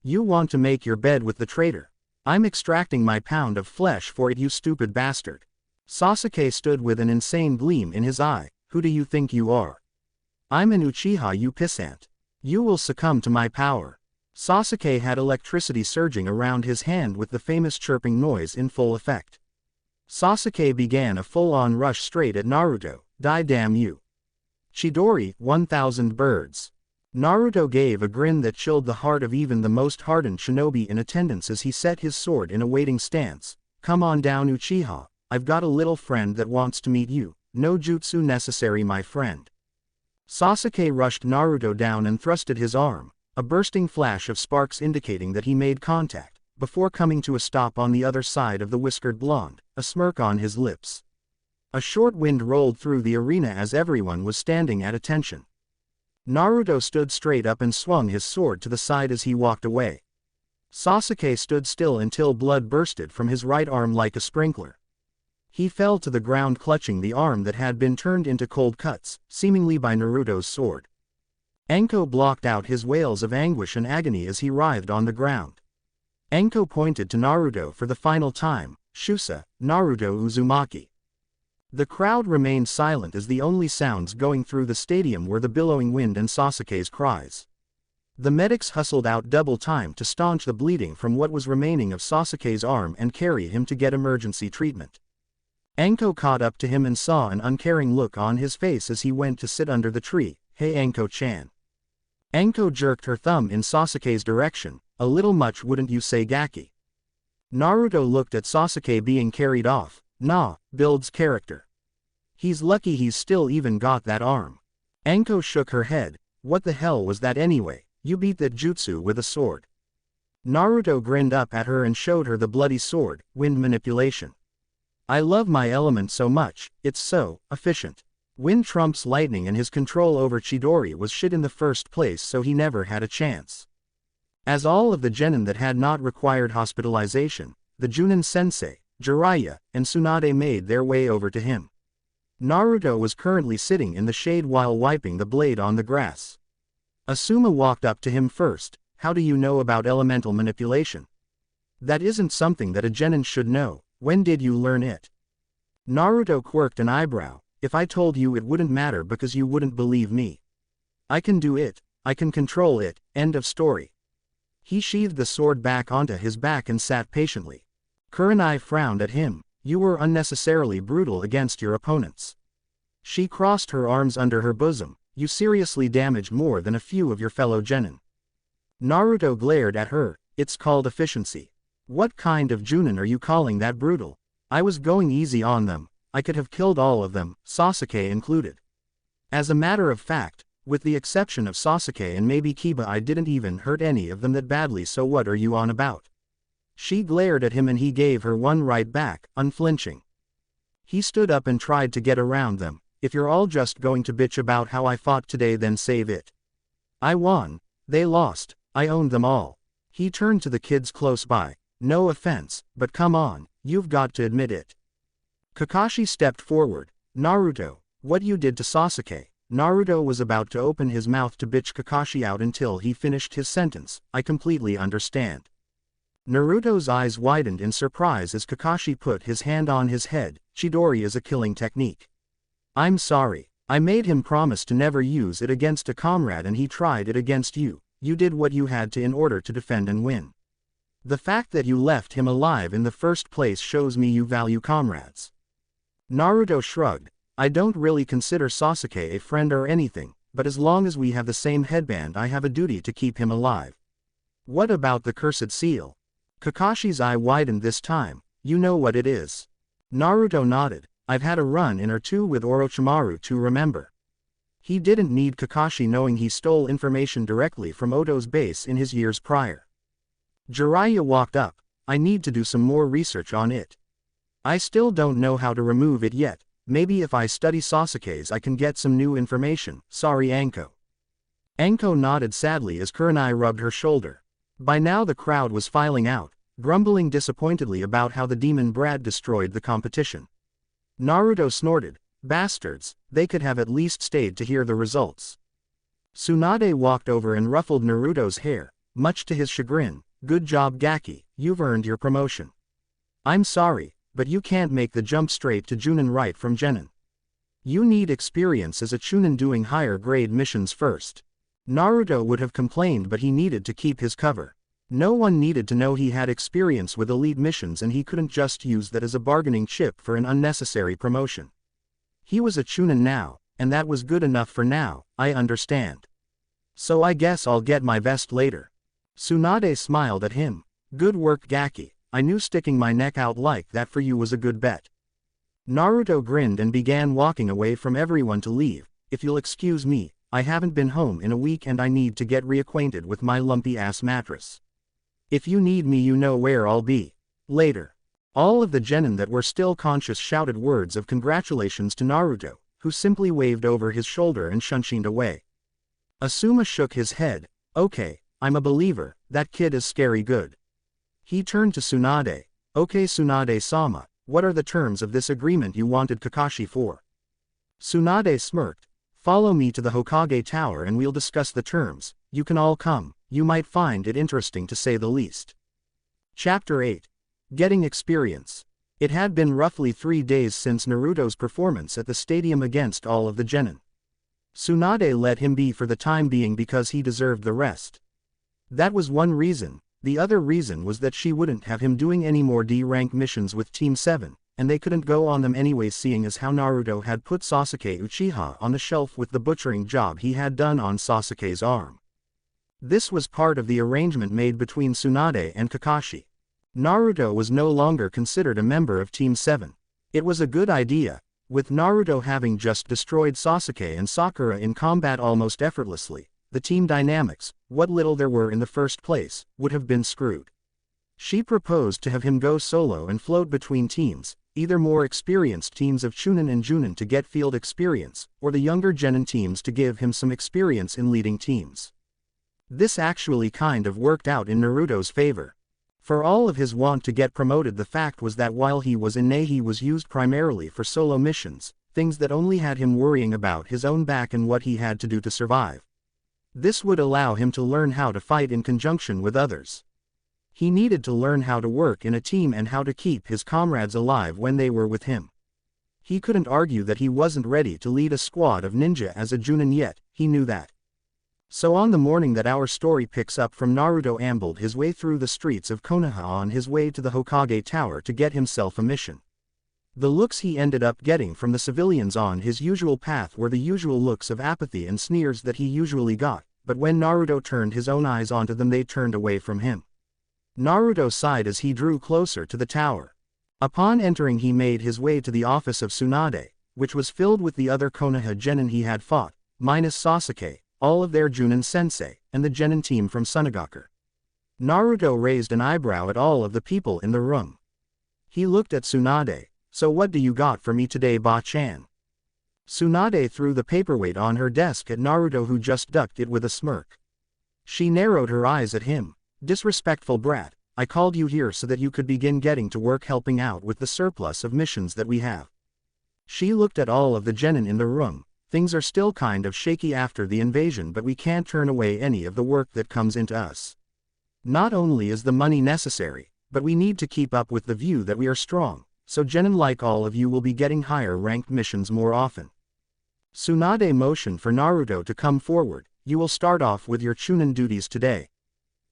You want to make your bed with the traitor? I'm extracting my pound of flesh for it, you stupid bastard. Sasuke stood with an insane gleam in his eye. Who do you think you are? I'm an Uchiha, you pissant. You will succumb to my power. Sasuke had electricity surging around his hand with the famous chirping noise in full effect. Sasuke began a full-on rush straight at Naruto. Die damn you. Chidori, 1000 birds. Naruto gave a grin that chilled the heart of even the most hardened shinobi in attendance as he set his sword in a waiting stance. Come on down, Uchiha. I've got a little friend that wants to meet you. No jutsu necessary, my friend. Sasuke rushed Naruto down and thrusted his arm, a bursting flash of sparks indicating that he made contact, before coming to a stop on the other side of the whiskered blonde, a smirk on his lips. A short wind rolled through the arena as everyone was standing at attention. Naruto stood straight up and swung his sword to the side as he walked away. Sasuke stood still until blood bursted from his right arm like a sprinkler. He fell to the ground clutching the arm that had been turned into cold cuts, seemingly by Naruto's sword. Enko blocked out his wails of anguish and agony as he writhed on the ground. Enko pointed to Naruto for the final time. Shusa, Naruto Uzumaki. The crowd remained silent as the only sounds going through the stadium were the billowing wind and Sasuke's cries. The medics hustled out double time to staunch the bleeding from what was remaining of Sasuke's arm and carry him to get emergency treatment. Enko caught up to him and saw an uncaring look on his face as he went to sit under the tree. Hey Enko-chan. Enko jerked her thumb in Sasuke's direction. A little much, wouldn't you say, Gaki? Naruto looked at Sasuke being carried off. Nah, builds character. He's lucky he's still even got that arm. Enko shook her head. What the hell was that anyway? You beat that jutsu with a sword. Naruto grinned up at her and showed her the bloody sword. Wind manipulation. I love my element so much, it's so efficient. Wind trumps lightning and his control over Chidori was shit in the first place, so he never had a chance. As all of the genin that had not required hospitalization, the Junin sensei, Jiraiya, and Tsunade made their way over to him. Naruto was currently sitting in the shade while wiping the blade on the grass. Asuma walked up to him first. How do you know about elemental manipulation? That isn't something that a genin should know. When did you learn it? Naruto quirked an eyebrow. If I told you, it wouldn't matter because you wouldn't believe me. I can do it. I can control it. End of story. He sheathed the sword back onto his back and sat patiently. Kurenai frowned at him. You were unnecessarily brutal against your opponents. She crossed her arms under her bosom. You seriously damaged more than a few of your fellow genin. Naruto glared at her. It's called efficiency. What kind of Junin are you calling that brutal? I was going easy on them. I could have killed all of them, Sasuke included. As a matter of fact, with the exception of Sasuke and maybe Kiba, I didn't even hurt any of them that badly, so what are you on about? She glared at him and he gave her one right back, unflinching. He stood up and tried to get around them. If you're all just going to bitch about how I fought today, then save it. I won. They lost. I owned them all. He turned to the kids close by. No offense, but come on, you've got to admit it. Kakashi stepped forward. Naruto, what you did to Sasuke. Naruto was about to open his mouth to bitch Kakashi out until he finished his sentence. I completely understand. Naruto's eyes widened in surprise as Kakashi put his hand on his head. Chidori is a killing technique. I'm sorry. I made him promise to never use it against a comrade and he tried it against you. You did what you had to in order to defend and win. The fact that you left him alive in the first place shows me you value comrades. Naruto shrugged. I don't really consider Sasuke a friend or anything, but as long as we have the same headband, I have a duty to keep him alive. What about the cursed seal? Kakashi's eye widened this time. You know what it is. Naruto nodded. I've had a run-in or two with Orochimaru to remember. He didn't need Kakashi knowing he stole information directly from Oto's base in his years prior. Jiraiya walked up. I need to do some more research on it. I still don't know how to remove it yet. Maybe if I study Sasuke's I can get some new information. Sorry Anko. Anko nodded sadly as Kurenai rubbed her shoulder. By now the crowd was filing out, grumbling disappointedly about how the demon Brad destroyed the competition. Naruto snorted, bastards, they could have at least stayed to hear the results. Tsunade walked over and ruffled Naruto's hair, much to his chagrin. Good job Gaki, you've earned your promotion. I'm sorry, but you can't make the jump straight to Chunin right from Genin. You need experience as a Chunin doing higher grade missions first. Naruto would have complained but he needed to keep his cover. No one needed to know he had experience with elite missions and he couldn't just use that as a bargaining chip for an unnecessary promotion. He was a Chunin now, and that was good enough for now, I understand. So I guess I'll get my vest later. Tsunade smiled at him. Good work Gaki, I knew sticking my neck out like that for you was a good bet. Naruto grinned and began walking away from everyone to leave. If you'll excuse me, I haven't been home in a week and I need to get reacquainted with my lumpy ass mattress. If you need me you know where I'll be. Later. All of the genin that were still conscious shouted words of congratulations to Naruto, who simply waved over his shoulder and shunshined away. Asuma shook his head. Okay, I'm a believer, that kid is scary good. He turned to Tsunade. Okay Tsunade-sama, what are the terms of this agreement you wanted Kakashi for? Tsunade smirked. Follow me to the Hokage Tower and we'll discuss the terms. You can all come, you might find it interesting to say the least. Chapter 8. Getting Experience. It had been roughly 3 days since Naruto's performance at the stadium against all of the genin. Tsunade let him be for the time being because he deserved the rest. That was one reason. The other reason was that she wouldn't have him doing any more D-rank missions with Team 7, and they couldn't go on them anyway seeing as how Naruto had put Sasuke Uchiha on the shelf with the butchering job he had done on Sasuke's arm. This was part of the arrangement made between Tsunade and Kakashi. Naruto was no longer considered a member of Team 7. It was a good idea, with Naruto having just destroyed Sasuke and Sakura in combat almost effortlessly. The team dynamics, what little there were in the first place, would have been screwed. She proposed to have him go solo and float between teams, either more experienced teams of Chunin and Junin to get field experience, or the younger genin teams to give him some experience in leading teams. This actually kind of worked out in Naruto's favor. For all of his want to get promoted, the fact was that while he was in Nei he was used primarily for solo missions, things that only had him worrying about his own back and what he had to do to survive. This would allow him to learn how to fight in conjunction with others. He needed to learn how to work in a team and how to keep his comrades alive when they were with him. He couldn't argue that he wasn't ready to lead a squad of ninja as a Chunin yet, he knew that. So on the morning that our story picks up from, Naruto ambled his way through the streets of Konoha on his way to the Hokage Tower to get himself a mission. The looks he ended up getting from the civilians on his usual path were the usual looks of apathy and sneers that he usually got, but when Naruto turned his own eyes onto them they turned away from him. Naruto sighed as he drew closer to the tower. Upon entering he made his way to the office of Tsunade, which was filled with the other Konoha genin he had fought, minus Sasuke, all of their Junin sensei, and the genin team from Sunagaku. Naruto raised an eyebrow at all of the people in the room. He looked at Tsunade. So what do you got for me today, Ba-chan? Tsunade threw the paperweight on her desk at Naruto, who just ducked it with a smirk. She narrowed her eyes at him. Disrespectful brat, I called you here so that you could begin getting to work helping out with the surplus of missions that we have. She looked at all of the genin in the room. Things are still kind of shaky after the invasion, but we can't turn away any of the work that comes into us. Not only is the money necessary, but we need to keep up with the view that we are strong. So genin like all of you will be getting higher ranked missions more often. Tsunade motioned for Naruto to come forward. You will start off with your Chunin duties today.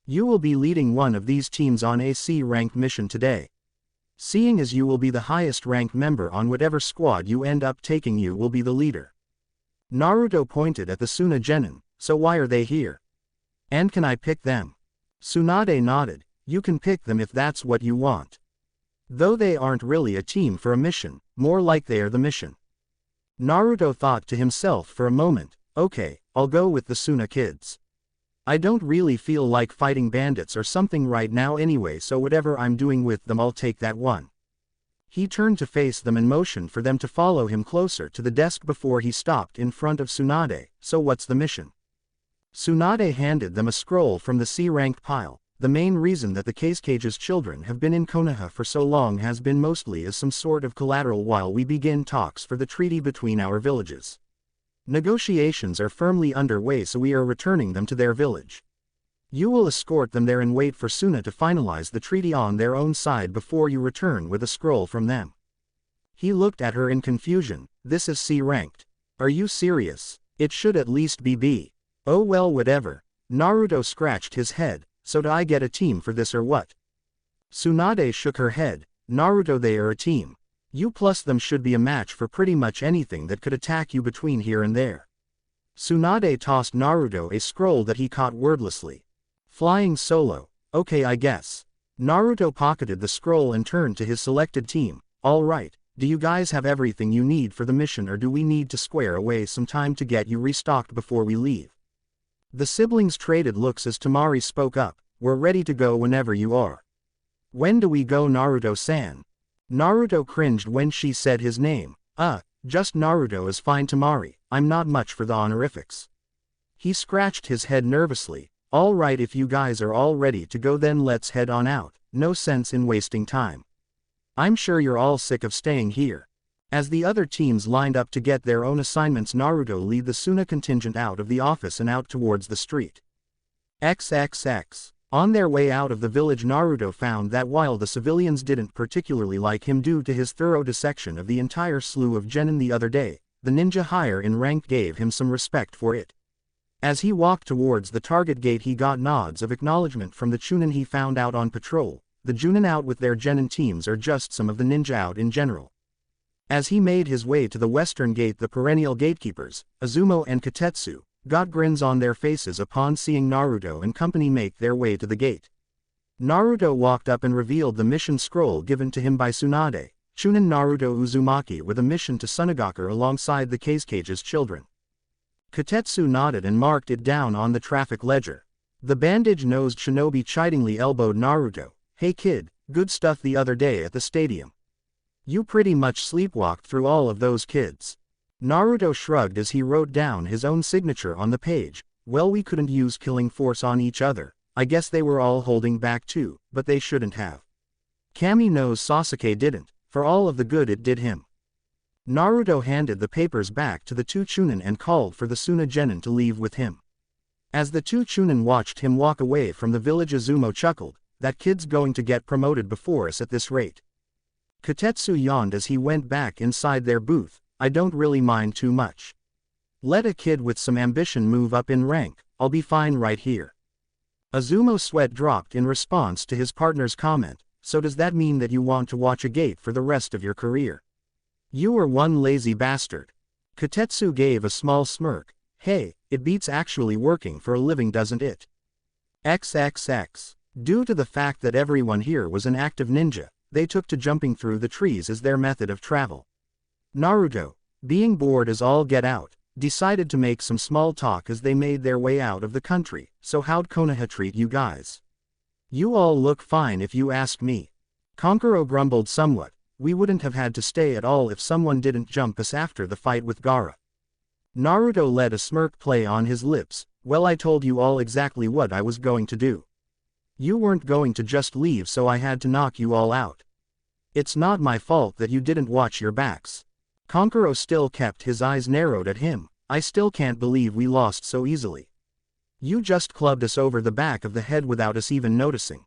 You will be leading one of these teams on a C ranked mission today. Seeing as you will be the highest ranked member on whatever squad you end up taking, you will be the leader. Naruto pointed at the Suna genin. So why are they here? And can I pick them? Tsunade nodded. You can pick them if that's what you want. Though they aren't really a team for a mission, more like they are the mission. Naruto thought to himself for a moment. Okay, I'll go with the Suna kids. I don't really feel like fighting bandits or something right now anyway, so whatever I'm doing with them I'll take that one. He turned to face them and motioned for them to follow him closer to the desk before he stopped in front of Tsunade. So what's the mission? Tsunade handed them a scroll from the C-ranked pile. The main reason that the Cage's children have been in Konoha for so long has been mostly as some sort of collateral while we begin talks for the treaty between our villages. Negotiations are firmly underway, so we are returning them to their village. You will escort them there and wait for Suna to finalize the treaty on their own side before you return with a scroll from them. He looked at her in confusion. This is C-ranked. Are you serious? It should at least be B. Oh well, whatever. Naruto scratched his head. So do I get a team for this or what? Tsunade shook her head. Naruto, they are a team. You plus them should be a match for pretty much anything that could attack you between here and there. Tsunade tossed Naruto a scroll that he caught wordlessly. Flying solo. Okay, I guess. Naruto pocketed the scroll and turned to his selected team. Alright, do you guys have everything you need for the mission, or do we need to square away some time to get you restocked before we leave? The siblings traded looks as Temari spoke up. We're ready to go whenever you are. When do we go, Naruto-san? Naruto cringed when she said his name. Just Naruto is fine, Temari. I'm not much for the honorifics. He scratched his head nervously. Alright, if you guys are all ready to go, then let's head on out. No sense in wasting time. I'm sure you're all sick of staying here. As the other teams lined up to get their own assignments, Naruto led the Suna contingent out of the office and out towards the street. XXX. On their way out of the village, Naruto found that while the civilians didn't particularly like him due to his thorough dissection of the entire slew of genin the other day, the ninja higher in rank gave him some respect for it. As he walked towards the target gate, he got nods of acknowledgement from the Chunin he found out on patrol. The Junin out with their genin teams are just some of the ninja out in general. As he made his way to the western gate, the perennial gatekeepers, Azumo and Katetsu, got grins on their faces upon seeing Naruto and company make their way to the gate. Naruto walked up and revealed the mission scroll given to him by Tsunade. Chunin Naruto Uzumaki with a mission to Sunagaku alongside the Cage's children. Katetsu nodded and marked it down on the traffic ledger. The bandage-nosed shinobi chidingly elbowed Naruto. Hey kid, good stuff the other day at the stadium. You pretty much sleepwalked through all of those kids. Naruto shrugged as he wrote down his own signature on the page. Well, we couldn't use killing force on each other. I guess they were all holding back too, but they shouldn't have. Kami knows Sasuke didn't, for all of the good it did him. Naruto handed the papers back to the two Chunin and called for the Suna genin to leave with him. As the two Chunin watched him walk away from the village, Azumo chuckled. That kid's going to get promoted before us at this rate. Katetsu yawned as he went back inside their booth. I don't really mind too much. Let a kid with some ambition move up in rank. I'll be fine right here. Azumo's sweat dropped in response to his partner's comment. So does that mean that you want to watch a gate for the rest of your career? You are one lazy bastard. Katetsu gave a small smirk. Hey, it beats actually working for a living, doesn't it? XXX. Due to the fact that everyone here was an active ninja, they took to jumping through the trees as their method of travel. Naruto, being bored as all get out, decided to make some small talk as they made their way out of the country. So how'd Konoha treat you guys? You all look fine if you ask me. Kankuro grumbled somewhat. We wouldn't have had to stay at all if someone didn't jump us after the fight with Gaara. Naruto let a smirk play on his lips. Well, I told you all exactly what I was going to do. You weren't going to just leave, so I had to knock you all out. It's not my fault that you didn't watch your backs. Kankuro still kept his eyes narrowed at him. I still can't believe we lost so easily. You just clubbed us over the back of the head without us even noticing.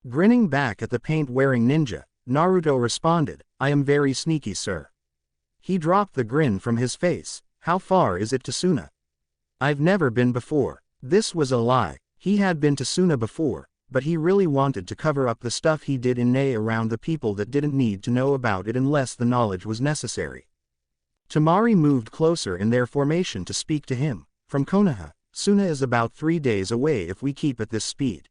Grinning back at the paint-wearing ninja, Naruto responded, I am very sneaky, sir. He dropped the grin from his face. How far is it to Suna? I've never been before. This was a lie. He had been to Suna before, but he really wanted to cover up the stuff he did in Nae around the people that didn't need to know about it unless the knowledge was necessary. Temari moved closer in their formation to speak to him. From Konoha, Suna is about 3 days away if we keep at this speed.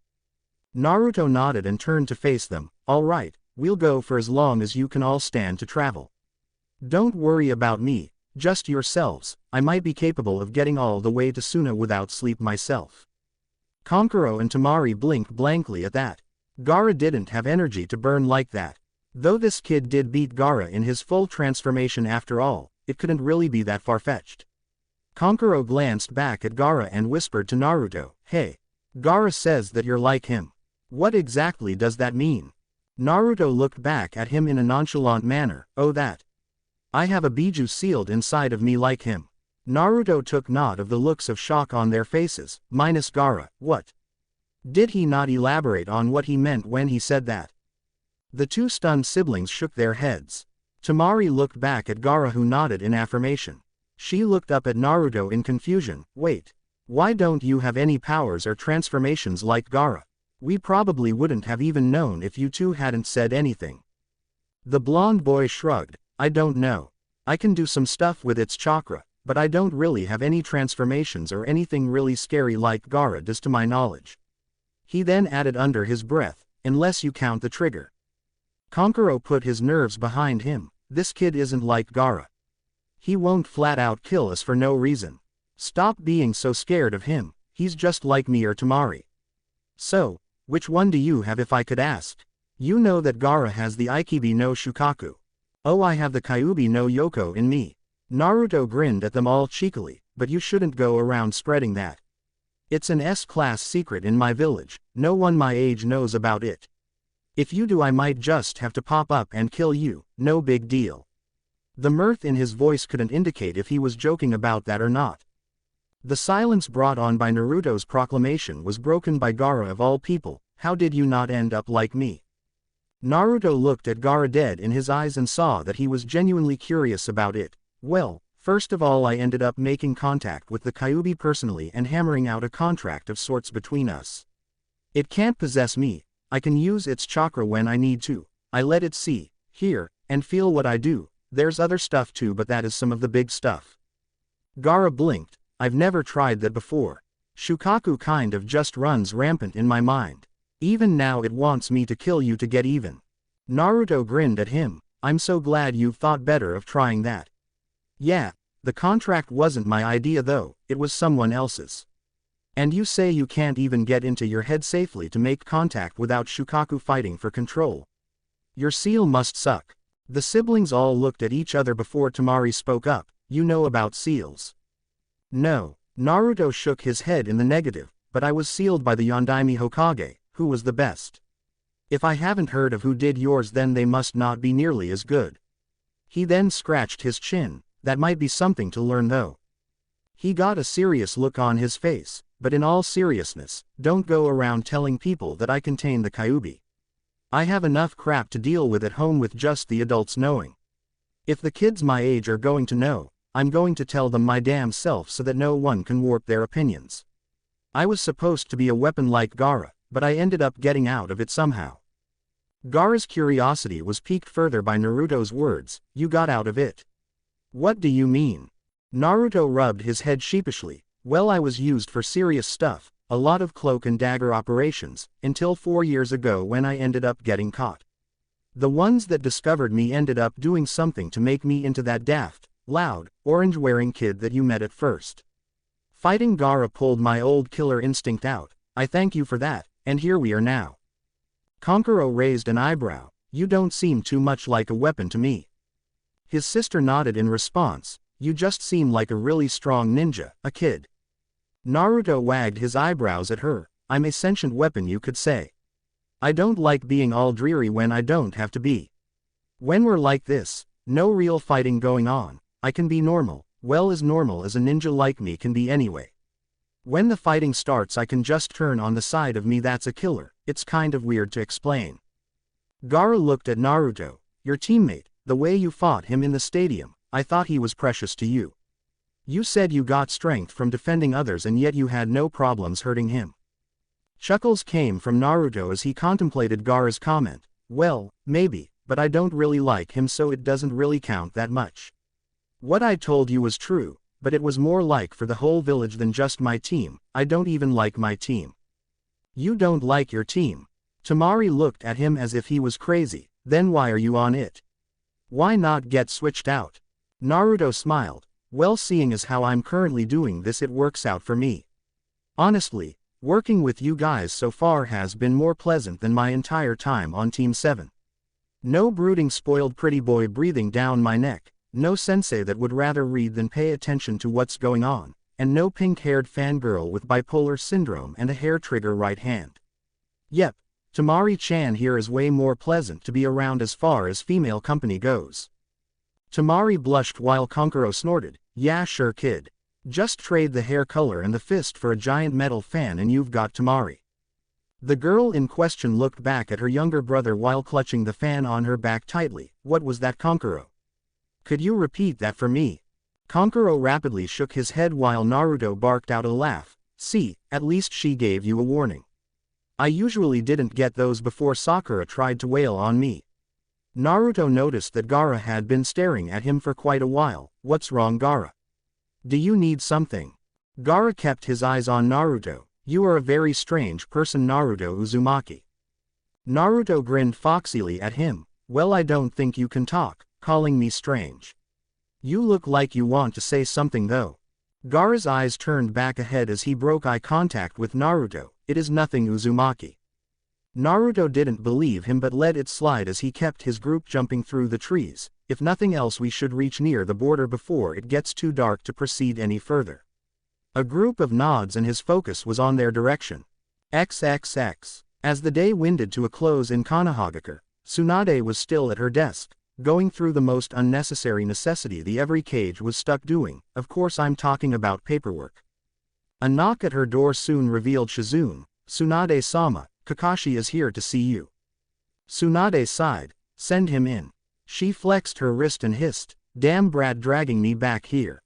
Naruto nodded and turned to face them. All right, we'll go for as long as you can all stand to travel. Don't worry about me, just yourselves. I might be capable of getting all the way to Suna without sleep myself. Kankuro and Temari blinked blankly at that. Gaara didn't have energy to burn like that. Though this kid did beat Gaara in his full transformation after all, it couldn't really be that far-fetched. Kankuro glanced back at Gaara and whispered to Naruto, "Hey. Gaara says that you're like him. What exactly does that mean?" Naruto looked back at him in a nonchalant manner, "Oh that. I have a biju sealed inside of me like him." Naruto took note of the looks of shock on their faces, minus Gaara. What? Did he not elaborate on what he meant when he said that? The two stunned siblings shook their heads. Temari looked back at Gaara, who nodded in affirmation. She looked up at Naruto in confusion. "Wait. Why don't you have any powers or transformations like Gaara? We probably wouldn't have even known if you two hadn't said anything." The blonde boy shrugged. "I don't know. I can do some stuff with its chakra, but I don't really have any transformations or anything really scary like Gaara does to my knowledge." He then added under his breath, "Unless you count the trigger." Kankuro put his nerves behind him. This kid isn't like Gaara. He won't flat out kill us for no reason. Stop being so scared of him, he's just like me or Temari. So, which one do you have if I could ask? You know that Gaara has the Ikibi no Shukaku. Oh, I have the Kyuubi no Yoko in me. Naruto grinned at them all cheekily, but you shouldn't go around spreading that. It's an S-class secret in my village, no one my age knows about it. If you do, I might just have to pop up and kill you, no big deal. The mirth in his voice couldn't indicate if he was joking about that or not. The silence brought on by Naruto's proclamation was broken by Gaara of all people. "How did you not end up like me?" Naruto looked at Gaara dead in his eyes and saw that he was genuinely curious about it. "Well, first of all, I ended up making contact with the Kyuubi personally and hammering out a contract of sorts between us. It can't possess me. I can use its chakra when I need to. I let it see, hear, and feel what I do. There's other stuff too, but that is some of the big stuff." Gaara blinked. "I've never tried that before. Shukaku kind of just runs rampant in my mind. Even now it wants me to kill you to get even." Naruto grinned at him. "I'm so glad you've thought better of trying that." "Yeah, the contract wasn't my idea though, it was someone else's. And you say you can't even get into your head safely to make contact without Shukaku fighting for control. Your seal must suck." The siblings all looked at each other before Temari spoke up. "You know about seals?" "No." Naruto shook his head in the negative, "but I was sealed by the Yondaime Hokage, who was the best. If I haven't heard of who did yours, then they must not be nearly as good." He then scratched his chin. "That might be something to learn though." He got a serious look on his face. "But in all seriousness, don't go around telling people that I contain the Kyuubi. I have enough crap to deal with at home with just the adults knowing. If the kids my age are going to know, I'm going to tell them my damn self so that no one can warp their opinions. I was supposed to be a weapon like Gaara, but I ended up getting out of it somehow." Gaara's curiosity was piqued further by Naruto's words. "You got out of it? What do you mean?" Naruto rubbed his head sheepishly. "Well, I was used for serious stuff, a lot of cloak and dagger operations, until 4 years ago when I ended up getting caught. The ones that discovered me ended up doing something to make me into that daft, loud, orange-wearing kid that you met at first. Fighting Gaara pulled my old killer instinct out. I thank you for that, and here we are now." Kankuro raised an eyebrow. "You don't seem too much like a weapon to me." His sister nodded in response. "You just seem like a really strong ninja, a kid." Naruto wagged his eyebrows at her. "I'm a sentient weapon, you could say. I don't like being all dreary when I don't have to be. When we're like this, no real fighting going on, I can be normal, well as normal as a ninja like me can be anyway. When the fighting starts, I can just turn on the side of me that's a killer. It's kind of weird to explain." Gaara looked at Naruto. "Your teammate, the way you fought him in the stadium, I thought he was precious to you. You said you got strength from defending others and yet you had no problems hurting him." Chuckles came from Naruto as he contemplated Gaara's comment. "Well, maybe, but I don't really like him, so it doesn't really count that much. What I told you was true, but it was more like for the whole village than just my team. I don't even like my team." "You don't like your team?" Temari looked at him as if he was crazy. "Then why are you on it? Why not get switched out?" Naruto smiled. "Well, seeing as how I'm currently doing this, it works out for me. Honestly, working with you guys so far has been more pleasant than my entire time on Team 7. No brooding spoiled pretty boy breathing down my neck, no sensei that would rather read than pay attention to what's going on, and no pink-haired fangirl with bipolar syndrome and a hair trigger right hand. Yep, Tamari-chan here is way more pleasant to be around as far as female company goes. Tamari blushed while Konkuro snorted, yeah sure kid. Just trade the hair color and the fist for a giant metal fan and you've got Tamari. The girl in question looked back at her younger brother while clutching the fan on her back tightly. What was that, Konkuro? Could you repeat that for me? Konkuro rapidly shook his head while Naruto barked out a laugh. See, at least she gave you a warning. I usually didn't get those before Sakura tried to wail on me. Naruto noticed that Gaara had been staring at him for quite a while. What's wrong, Gaara? Do you need something? Gaara kept his eyes on Naruto. You are a very strange person, Naruto Uzumaki. Naruto grinned foxily at him. Well, I don't think you can talk, calling me strange. You look like you want to say something though. Gaara's eyes turned back ahead as he broke eye contact with Naruto. It is nothing, Uzumaki. Naruto didn't believe him but let it slide as he kept his group jumping through the trees. If nothing else, we should reach near the border before it gets too dark to proceed any further. A group of nods and his focus was on their direction. XXX. As the day winded to a close in Konohagakure, Tsunade was still at her desk, going through the most unnecessary necessity the every cage was stuck doing. Of course I'm talking about paperwork. A knock at her door soon revealed Shizune. Tsunade-sama, Kakashi is here to see you. Tsunade sighed. Send him in. She flexed her wrist and hissed, damn Brad dragging me back here.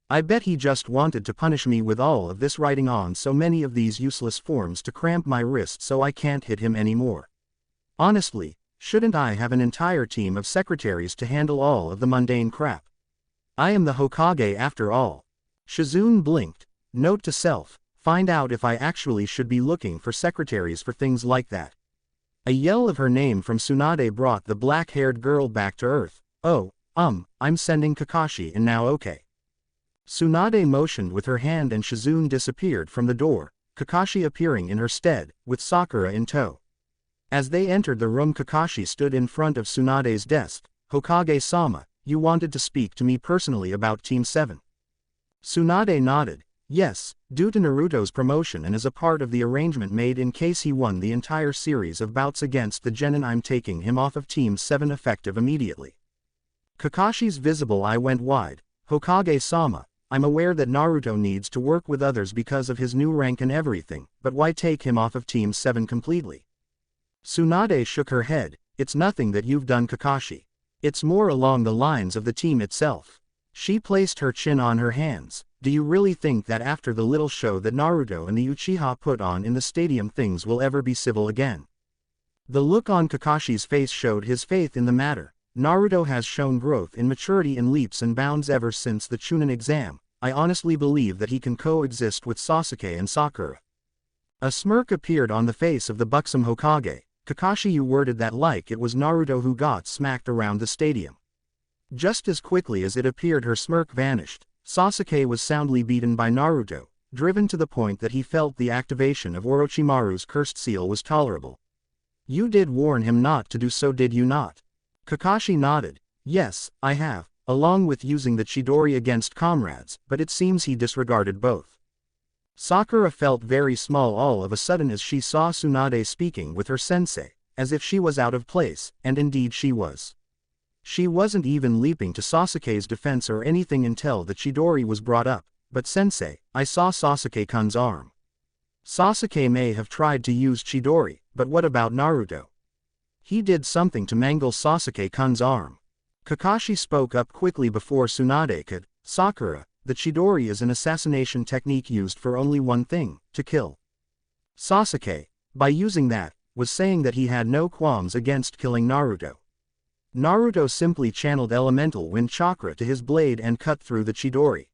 I bet he just wanted to punish me with all of this writing on so many of these useless forms to cramp my wrist so I can't hit him anymore. Honestly, shouldn't I have an entire team of secretaries to handle all of the mundane crap? I am the Hokage after all. Shizune blinked. Note to self, find out if I actually should be looking for secretaries for things like that. A yell of her name from Tsunade brought the black-haired girl back to earth. Oh, I'm sending Kakashi in now, okay. Tsunade motioned with her hand and Shizune disappeared from the door, Kakashi appearing in her stead, with Sakura in tow. As they entered the room, Kakashi stood in front of Tsunade's desk. Hokage-sama, you wanted to speak to me personally about Team 7. Tsunade nodded. Yes, due to Naruto's promotion and as a part of the arrangement made in case he won the entire series of bouts against the Genin, I'm taking him off of Team 7 effective immediately. Kakashi's visible eye went wide. Hokage-sama, I'm aware that Naruto needs to work with others because of his new rank and everything, but why take him off of Team 7 completely? Tsunade shook her head. It's nothing that you've done, Kakashi. It's more along the lines of the team itself. She placed her chin on her hands. Do you really think that after the little show that Naruto and the Uchiha put on in the stadium things will ever be civil again? The look on Kakashi's face showed his faith in the matter. Naruto has shown growth in maturity in leaps and bounds ever since the Chunin exam. I honestly believe that he can coexist with Sasuke and Sakura. A smirk appeared on the face of the buxom Hokage. Kakashi, you worded that like it was Naruto who got smacked around the stadium. Just as quickly as it appeared, her smirk vanished. Sasuke was soundly beaten by Naruto, driven to the point that he felt the activation of Orochimaru's cursed seal was tolerable. You did warn him not to do so, did you not? Kakashi nodded. Yes, I have, along with using the Chidori against comrades, but it seems he disregarded both. Sakura felt very small all of a sudden as she saw Tsunade speaking with her sensei, as if she was out of place, and indeed she was. She wasn't even leaping to Sasuke's defense or anything until the Chidori was brought up. But sensei, I saw Sasuke-kun's arm. Sasuke may have tried to use Chidori, but what about Naruto? He did something to mangle Sasuke-kun's arm. Kakashi spoke up quickly before Tsunade could. Sakura, the Chidori is an assassination technique used for only one thing, to kill. Sasuke, by using that, was saying that he had no qualms against killing Naruto. Naruto simply channeled elemental wind chakra to his blade and cut through the Chidori.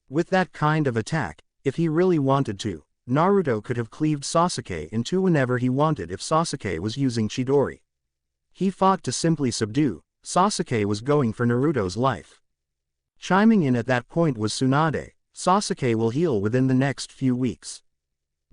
With that kind of attack, if he really wanted to, Naruto could have cleaved Sasuke in two whenever he wanted if Sasuke was using Chidori. He fought to simply subdue. Sasuke was going for Naruto's life. Chiming in at that point was Tsunade. Sasuke will heal within the next few weeks.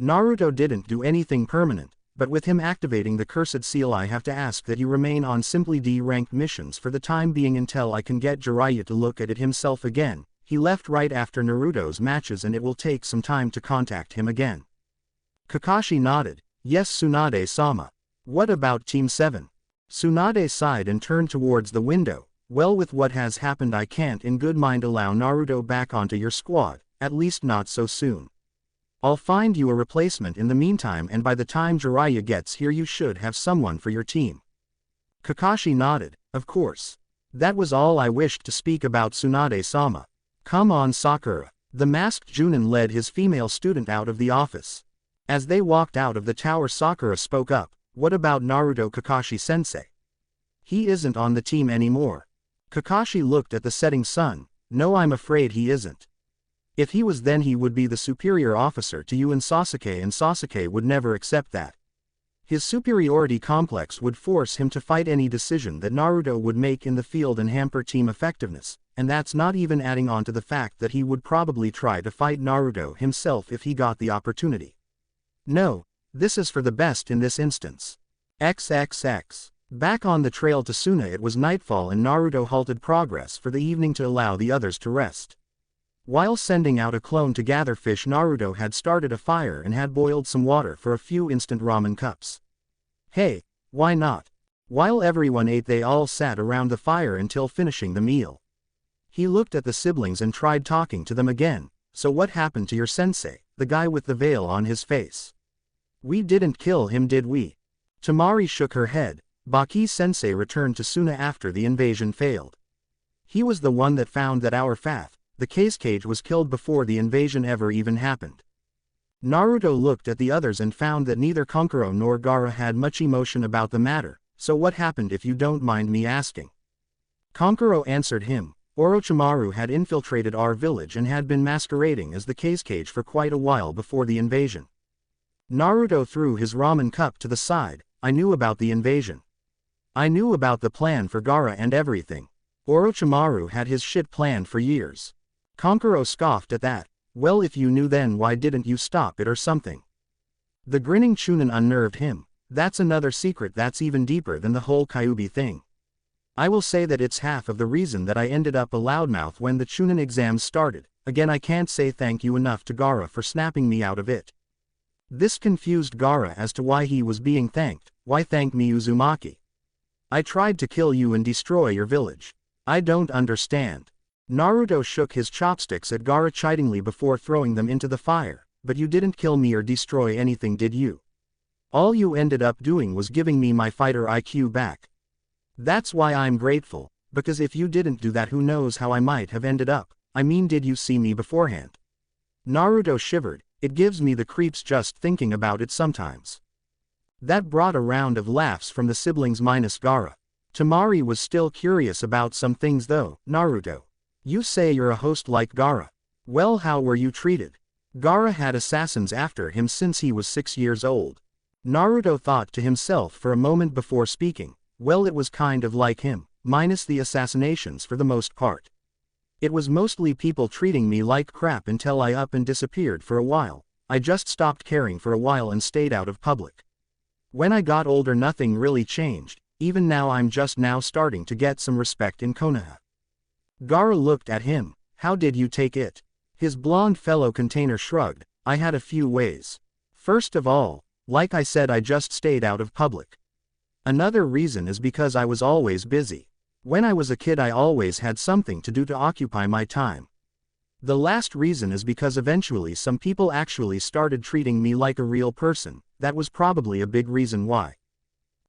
Naruto didn't do anything permanent. but with him activating the cursed seal I have to ask that you remain on simply D-ranked missions for the time being until I can get Jiraiya to look at it himself again. He left right after Naruto's matches and it will take some time to contact him again. Kakashi nodded. Yes, Tsunade-sama. What about Team 7? Tsunade sighed and turned towards the window. Well, with what has happened I can't in good mind allow Naruto back onto your squad, at least not so soon. I'll find you a replacement in the meantime, and by the time Jiraiya gets here you should have someone for your team. Kakashi nodded. Of course. That was all I wished to speak about, Tsunade-sama. Come on, Sakura. The masked Junin led his female student out of the office. As they walked out of the tower, Sakura spoke up. What about Naruto, Kakashi-sensei? He isn't on the team anymore. Kakashi looked at the setting sun. No, I'm afraid he isn't. If he was, then he would be the superior officer to you and Sasuke would never accept that. His superiority complex would force him to fight any decision that Naruto would make in the field and hamper team effectiveness, and that's not even adding on to the fact that he would probably try to fight Naruto himself if he got the opportunity. No, this is for the best in this instance. XXX. Back on the trail to Suna, it was nightfall and Naruto halted progress for the evening to allow the others to rest. While sending out a clone to gather fish, Naruto had started a fire and had boiled some water for a few instant ramen cups. Hey, why not? While everyone ate, they all sat around the fire until finishing the meal. He looked at the siblings and tried talking to them again. So what happened to your sensei, the guy with the veil on his face? We didn't kill him, did we? Temari shook her head. Baki-sensei returned to Suna after the invasion failed. He was the one that found that our the cage was killed before the invasion ever even happened. Naruto looked at the others and found that neither Kankuro nor Gaara had much emotion about the matter. So what happened, if you don't mind me asking? Kankuro answered him. Orochimaru had infiltrated our village and had been masquerading as the cage for quite a while before the invasion. Naruto threw his ramen cup to the side. I knew about the invasion. I knew about the plan for Gaara and everything. Orochimaru had his shit planned for years. Kankuro scoffed at that. Well, if you knew, then why didn't you stop it or something? The grinning Chunin unnerved him. That's another secret that's even deeper than the whole Kyuubi thing. I will say that it's half of the reason that I ended up a loudmouth when the Chunin exams started. Again, I can't say thank you enough to Gaara for snapping me out of it. This confused Gaara as to why he was being thanked. Why thank me, Uzumaki? I tried to kill you and destroy your village. I don't understand. Naruto shook his chopsticks at Gaara chidingly before throwing them into the fire. But you didn't kill me or destroy anything, did you? All you ended up doing was giving me my fighter IQ back. That's why I'm grateful, because if you didn't do that, who knows how I might have ended up. I mean, did you see me beforehand? Naruto shivered. It gives me the creeps just thinking about it sometimes. That brought a round of laughs from the siblings minus Gaara. Temari was still curious about some things though. Naruto, you say you're a host like Gaara. Well, how were you treated? Gaara had assassins after him since he was 6 years old. Naruto thought to himself for a moment before speaking. Well, it was kind of like him, minus the assassinations for the most part. It was mostly people treating me like crap until I up and disappeared for a while. I just stopped caring for a while and stayed out of public. When I got older, nothing really changed. Even now I'm just now starting to get some respect in Konoha. Gaara looked at him. How did you take it? His blonde fellow container shrugged. I had a few ways. First of all, like I said, I just stayed out of public. Another reason is because I was always busy. When I was a kid, I always had something to do to occupy my time. The last reason is because eventually some people actually started treating me like a real person. That was probably a big reason why.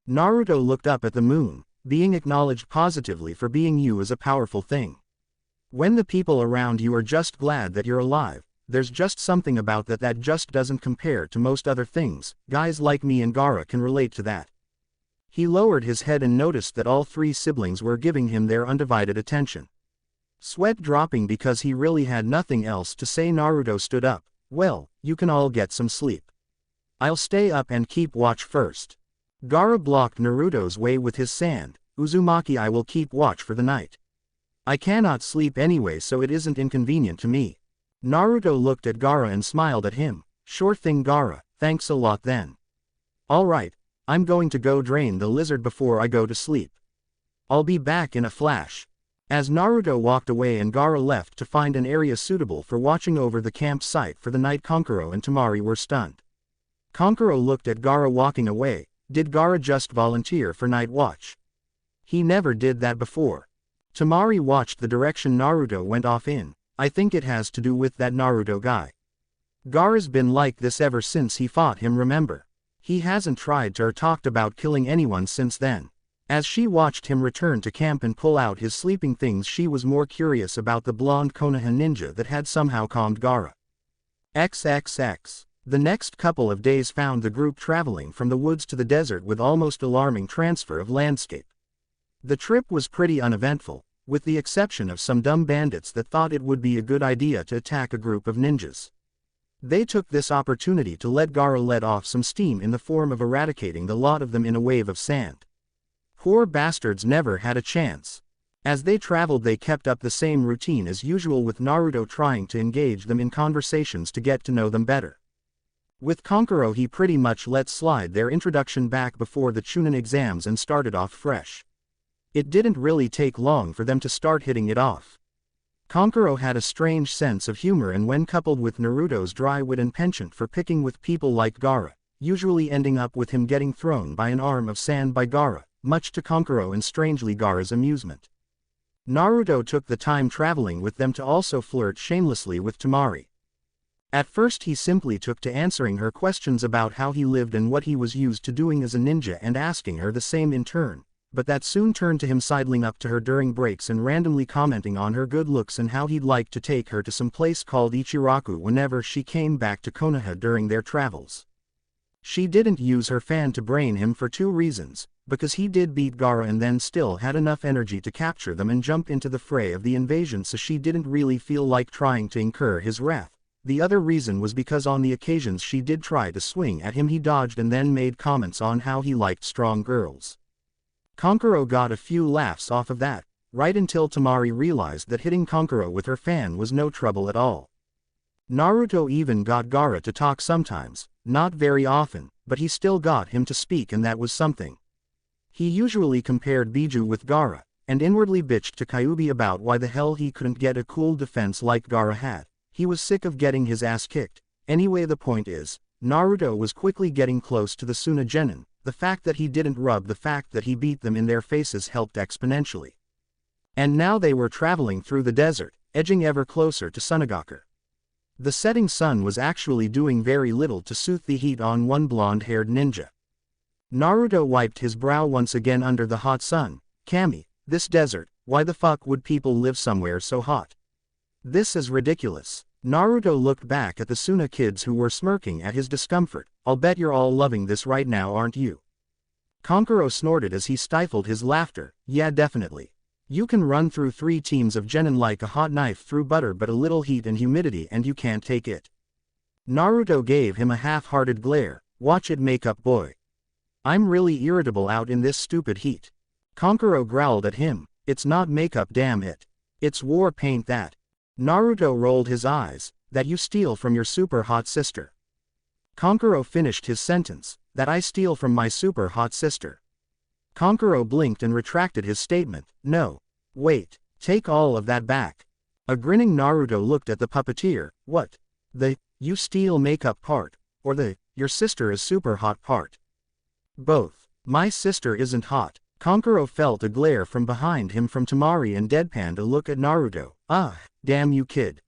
Naruto looked up at the moon. Being acknowledged positively for being you is a powerful thing. When the people around you are just glad that you're alive, there's just something about that just doesn't compare to most other things. Guys like me and Gaara can relate to that. He lowered his head and noticed that all 3 siblings were giving him their undivided attention. Sweat dropping because he really had nothing else to say, Naruto stood up. Well, you can all get some sleep. I'll stay up and keep watch first. Gaara blocked Naruto's way with his sand. Uzumaki, I will keep watch for the night. I cannot sleep anyway, so it isn't inconvenient to me. Naruto looked at Gaara and smiled at him. Sure thing, Gaara, thanks a lot then. Alright, I'm going to go drain the lizard before I go to sleep. I'll be back in a flash. As Naruto walked away and Gaara left to find an area suitable for watching over the campsite for the night, Kankuro and Temari were stunned. Kankuro looked at Gaara walking away. Did Gaara just volunteer for night watch? He never did that before. Temari watched the direction Naruto went off in. I think it has to do with that Naruto guy. Gaara's been like this ever since he fought him, remember? He hasn't tried to or talked about killing anyone since then. As she watched him return to camp and pull out his sleeping things, she was more curious about the blonde Konoha ninja that had somehow calmed Gaara. XXX. The next couple of days found the group traveling from the woods to the desert with almost alarming transfer of landscape. The trip was pretty uneventful, with the exception of some dumb bandits that thought it would be a good idea to attack a group of ninjas. They took this opportunity to let Gaara let off some steam in the form of eradicating the lot of them in a wave of sand. Poor bastards never had a chance. As they traveled, they kept up the same routine as usual, with Naruto trying to engage them in conversations to get to know them better. With Kankuro, he pretty much let slide their introduction back before the Chunin exams and started off fresh. It didn't really take long for them to start hitting it off. Kankuro had a strange sense of humor, and when coupled with Naruto's dry wit and penchant for picking with people like Gaara, usually ending up with him getting thrown by an arm of sand by Gaara, much to Kankuro and strangely Gaara's amusement. Naruto took the time traveling with them to also flirt shamelessly with Temari. At first he simply took to answering her questions about how he lived and what he was used to doing as a ninja and asking her the same in turn, but that soon turned to him sidling up to her during breaks and randomly commenting on her good looks and how he'd like to take her to some place called Ichiraku whenever she came back to Konoha during their travels. She didn't use her fan to brain him for two reasons: because he did beat Gaara and then still had enough energy to capture them and jump into the fray of the invasion, so she didn't really feel like trying to incur his wrath. The other reason was because on the occasions she did try to swing at him, he dodged and then made comments on how he liked strong girls. Kankuro got a few laughs off of that, right until Temari realized that hitting Kankuro with her fan was no trouble at all. Naruto even got Gaara to talk sometimes, not very often, but he still got him to speak, and that was something. He usually compared Biju with Gaara, and inwardly bitched to Kyuubi about why the hell he couldn't get a cool defense like Gaara had. He was sick of getting his ass kicked. Anyway, the point is, Naruto was quickly getting close to the Suna Genin. The fact that he didn't rub the fact that he beat them in their faces helped exponentially. And now they were traveling through the desert, edging ever closer to Sunagaku. The setting sun was actually doing very little to soothe the heat on one blonde-haired ninja. Naruto wiped his brow once again under the hot sun. Kami, this desert, why the fuck would people live somewhere so hot? This is ridiculous. Naruto looked back at the Suna kids who were smirking at his discomfort. I'll bet you're all loving this right now, aren't you? Kankuro snorted as he stifled his laughter. Yeah, definitely. You can run through 3 teams of genin like a hot knife through butter, but a little heat and humidity and you can't take it. Naruto gave him a half-hearted glare. Watch it, makeup boy. I'm really irritable out in this stupid heat. Kankuro growled at him. It's not makeup, damn it. It's war paint that. Naruto rolled his eyes. That you steal from your super hot sister. Kankuro finished his sentence. That I steal from my super hot sister. Kankuro blinked and retracted his statement. No. Wait. Take all of that back. A grinning Naruto looked at the puppeteer. What? The, you steal makeup part, or the, your sister is super hot part? Both. My sister isn't hot. Kankuro felt a glare from behind him from Temari and deadpanned a look at Naruto. Ah, damn you kid.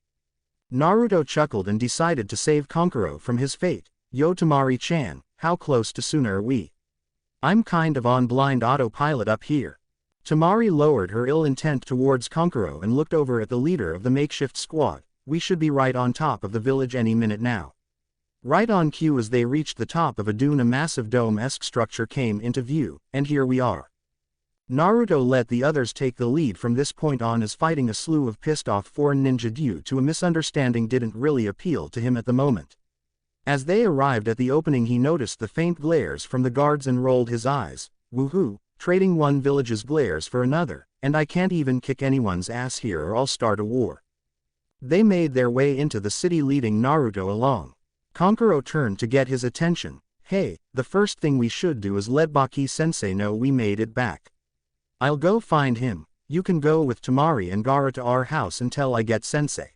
Naruto chuckled and decided to save Kankuro from his fate. Yo Temari-chan, how close to Suna are we? I'm kind of on blind autopilot up here. Temari lowered her ill intent towards Kankuro and looked over at the leader of the makeshift squad. We should be right on top of the village any minute now. Right on cue, as they reached the top of a dune, a massive dome-esque structure came into view, and here we are. Naruto let the others take the lead from this point on, as fighting a slew of pissed-off foreign ninja due to a misunderstanding didn't really appeal to him at the moment. As they arrived at the opening, he noticed the faint glares from the guards and rolled his eyes. Woohoo, trading one village's glares for another, and I can't even kick anyone's ass here or I'll start a war. They made their way into the city, leading Naruto along. Kankuro turned to get his attention. Hey, the first thing we should do is let Baki-sensei know we made it back. I'll go find him. You can go with Temari and Gaara to our house until I get sensei.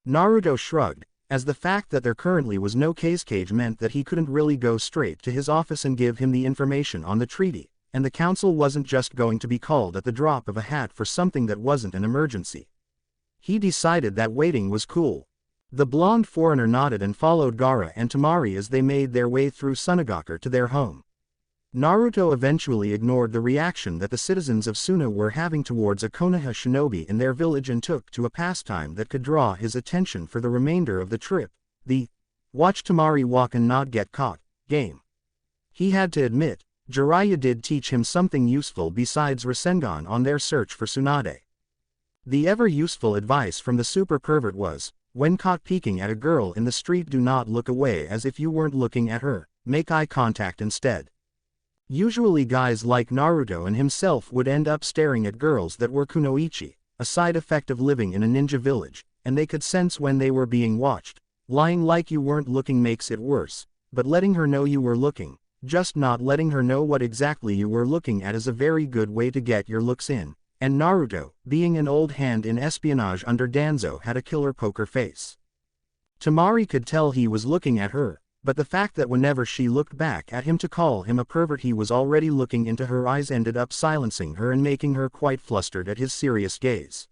Naruto shrugged, as the fact that there currently was no cage meant that he couldn't really go straight to his office and give him the information on the treaty, and the council wasn't just going to be called at the drop of a hat for something that wasn't an emergency. He decided that waiting was cool. The blonde foreigner nodded and followed Gaara and Temari as they made their way through Sunagakure to their home. Naruto eventually ignored the reaction that the citizens of Suna were having towards a Konoha shinobi in their village and took to a pastime that could draw his attention for the remainder of the trip, the "watch Temari walk and not get caught" game. He had to admit, Jiraiya did teach him something useful besides Rasengan on their search for Tsunade. The ever-useful advice from the super pervert was, when caught peeking at a girl in the street, do not look away as if you weren't looking at her, make eye contact instead. Usually guys like Naruto and himself would end up staring at girls that were kunoichi, a side effect of living in a ninja village, and they could sense when they were being watched. Lying like you weren't looking makes it worse, but letting her know you were looking, just not letting her know what exactly you were looking at, is a very good way to get your looks in, and Naruto, being an old hand in espionage under Danzo, had a killer poker face. Temari could tell he was looking at her, but the fact that whenever she looked back at him to call him a pervert he was already looking into her eyes ended up silencing her and making her quite flustered at his serious gaze.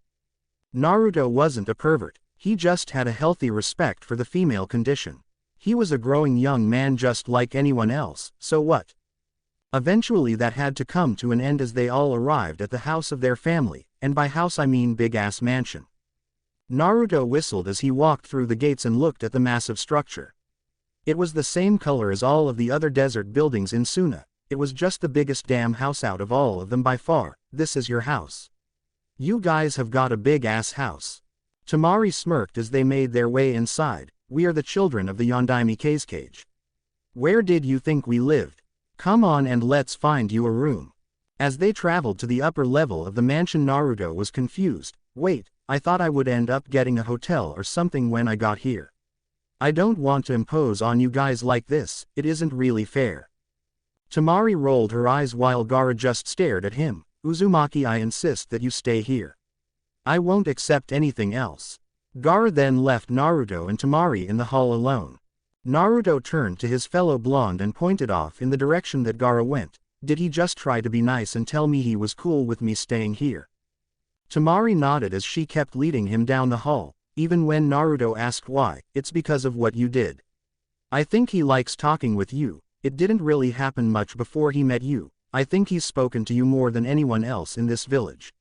Naruto wasn't a pervert, he just had a healthy respect for the female condition. He was a growing young man just like anyone else, so what? Eventually that had to come to an end as they all arrived at the house of their family, and by house I mean big-ass mansion. Naruto whistled as he walked through the gates and looked at the massive structure. It was the same color as all of the other desert buildings in Suna. It was just the biggest damn house out of all of them by far. This is your house. You guys have got a big-ass house. Temari smirked as they made their way inside. We are the children of the Yondaime cage. Where did you think we lived? Come on and let's find you a room. As they traveled to the upper level of the mansion, Naruto was confused. Wait, I thought I would end up getting a hotel or something when I got here. I don't want to impose on you guys like this, it isn't really fair. Temari rolled her eyes while Gaara just stared at him. Uzumaki, I insist that you stay here. I won't accept anything else. Gaara then left Naruto and Temari in the hall alone. Naruto turned to his fellow blonde and pointed off in the direction that Gaara went. Did he just try to be nice and tell me he was cool with me staying here? Temari nodded as she kept leading him down the hall. Even when Naruto asked why, it's because of what you did. I think he likes talking with you. It didn't really happen much before he met you. I think he's spoken to you more than anyone else in this village.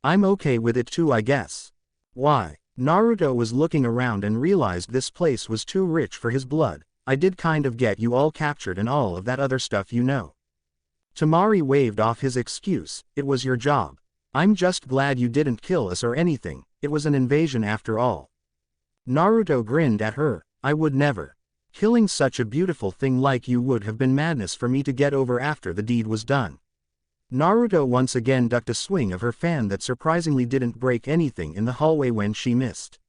I'm okay with it too, I guess. Why? Naruto was looking around and realized this place was too rich for his blood. I did kind of get you all captured and all of that other stuff, you know. Temari waved off his excuse. It was your job. I'm just glad you didn't kill us or anything. It was an invasion after all. Naruto grinned at her. I would never. Killing such a beautiful thing like you would have been madness for me to get over after the deed was done. Naruto once again ducked a swing of her fan that surprisingly didn't break anything in the hallway when she missed.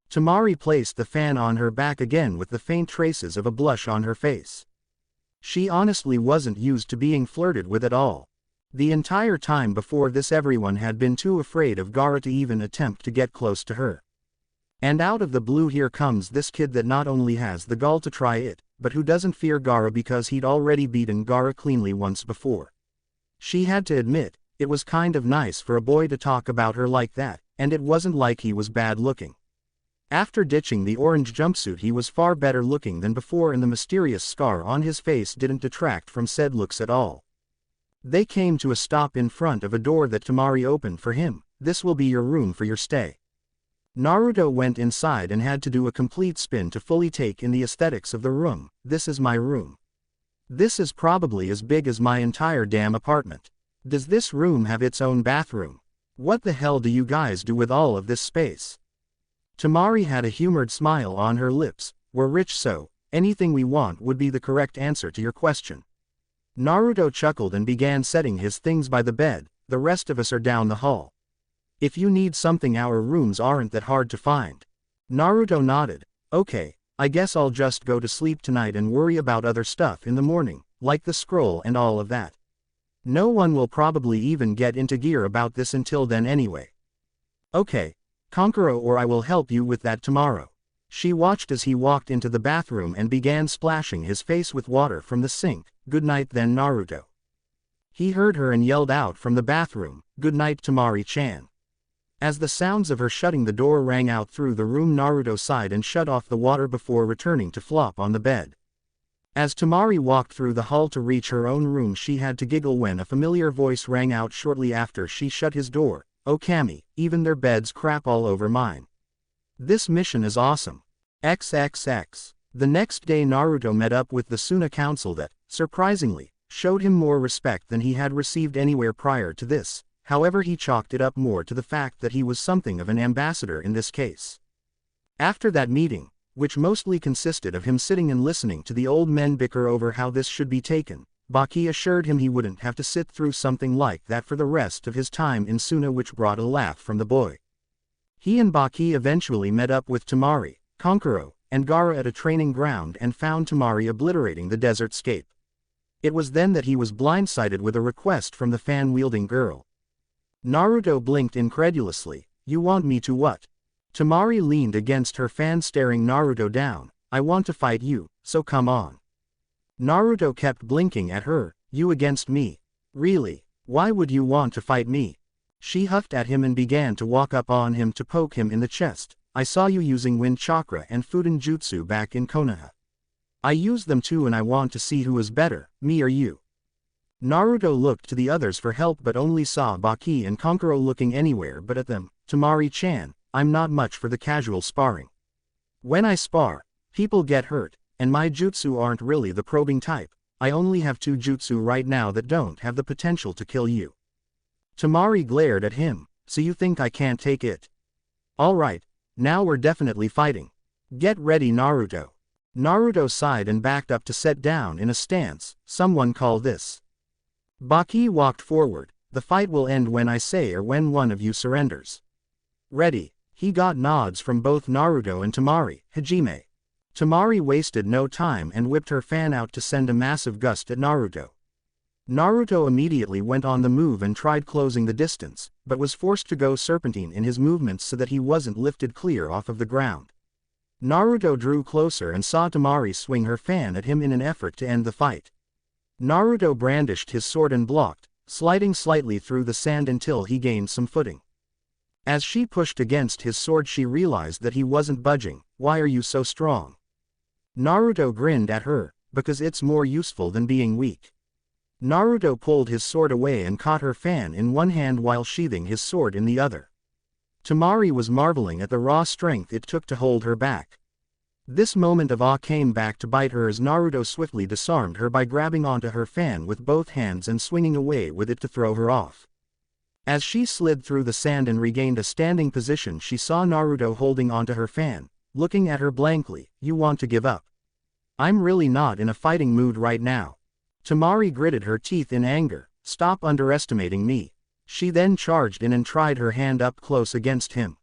Temari placed the fan on her back again with the faint traces of a blush on her face. She honestly wasn't used to being flirted with at all. The entire time before this everyone had been too afraid of Gaara to even attempt to get close to her. And out of the blue here comes this kid that not only has the gall to try it, but who doesn't fear Gaara because he'd already beaten Gaara cleanly once before. She had to admit, it was kind of nice for a boy to talk about her like that, and it wasn't like he was bad looking. After ditching the orange jumpsuit he was far better looking than before, and the mysterious scar on his face didn't detract from said looks at all. They came to a stop in front of a door that Temari opened for him. This will be your room for your stay. Naruto went inside and had to do a complete spin to fully take in the aesthetics of the room. This is my room. This is probably as big as my entire damn apartment. Does this room have its own bathroom? What the hell do you guys do with all of this space? Temari had a humored smile on her lips. We're rich, so anything we want would be the correct answer to your question. Naruto chuckled and began setting his things by the bed. The rest of us are down the hall. If you need something, our rooms aren't that hard to find. Naruto nodded. Okay, I guess I'll just go to sleep tonight and worry about other stuff in the morning, like the scroll and all of that. No one will probably even get into gear about this until then anyway. Okay, Kankuro, or I will help you with that tomorrow. She watched as he walked into the bathroom and began splashing his face with water from the sink. Good night then, Naruto. He heard her and yelled out from the bathroom, good night, Temari-chan. As the sounds of her shutting the door rang out through the room, Naruto sighed and shut off the water before returning to flop on the bed. As Temari walked through the hall to reach her own room, she had to giggle when a familiar voice rang out shortly after she shut his door. Oh Kami, even their beds crap all over mine. This mission is awesome. XXX. The next day Naruto met up with the Suna Council that, surprisingly, showed him more respect than he had received anywhere prior to this. However, he chalked it up more to the fact that he was something of an ambassador in this case. After that meeting, which mostly consisted of him sitting and listening to the old men bicker over how this should be taken, Baki assured him he wouldn't have to sit through something like that for the rest of his time in Suna, which brought a laugh from the boy. He and Baki eventually met up with Temari, Kankuro, and Gaara at a training ground and found Temari obliterating the desert scape. It was then that he was blindsided with a request from the fan-wielding girl. Naruto blinked incredulously. You want me to what? Temari leaned against her fan, staring Naruto down. I want to fight you, so come on. Naruto kept blinking at her. You against me? Really? Why would you want to fight me? She huffed at him and began to walk up on him to poke him in the chest. I saw you using wind chakra and Fuden jutsu back in Konoha. I used them too, and I want to see who is better, me or you. Naruto looked to the others for help but only saw Baki and Kankuro looking anywhere but at them. Temari-chan, I'm not much for the casual sparring. When I spar, people get hurt, and my jutsu aren't really the probing type. I only have 2 jutsu right now that don't have the potential to kill you. Temari glared at him. So you think I can't take it? Alright, now we're definitely fighting. Get ready, Naruto. Naruto sighed and backed up to sit down in a stance. Someone call this. Baki walked forward. The fight will end when I say or when one of you surrenders. Ready. He got nods from both Naruto and Temari. Hajime. Temari wasted no time and whipped her fan out to send a massive gust at Naruto. Naruto immediately went on the move and tried closing the distance, but was forced to go serpentine in his movements so that he wasn't lifted clear off of the ground. Naruto drew closer and saw Temari swing her fan at him in an effort to end the fight. Naruto brandished his sword and blocked, sliding slightly through the sand until he gained some footing. As she pushed against his sword, she realized that he wasn't budging. Why are you so strong? Naruto grinned at her, because it's more useful than being weak. Naruto pulled his sword away and caught her fan in one hand while sheathing his sword in the other. Temari was marveling at the raw strength it took to hold her back. This moment of awe came back to bite her as Naruto swiftly disarmed her by grabbing onto her fan with both hands and swinging away with it to throw her off. As she slid through the sand and regained a standing position, she saw Naruto holding onto her fan, looking at her blankly. You want to give up? I'm really not in a fighting mood right now. Temari gritted her teeth in anger. Stop underestimating me. She then charged in and tried her hand up close against him.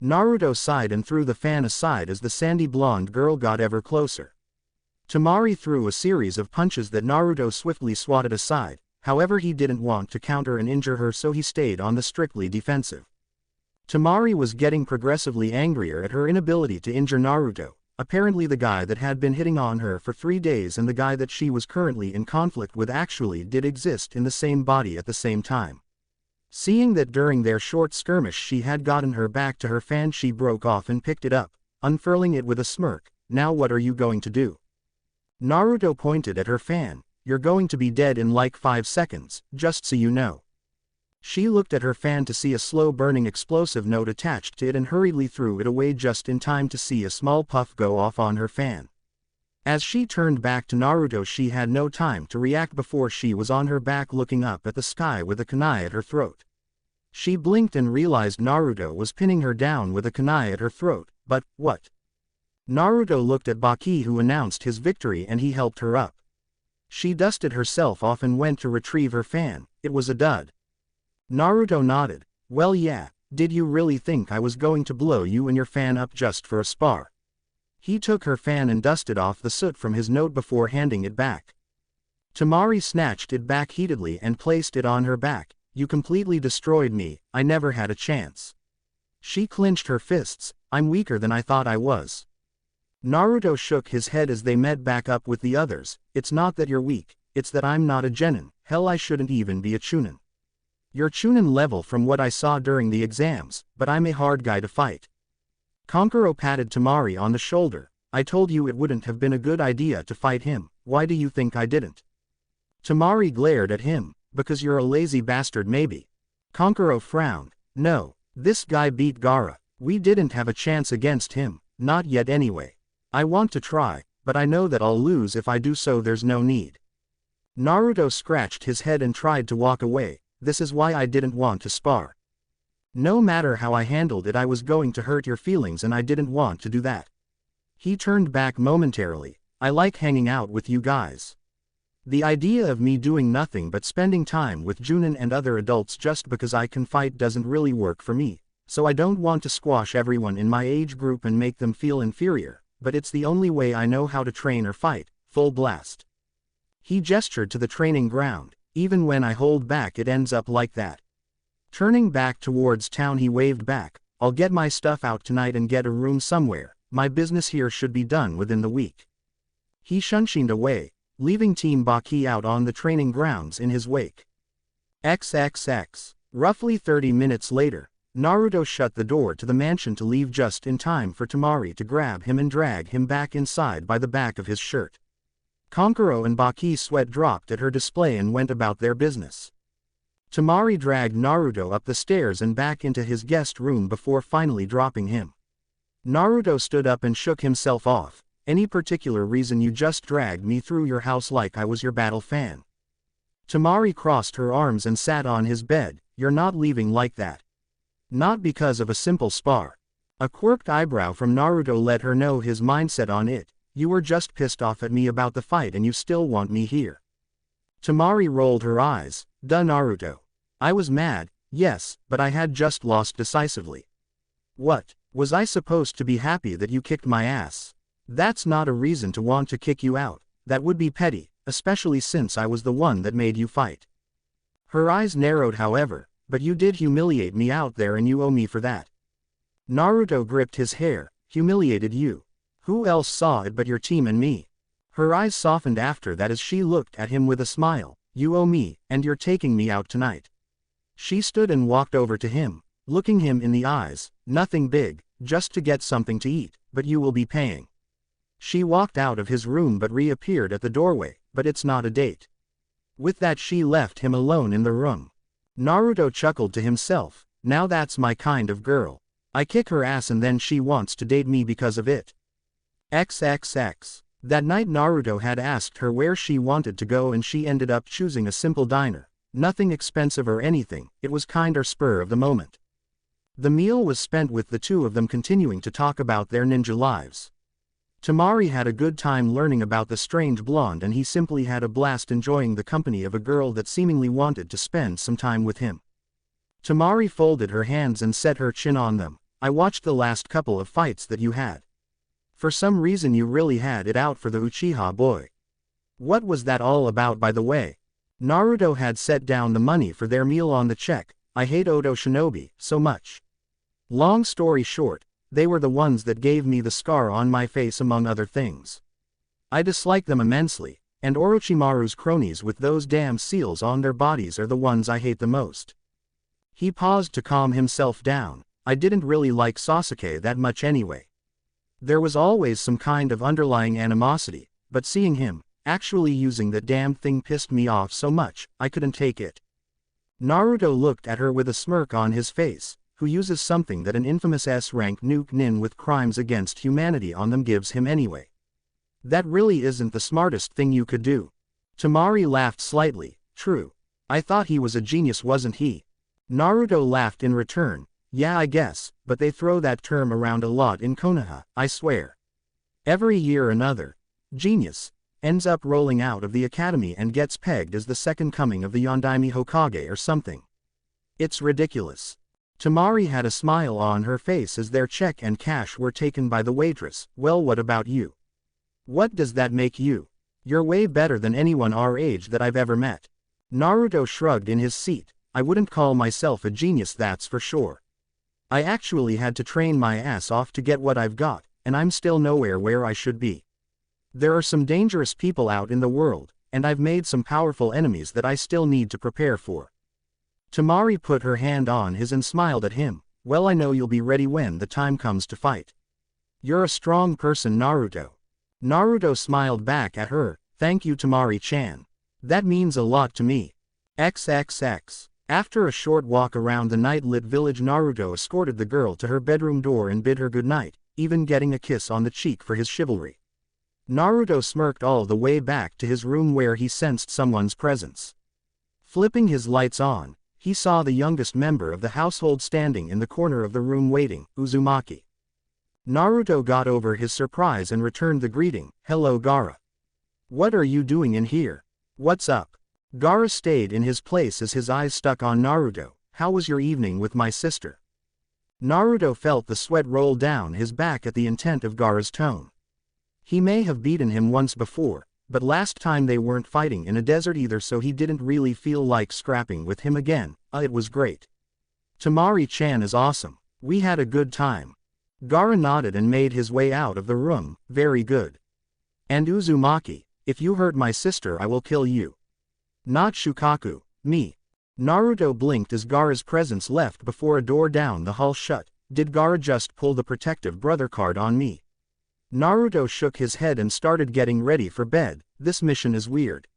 Naruto sighed and threw the fan aside as the sandy blonde girl got ever closer. Temari threw a series of punches that Naruto swiftly swatted aside. However, he didn't want to counter and injure her, so he stayed on the strictly defensive. Temari was getting progressively angrier at her inability to injure Naruto. Apparently the guy that had been hitting on her for 3 days and the guy that she was currently in conflict with actually did exist in the same body at the same time. Seeing that during their short skirmish she had gotten her back to her fan, she broke off and picked it up, unfurling it with a smirk. Now what are you going to do? Naruto pointed at her fan. You're going to be dead in like 5 seconds, just so you know. She looked at her fan to see a slow burning explosive note attached to it and hurriedly threw it away just in time to see a small puff go off on her fan. As she turned back to Naruto, she had no time to react before she was on her back looking up at the sky with a kunai at her throat. She blinked and realized Naruto was pinning her down with a kunai at her throat. But, what? Naruto looked at Baki, who announced his victory, and he helped her up. She dusted herself off and went to retrieve her fan. It was a dud. Naruto nodded. Well, yeah, did you really think I was going to blow you and your fan up just for a spar? He took her fan and dusted off the soot from his note before handing it back. Tamari snatched it back heatedly and placed it on her back. You completely destroyed me, I never had a chance. She clenched her fists. I'm weaker than I thought I was. Naruto shook his head as they met back up with the others. It's not that you're weak, it's that I'm not a genin. Hell, I shouldn't even be a chunin. You're chunin level from what I saw during the exams, but I'm a hard guy to fight. Kankuro patted Tamari on the shoulder. I told you it wouldn't have been a good idea to fight him, why do you think I didn't? Tamari glared at him. Because you're a lazy bastard maybe. Kankuro frowned. No, this guy beat Gaara. We didn't have a chance against him, not yet anyway. I want to try, but I know that I'll lose if I do, so there's no need. Naruto scratched his head and tried to walk away. This is why I didn't want to spar. No matter how I handled it, I was going to hurt your feelings and I didn't want to do that. He turned back momentarily. I like hanging out with you guys. The idea of me doing nothing but spending time with Junin and other adults just because I can fight doesn't really work for me, so I don't want to squash everyone in my age group and make them feel inferior, but it's the only way I know how to train or fight, full blast. He gestured to the training ground. Even when I hold back it ends up like that. Turning back towards town he waved back. I'll get my stuff out tonight and get a room somewhere, my business here should be done within the week. He shunshined away, leaving Team Baki out on the training grounds in his wake. XXX. Roughly 30 minutes later, Naruto shut the door to the mansion to leave just in time for Tamari to grab him and drag him back inside by the back of his shirt. Kankuro and Baki's sweat dropped at her display and went about their business. Tamari dragged Naruto up the stairs and back into his guest room before finally dropping him. Naruto stood up and shook himself off. Any particular reason you just dragged me through your house like I was your battle fan? Tamari crossed her arms and sat on his bed. You're not leaving like that. Not because of a simple spar. A quirked eyebrow from Naruto let her know his mindset on it. You were just pissed off at me about the fight and you still want me here. Tamari rolled her eyes. Duh, Naruto. I was mad, yes, but I had just lost decisively. What, was I supposed to be happy that you kicked my ass? That's not a reason to want to kick you out. That would be petty, especially since I was the one that made you fight. Her eyes narrowed however, but you did humiliate me out there and you owe me for that. Naruto gripped his hair. Humiliated you? Who else saw it but your team and me? Her eyes softened after that as she looked at him with a smile. You owe me, and you're taking me out tonight. She stood and walked over to him, looking him in the eyes. Nothing big, just to get something to eat, but you will be paying. She walked out of his room but reappeared at the doorway. But it's not a date. With that she left him alone in the room. Naruto chuckled to himself. Now that's my kind of girl. I kick her ass and then she wants to date me because of it. XXX. That night Naruto had asked her where she wanted to go and she ended up choosing a simple diner. Nothing expensive or anything, it was kinda spur of the moment. The meal was spent with the two of them continuing to talk about their ninja lives. Tamari had a good time learning about the strange blonde and he simply had a blast enjoying the company of a girl that seemingly wanted to spend some time with him. Tamari folded her hands and set her chin on them. I watched the last couple of fights that you had. For some reason you really had it out for the Uchiha boy. What was that all about, by the way? Naruto had set down the money for their meal on the check. I hate Oto Shinobi so much. Long story short, they were the ones that gave me the scar on my face among other things. I dislike them immensely, and Orochimaru's cronies with those damn seals on their bodies are the ones I hate the most. He paused to calm himself down. I didn't really like Sasuke that much anyway. There was always some kind of underlying animosity, but seeing him actually using that damn thing pissed me off so much, I couldn't take it. Naruto looked at her with a smirk on his face. Who uses something that an infamous S-rank nuke nin with crimes against humanity on them gives him anyway? That really isn't the smartest thing you could do. Tamari laughed slightly. True. I thought he was a genius, wasn't he? Naruto laughed in return. Yeah, I guess, but they throw that term around a lot in Konoha, I swear. Every year another genius ends up rolling out of the academy and gets pegged as the second coming of the Yondaime Hokage or something. It's ridiculous. Tamari had a smile on her face as their check and cash were taken by the waitress. Well, what about you? What does that make you? You're way better than anyone our age that I've ever met. Naruto shrugged in his seat. I wouldn't call myself a genius, that's for sure. I actually had to train my ass off to get what I've got, and I'm still nowhere where I should be. There are some dangerous people out in the world, and I've made some powerful enemies that I still need to prepare for. Tamari put her hand on his and smiled at him. Well, I know you'll be ready when the time comes to fight. You're a strong person, Naruto. Naruto smiled back at her. Thank you, Tamari-chan. That means a lot to me. XXX. After a short walk around the night-lit village, Naruto escorted the girl to her bedroom door and bid her goodnight, even getting a kiss on the cheek for his chivalry. Naruto smirked all the way back to his room where he sensed someone's presence. Flipping his lights on, he saw the youngest member of the household standing in the corner of the room waiting, Uzumaki. Naruto got over his surprise and returned the greeting. Hello, Gaara. What are you doing in here? What's up? Gaara stayed in his place as his eyes stuck on Naruto. How was your evening with my sister? Naruto felt the sweat roll down his back at the intent of Gaara's tone. He may have beaten him once before, but last time they weren't fighting in a desert either, so he didn't really feel like scrapping with him again. It was great. Tamari-chan is awesome. We had a good time. Gaara nodded and made his way out of the room. Very good. And Uzumaki, if you hurt my sister I will kill you. Not Shukaku, me. Naruto blinked as Gaara's presence left before a door down the hall shut. Did Gaara just pull the protective brother card on me? Naruto shook his head and started getting ready for bed. This mission is weird.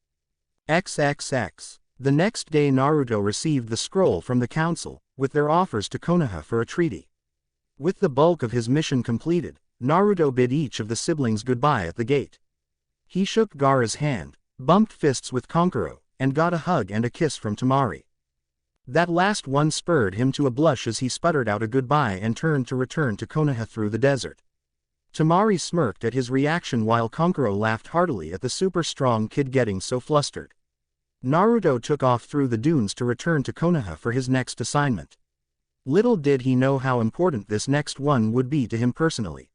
XXX. The next day Naruto received the scroll from the council, with their offers to Konoha for a treaty. With the bulk of his mission completed, Naruto bid each of the siblings goodbye at the gate. He shook Gaara's hand, bumped fists with Kankuro, and got a hug and a kiss from Tamari. That last one spurred him to a blush as he sputtered out a goodbye and turned to return to Konoha through the desert. Tamari smirked at his reaction while Kankuro laughed heartily at the super strong kid getting so flustered. Naruto took off through the dunes to return to Konoha for his next assignment. Little did he know how important this next one would be to him personally.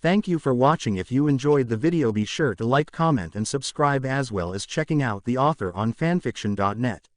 Thank you for watching. If you enjoyed the video, be sure to like, comment and subscribe, as well as checking out the author on fanfiction.net.